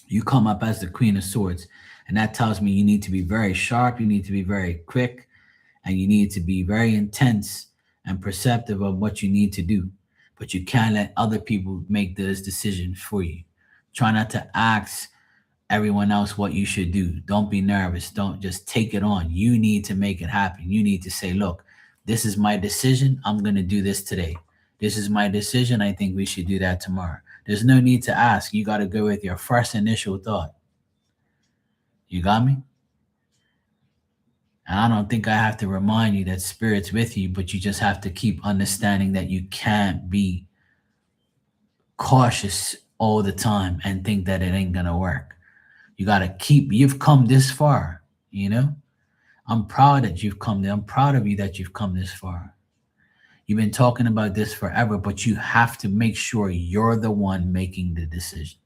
S1: You come up as the Queen of Swords, and that tells me you need to be very sharp, you need to be very quick, and you need to be very intense and perceptive of what you need to do. But you can't let other people make those decisions for you. Try not to ask everyone else what you should do. Don't be nervous. Don't just take it on. You need to make it happen. You need to say, look, this is my decision. I'm going to do this today. This is my decision. I think we should do that tomorrow. There's no need to ask. You got to go with your first initial thought. You got me? And I don't think I have to remind you that spirit's with you, but you just have to keep understanding that you can't be cautious all the time and think that it ain't going to work. You got to keep, you've come this far, you know? I'm proud that you've come there. I'm proud of you that you've come this far. You've been talking about this forever, but you have to make sure you're the one making the decisions.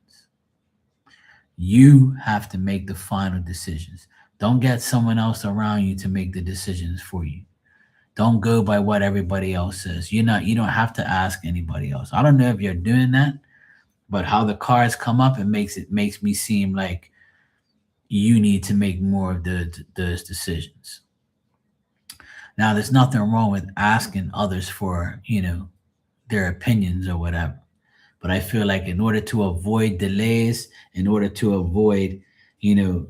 S1: You have to make the final decisions. Don't get someone else around you to make the decisions for you. Don't go by what everybody else says. You don't have to ask anybody else. I don't know if you're doing that, but how the cards come up, it makes me seem like you need to make more of those decisions. Now, there's nothing wrong with asking others for, their opinions or whatever. But I feel like in order to avoid delays, in order to avoid, you know,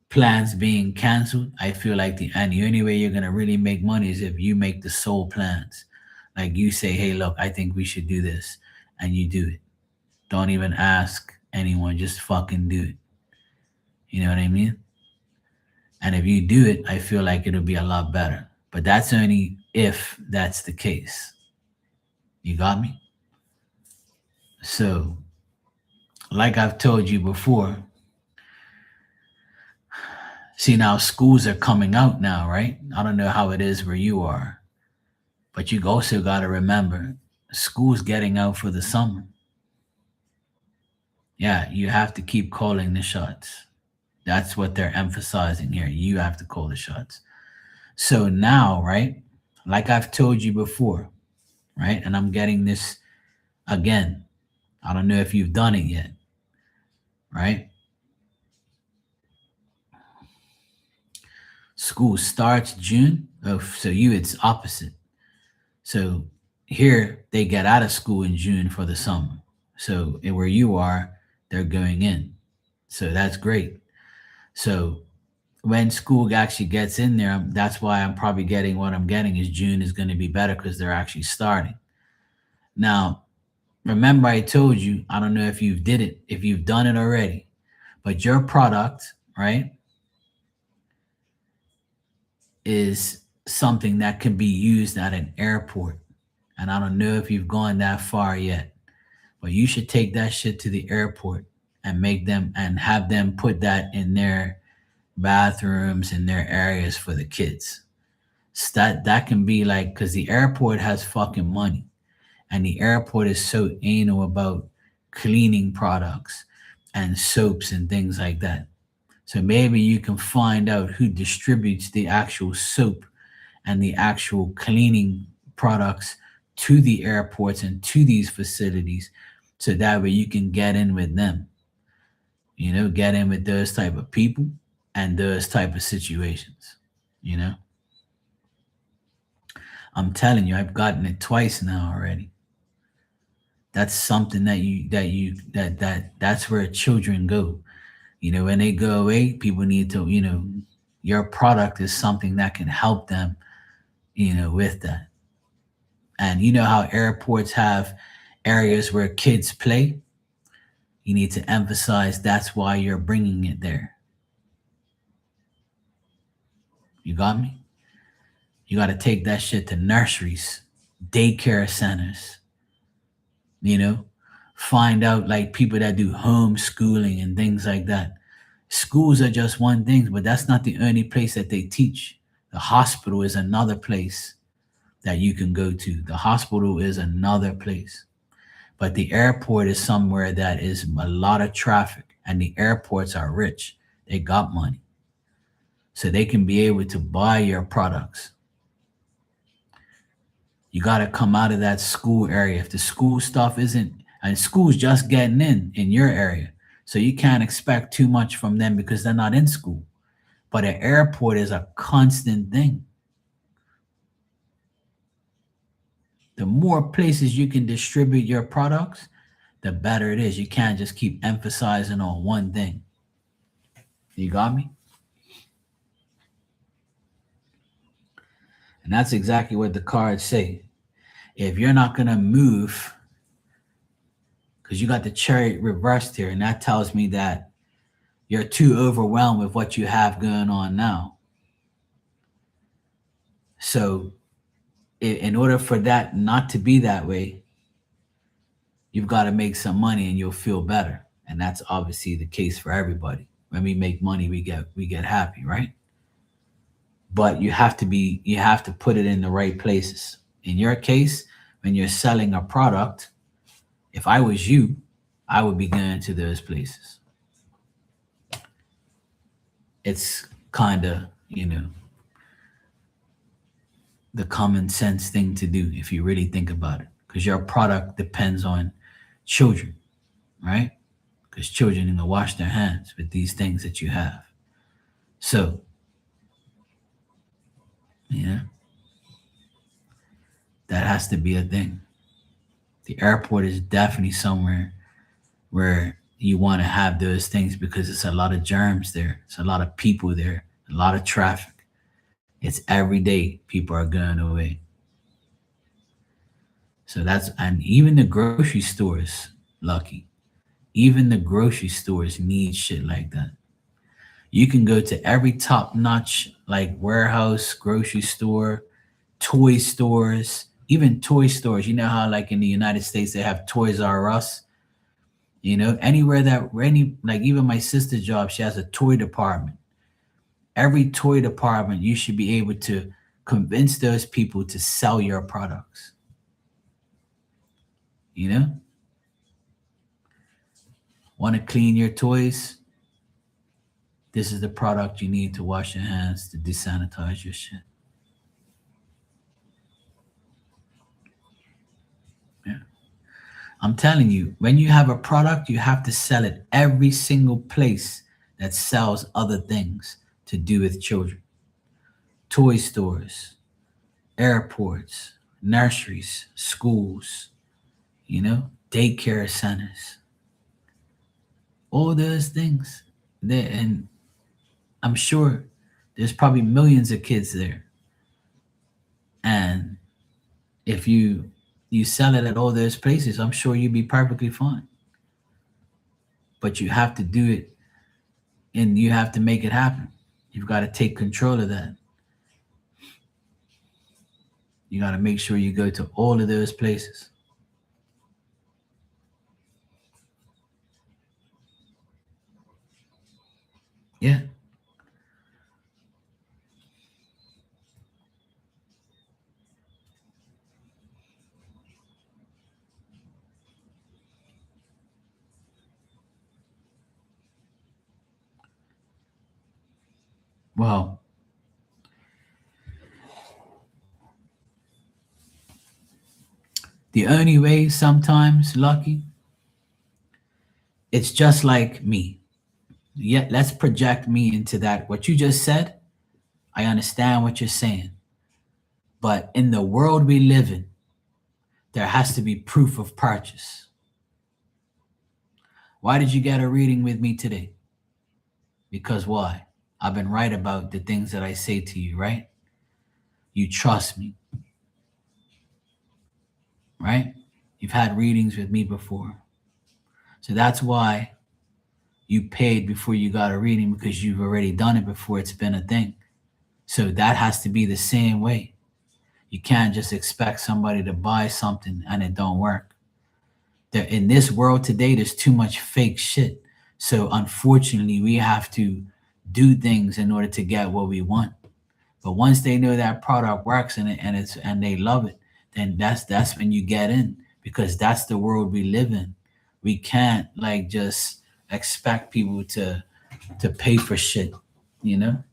S1: plans being canceled, I feel like the only way you're gonna really make money is if you make the sole plans. Like you say, hey, look, I think we should do this, and you do it. Don't even ask anyone, just fucking do it. You know what I mean? And if you do it, I feel like it'll be a lot better. But that's only if that's the case. You got me? So, like I've told you before, see now schools are coming out now, right? I don't know how it is where you are, but you also got to remember school's getting out for the summer. Yeah, you have to keep calling the shots. That's what they're emphasizing here. You have to call the shots. So now, right? Like I've told you before, right? And I'm getting this again. I don't know if you've done it yet, right? School starts June. Oh, so you it's opposite. So here they get out of school in June for the summer. So where you are, they're going in. So that's great. So when school actually gets in there, that's why I'm probably getting what I'm getting is June is going to be better because they're actually starting. Now, remember I told you, I don't know if you've did it, if you've done it already, but your product, right, is something that can be used at an airport. And I don't know if you've gone that far yet, but you should take that shit to the airport and make them and have them put that in their bathrooms in their areas for the kids. So that can be like because the airport has fucking money and the airport is so anal about cleaning products and soaps and things like that. So maybe you can find out who distributes the actual soap and the actual cleaning products to the airports and to these facilities so that way you can get in with them, get in with those type of people and those type of situations, you know. I'm telling you, I've gotten it twice now already. That's something that's where children go. When they go away, people need to, your product is something that can help them, with that. And you know how airports have areas where kids play? You need to emphasize that's why you're bringing it there. You got me? You got to take that shit to nurseries, daycare centers, you know? Find out like people that do homeschooling and things like that. Schools are just one thing, but that's not the only place that they teach. The hospital is another place that you can go to. The hospital is another place. But the airport is somewhere that is a lot of traffic, and the airports are rich. They got money. So they can be able to buy your products. You got to come out of that school area. If the school stuff isn't, and school's just getting in your area, so you can't expect too much from them because they're not in school. But an airport is a constant thing. The more places you can distribute your products, the better it is. You can't just keep emphasizing on one thing. You got me? And that's exactly what the cards say. If you're not going to move, because you got the chariot reversed here, and that tells me that you're too overwhelmed with what you have going on now. So, in order for that not to be that way, you've got to make some money and you'll feel better. And that's obviously the case for everybody. When we make money, we get happy, right? But you have to put it in the right places. In your case, when you're selling a product, if I was you, I would be going to those places. It's kind of, the common sense thing to do if you really think about it, because your product depends on children, right? Because children need to wash their hands with these things that you have. So, that has to be a thing. The airport is definitely somewhere where you want to have those things because it's a lot of germs there. It's a lot of people there, a lot of traffic. It's every day people are going away. So and even the grocery stores, Lucky, even the grocery stores need shit like that. You can go to every top notch, like warehouse, grocery store, toy stores, even toy stores. You know how, like in the United States, they have Toys R Us? Anywhere like even my sister's job, she has a toy department. Every toy department, you should be able to convince those people to sell your products. Want to clean your toys? This is the product you need to wash your hands to desanitize your shit. Yeah. I'm telling you, when you have a product, you have to sell it every single place that sells other things to do with children. Toy stores, airports, nurseries, schools, daycare centers. All those things. And I'm sure there's probably millions of kids there. And if you sell it at all those places, I'm sure you'd be perfectly fine. But you have to do it and you have to make it happen. You've got to take control of that. You got to make sure you go to all of those places. Yeah. Well, the only way sometimes, Lucky, it's just like me. Yeah, let's project me into that. What you just said, I understand what you're saying. But in the world we live in, there has to be proof of purchase. Why did you get a reading with me today? Because why? I've been right about the things that I say to you, right? You trust me, right? You've had readings with me before. So that's why you paid before you got a reading, because you've already done it before. It's been a thing. So that has to be the same way. You can't just expect somebody to buy something and it don't work. In this world today, there's too much fake shit. So unfortunately, we have to do things in order to get what we want. But once they know that product works and they love it, then that's when you get in, because that's the world we live in. We can't like just expect people to pay for shit, you know?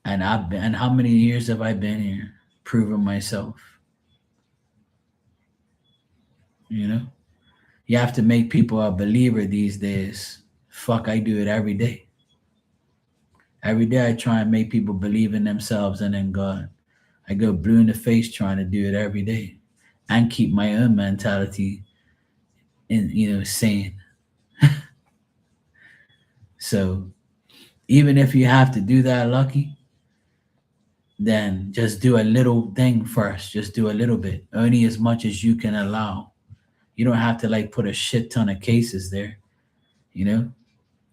S1: And how many years have I been here proving myself? You know? You have to make people a believer these days. Fuck, I do it every day. Every day I try and make people believe in themselves and in God. I go blue in the face trying to do it every day and keep my own mentality in, sane. So even if you have to do that, Lucky, then just do a little thing first. Just do a little bit, only as much as you can allow. You don't have to like put a shit ton of cases there. You know,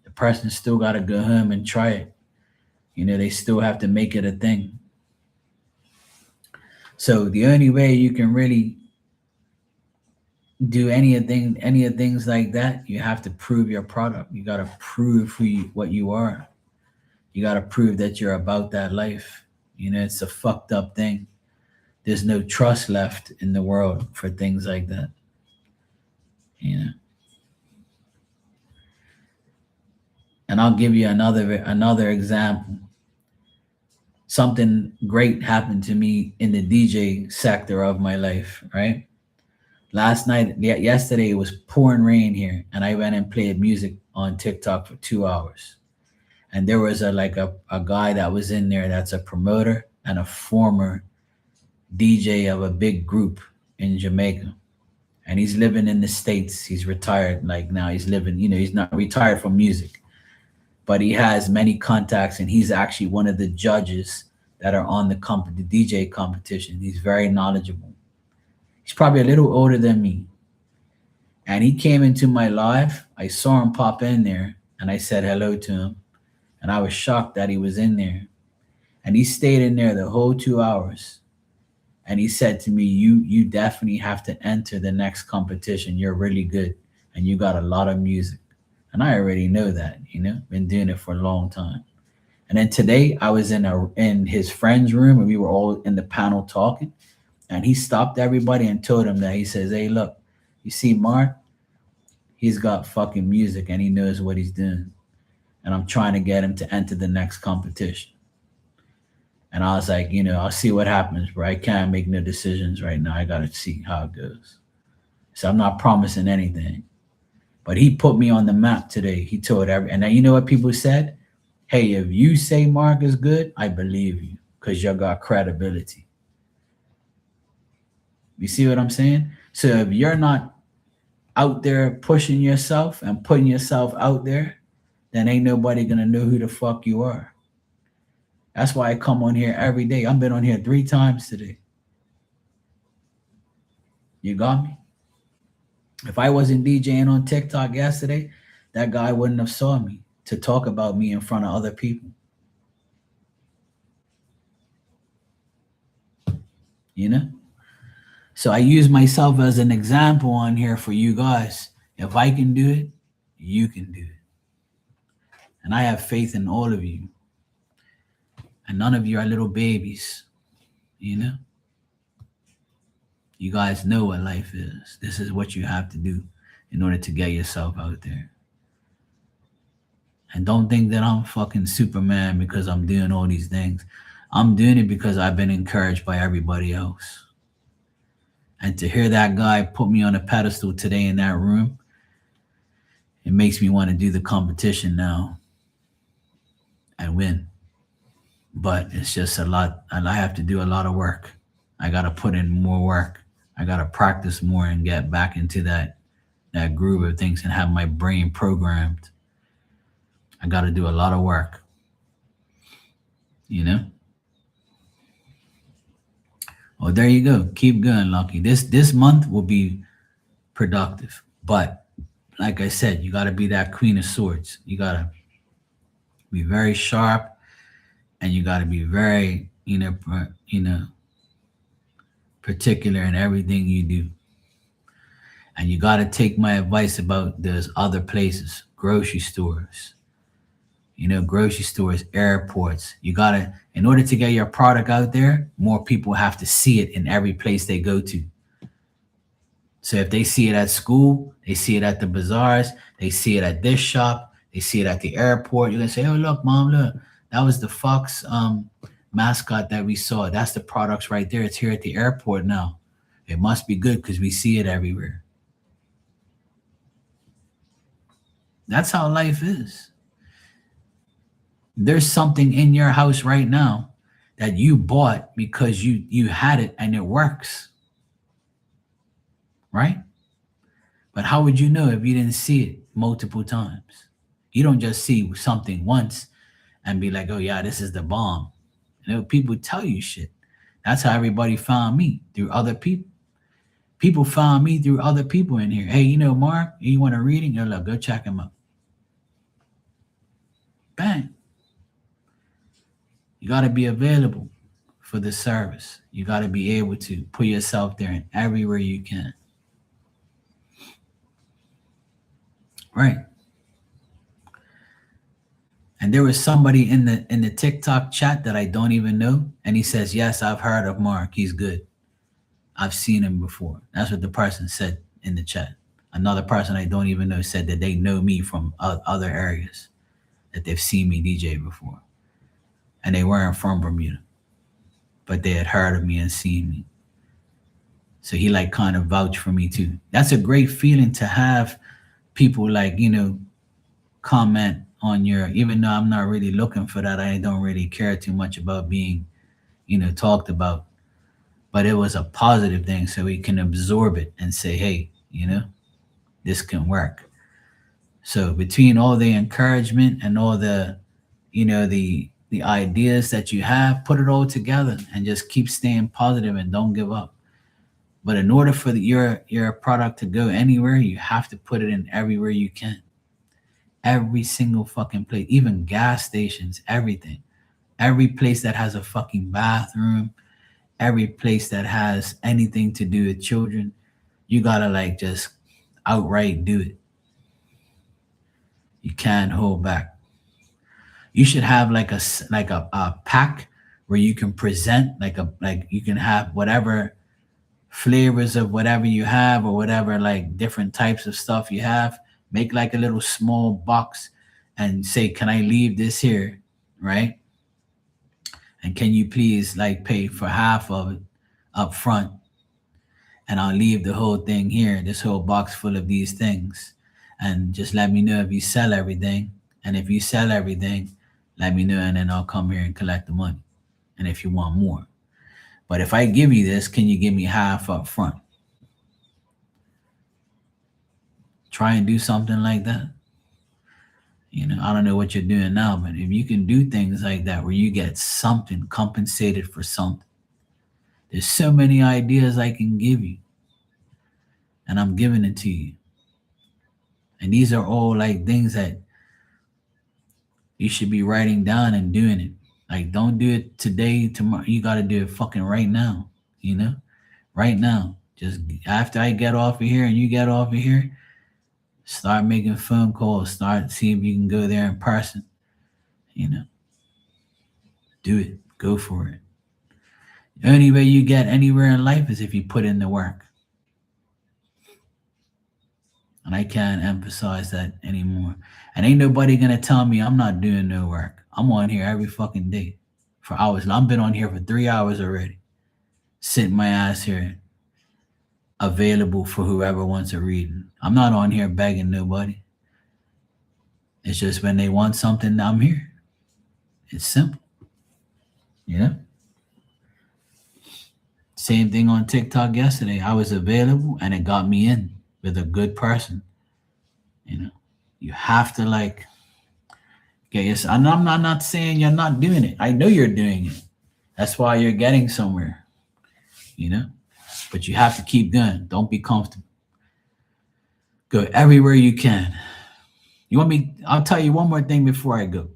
S1: the person still got to go home and try it. They still have to make it a thing. So the only way you can really do any of things like that, you have to prove your product. You got to prove what you are. You got to prove that you're about that life. It's a fucked up thing. There's no trust left in the world for things like that. And I'll give you another example. Something great happened to me in the DJ sector of my life, right? Yesterday, it was pouring rain here, and I went and played music on TikTok for 2 hours. And there was a guy that was in there that's a promoter and a former DJ of a big group in Jamaica. And he's living in the States. He's retired. Like now he's living, he's not retired from music, but he has many contacts, and he's actually one of the judges that are on the DJ competition. He's very knowledgeable. He's probably a little older than me. And he came into my live. I saw him pop in there, and I said hello to him. And I was shocked that he was in there. And he stayed in there the whole 2 hours. And he said to me, you definitely have to enter the next competition. You're really good, and you got a lot of music. And I already know that, been doing it for a long time. And then today I was in his friend's room, and we were all in the panel talking. And he stopped everybody and told him that. He says, hey, look, you see Mark? He's got fucking music, and he knows what he's doing. And I'm trying to get him to enter the next competition. And I was like, I'll see what happens, bro. I can't make no decisions right now. I got to see how it goes. So I'm not promising anything. But he put me on the map today. He told and then you know what people said? Hey, if you say Mark is good, I believe you, because you got credibility. You see what I'm saying? So if you're not out there pushing yourself and putting yourself out there, then ain't nobody going to know who the fuck you are. That's why I come on here every day. I've been on here 3 times today. You got me? If I wasn't DJing on TikTok yesterday, that guy wouldn't have saw me to talk about me in front of other people. So I use myself as an example on here for you guys. If I can do it, you can do it. And I have faith in all of you. And none of you are little babies, You guys know what life is. This is what you have to do in order to get yourself out there. And don't think that I'm fucking Superman because I'm doing all these things. I'm doing it because I've been encouraged by everybody else. And to hear that guy put me on a pedestal today in that room, it makes me want to do the competition now and win. But it's just a lot, and I have to do a lot of work. I gotta put in more work. I gotta practice more and get back into that groove of things and have my brain programmed. I gotta do a lot of work, you know? Well, there you go. Keep going, Lucky. This month will be productive. But like I said, you gotta be that queen of swords. You gotta be very sharp and you gotta be very, particular in everything you do. And you got to take my advice about those other places, grocery stores, grocery stores, airports. You got to, in order to get your product out there, more people have to see it in every place they go to. So if they see it at school, they see it at the bazaars, they see it at this shop, they see it at the airport. You're going to say, oh, look, mom, look, that was the Fox mascot that we saw. That's the products right there. It's here at the airport now. It must be good because we see it everywhere. That's how life is. There's something in your house right now that you bought because you had it and it works, right? But how would you know if you didn't see it multiple times? You don't just see something once and be like, "Oh yeah, this is the bomb." People tell you shit. That's how everybody found me, through other people. People found me through other people in here. Hey, Mark, you want a reading? Yo, look, go check him out. Bang. You got to be available for the service. You got to be able to put yourself there in everywhere you can. Right. And there was somebody in the TikTok chat that I don't even know, and he says, "Yes, I've heard of Mark. He's good. I've seen him before." That's what the person said in the chat. Another person I don't even know said that they know me from other areas, that they've seen me DJ before, and they weren't from Bermuda, but they had heard of me and seen me. So he like kind of vouched for me too. That's a great feeling to have people like, comment on your, even though I'm not really looking for that. I don't really care too much about being, talked about. But it was a positive thing, so we can absorb it and say, hey, this can work. So between all the encouragement and all the, the ideas that you have, put it all together and just keep staying positive and don't give up. But in order for your product to go anywhere, you have to put it in everywhere you can. Every single fucking place, even gas stations, everything. Every place that has a fucking bathroom, every place that has anything to do with children, you gotta like just outright do it. You can't hold back. You should have like a pack where you can present like you can have whatever flavors of whatever you have, or whatever like different types of stuff you have. Make like a little small box and say, can I leave this here, right? And can you please like pay for half of it up front, and I'll leave the whole thing here, this whole box full of these things, and just let me know if you sell everything. And if you sell everything, let me know, and then I'll come here and collect the money. And if you want more, but if I give you this, can you give me half up front? Try and do something like that. I don't know what you're doing now, but if you can do things like that where you get something compensated for something, there's so many ideas I can give you, and I'm giving it to you. And these are all like things that you should be writing down and doing it. Like, don't do it today, tomorrow. You got to do it fucking right now, right now. Just after I get off of here and you get off of here, start making phone calls, start seeing if you can go there in person, do it, go for it. The only way you get anywhere in life is if you put in the work. And I can't emphasize that anymore. And ain't nobody gonna tell me I'm not doing no work. I'm on here every fucking day for hours. I've been on here for 3 hours already, sitting my ass here, available for whoever wants a reading. I'm not on here begging nobody. It's just when they want something, I'm here. It's simple. It's Same thing on TikTok yesterday. I was available and it got me in with a good person. You know, you have to like get yes. And I'm not saying you're not doing it. I know you're doing it. That's why you're getting somewhere. You know, but you have to keep going. Don't be comfortable. Go everywhere you can. You want me? I'll tell you one more thing before I go.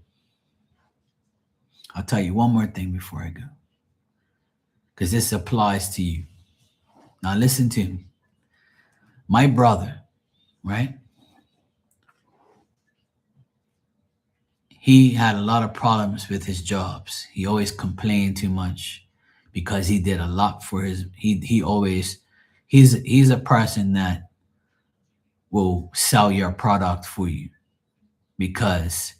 S1: I'll tell you one more thing before I go, because this applies to you. Now listen to me. My brother, right? He had a lot of problems with his jobs. He always complained too much because he did a lot for his he always he's a person that will sell your product for you because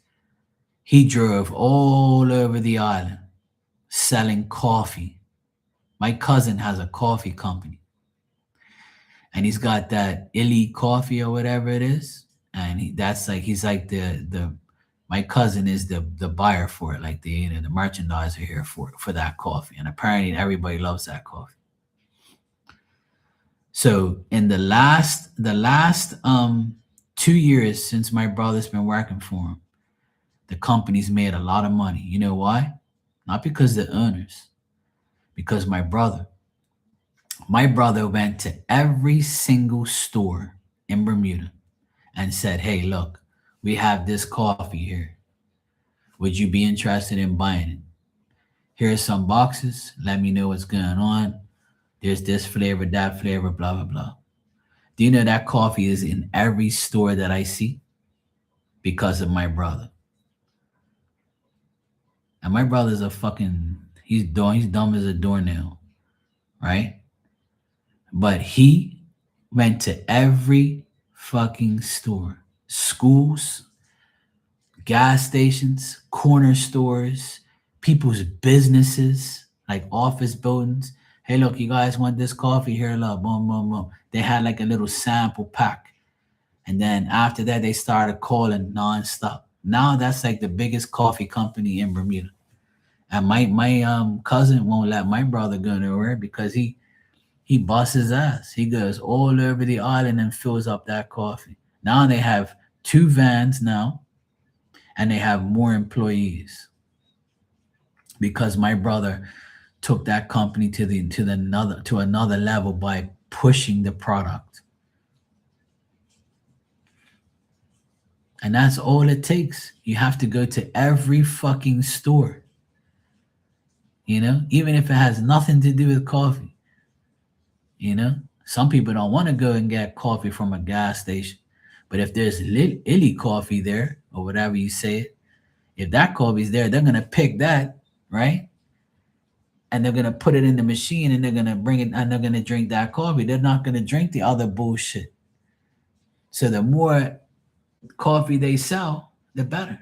S1: he drove all over the island selling coffee. My cousin has a coffee company and he's got that Illy coffee or whatever it is. And that's like he's like the my cousin is the buyer for it, like the merchandiser here for that coffee. And apparently everybody loves that coffee. So in the last 2 years since my brother's been working for him, the company's made a lot of money. You know why? Not because the owners, because my brother went to every single store in Bermuda and said, "Hey, look, we have this coffee here. Would you be interested in buying it? Here's some boxes. Let me know what's going on. There's this flavor, that flavor, blah, blah, blah." Do you know that coffee is in every store that I see because of my brother? And my brother's a fucking he's dumb as a doornail, right? But he went to every fucking store, schools, gas stations, corner stores, people's businesses, like office buildings. Hey, look, you guys want this coffee? Here, look, boom, boom, boom. They had like a little sample pack. And then after that, they started calling nonstop. Now that's like the biggest coffee company in Bermuda. And my cousin won't let my brother go nowhere because he busts his ass. He goes all over the island and fills up that coffee. Now they have two vans now and they have more employees because my brother took that company to another level by pushing the product. And that's all it takes. You have to go to every fucking store, even if it has nothing to do with coffee. Some people don't want to go and get coffee from a gas station. But if there's Illy coffee there, or whatever you say it, if that coffee's there, they're going to pick that, right? And they're going to put it in the machine and they're going to bring it and they're going to drink that coffee. They're not going to drink the other bullshit. So the more coffee they sell, the better,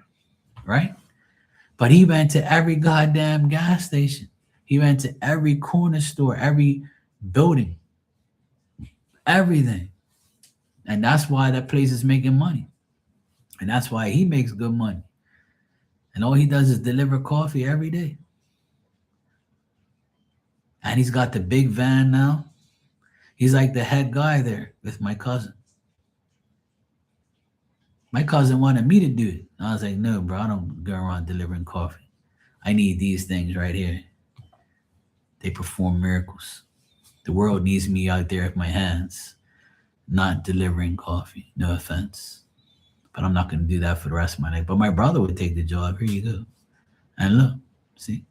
S1: right? But he went to every goddamn gas station. He went to every corner store, every building, everything. And that's why that place is making money. And that's why he makes good money. And all he does is deliver coffee every day. And he's got the big van now. He's like the head guy there with my cousin. My cousin wanted me to do it. I was like, no, bro, I don't go around delivering coffee. I need these things right here. They perform miracles. The world needs me out there with my hands, not delivering coffee. No offense. But I'm not going to do that for the rest of my life. But my brother would take the job. Here you go. And look, see?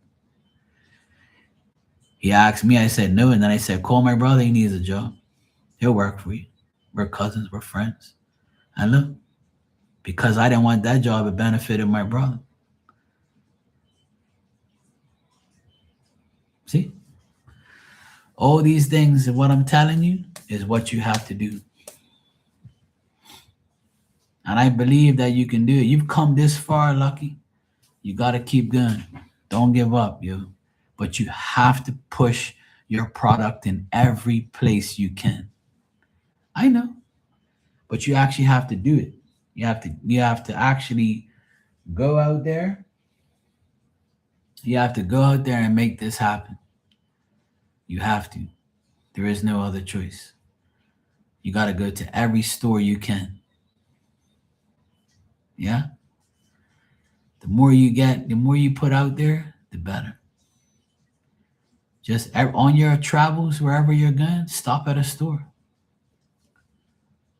S1: He asked me, I said no. And then I said, call my brother. He needs a job. He'll work for you. We're cousins. We're friends. And look, because I didn't want that job, it benefited my brother. See? All these things, what I'm telling you, is what you have to do. And I believe that you can do it. You've come this far, Lucky. You got to keep going. Don't give up, yo. But you have to push your product in every place you can. I know. But you actually have to do it. You have to actually go out there. You have to go out there and make this happen. You have to. There is no other choice. You got to go to every store you can. Yeah. The more you get, the more you put out there, the better. Just on your travels, wherever you're going, stop at a store.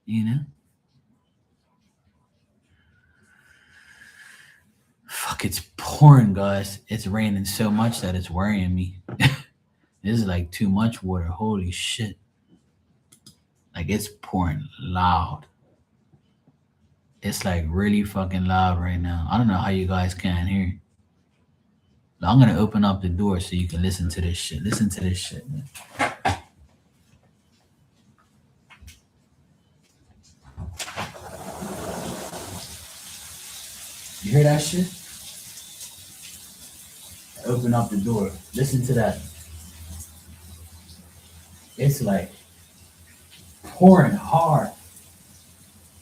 S1: You know, fuck, it's pouring, guys. It's raining so much that it's worrying me. This is like too much water. Holy shit. Like it's pouring loud. It's like really fucking loud right now. I don't know how you guys can't hear. I'm gonna open up the door so you can listen to this shit. Listen to this shit, man. You hear that shit? Open up the door. Listen to that. It's like pouring hard.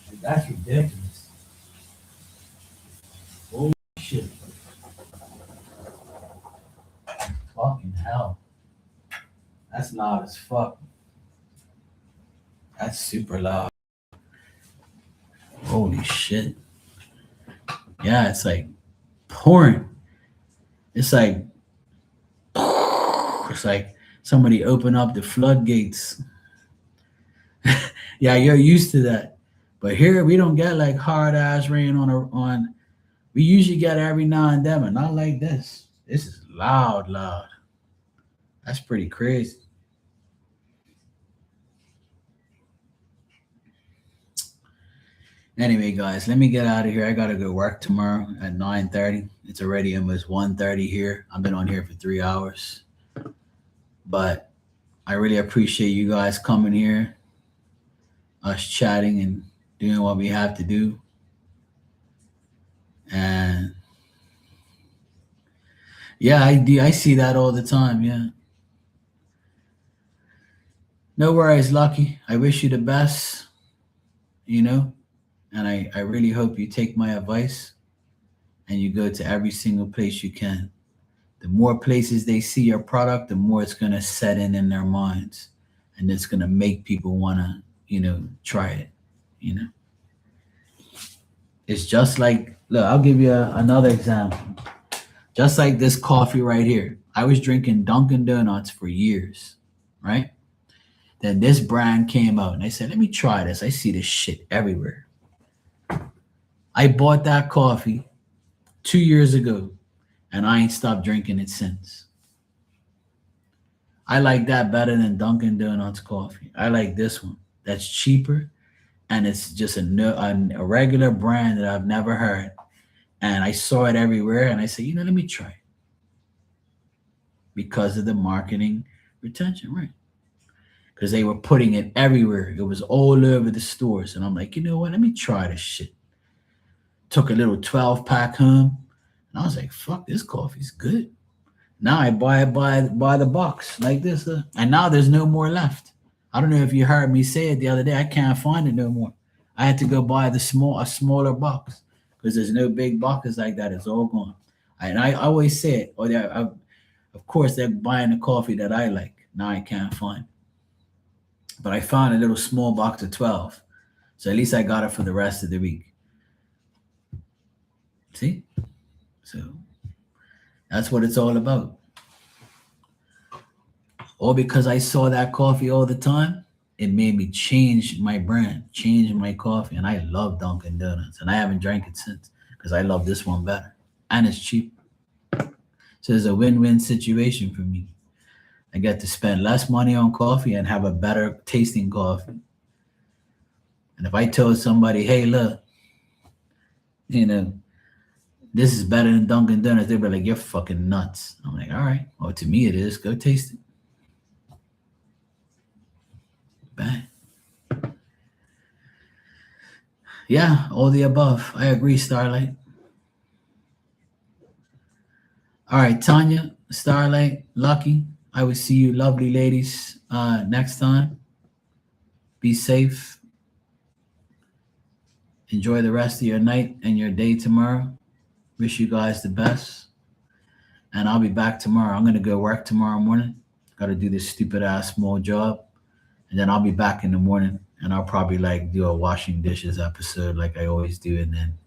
S1: Like, that's ridiculous. Holy shit. Fucking hell. That's loud as fuck. That's super loud. Holy shit. Yeah, it's like pouring. It's like somebody open up the floodgates. Yeah, you're used to that. But here we don't get like hard ass rain on. We usually get it every now and then, but not like this. This is loud, loud. That's pretty crazy. Anyway, guys, let me get out of here. I gotta go work tomorrow at 9:30. It's already almost 1:30 here. I've been on here for 3 hours. But I really appreciate you guys coming here, us chatting and doing what we have to do. And yeah, I do. I see that all the time. Yeah. No worries, Lucky. I wish you the best, you know, and I really hope you take my advice and you go to every single place you can. The more places they see your product, the more it's going to set in their minds. And it's going to make people want to, try it, you know. It's just like, look, I'll give you another example. Just like this coffee right here. I was drinking Dunkin' Donuts for years, right? Then this brand came out and I said, let me try this. I see this shit everywhere. I bought that coffee 2 years ago and I ain't stopped drinking it since. I like that better than Dunkin' Donuts coffee. I like this one. That's cheaper and it's just a regular brand that I've never heard. And I saw it everywhere and I said, let me try it. Because of the marketing retention, right? Because they were putting it everywhere. It was all over the stores. And I'm like, you know what? Let me try this shit. Took a little 12-pack home. And I was like, fuck, this coffee's good. Now I buy it by the box like this. And now there's no more left. I don't know if you heard me say it the other day. I can't find it no more. I had to go buy a smaller box because there's no big boxes like that. It's all gone. And I always say it. Of course, they're buying the coffee that I like. Now I can't find it. But I found a little small box of 12. So at least I got it for the rest of the week. See? So that's what it's all about. All because I saw that coffee all the time, it made me change my brand, change my coffee. And I love Dunkin' Donuts. And I haven't drank it since because I love this one better. And it's cheap. So it's a win-win situation for me. I get to spend less money on coffee and have a better tasting coffee. And if I told somebody, hey, look, this is better than Dunkin' Donuts, they'd be like, you're fucking nuts. I'm like, all right, well, to me it is. Go taste it. Bang. Yeah, all the above. I agree, Starlight. All right, Tanya, Starlight, Lucky. I will see you lovely ladies next time. Be safe. Enjoy the rest of your night and your day tomorrow. Wish you guys the best. And I'll be back tomorrow. I'm going to go work tomorrow morning. Got to do this stupid ass small job, and then I'll be back in the morning, and I'll probably like do a washing dishes episode like I always do, and then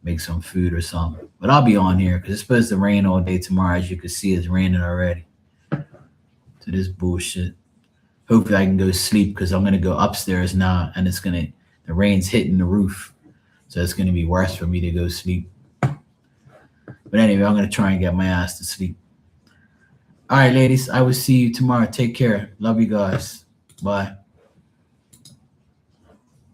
S1: make some food or something. But I'll be on here because it's supposed to rain all day tomorrow. As you can see, it's raining already. So this bullshit. Hopefully I can go sleep because I'm gonna go upstairs now, and the rain's hitting the roof, so it's gonna be worse for me to go sleep. But anyway, I'm gonna try and get my ass to sleep. All right, ladies, I will see you tomorrow. Take care. Love you guys. Bye.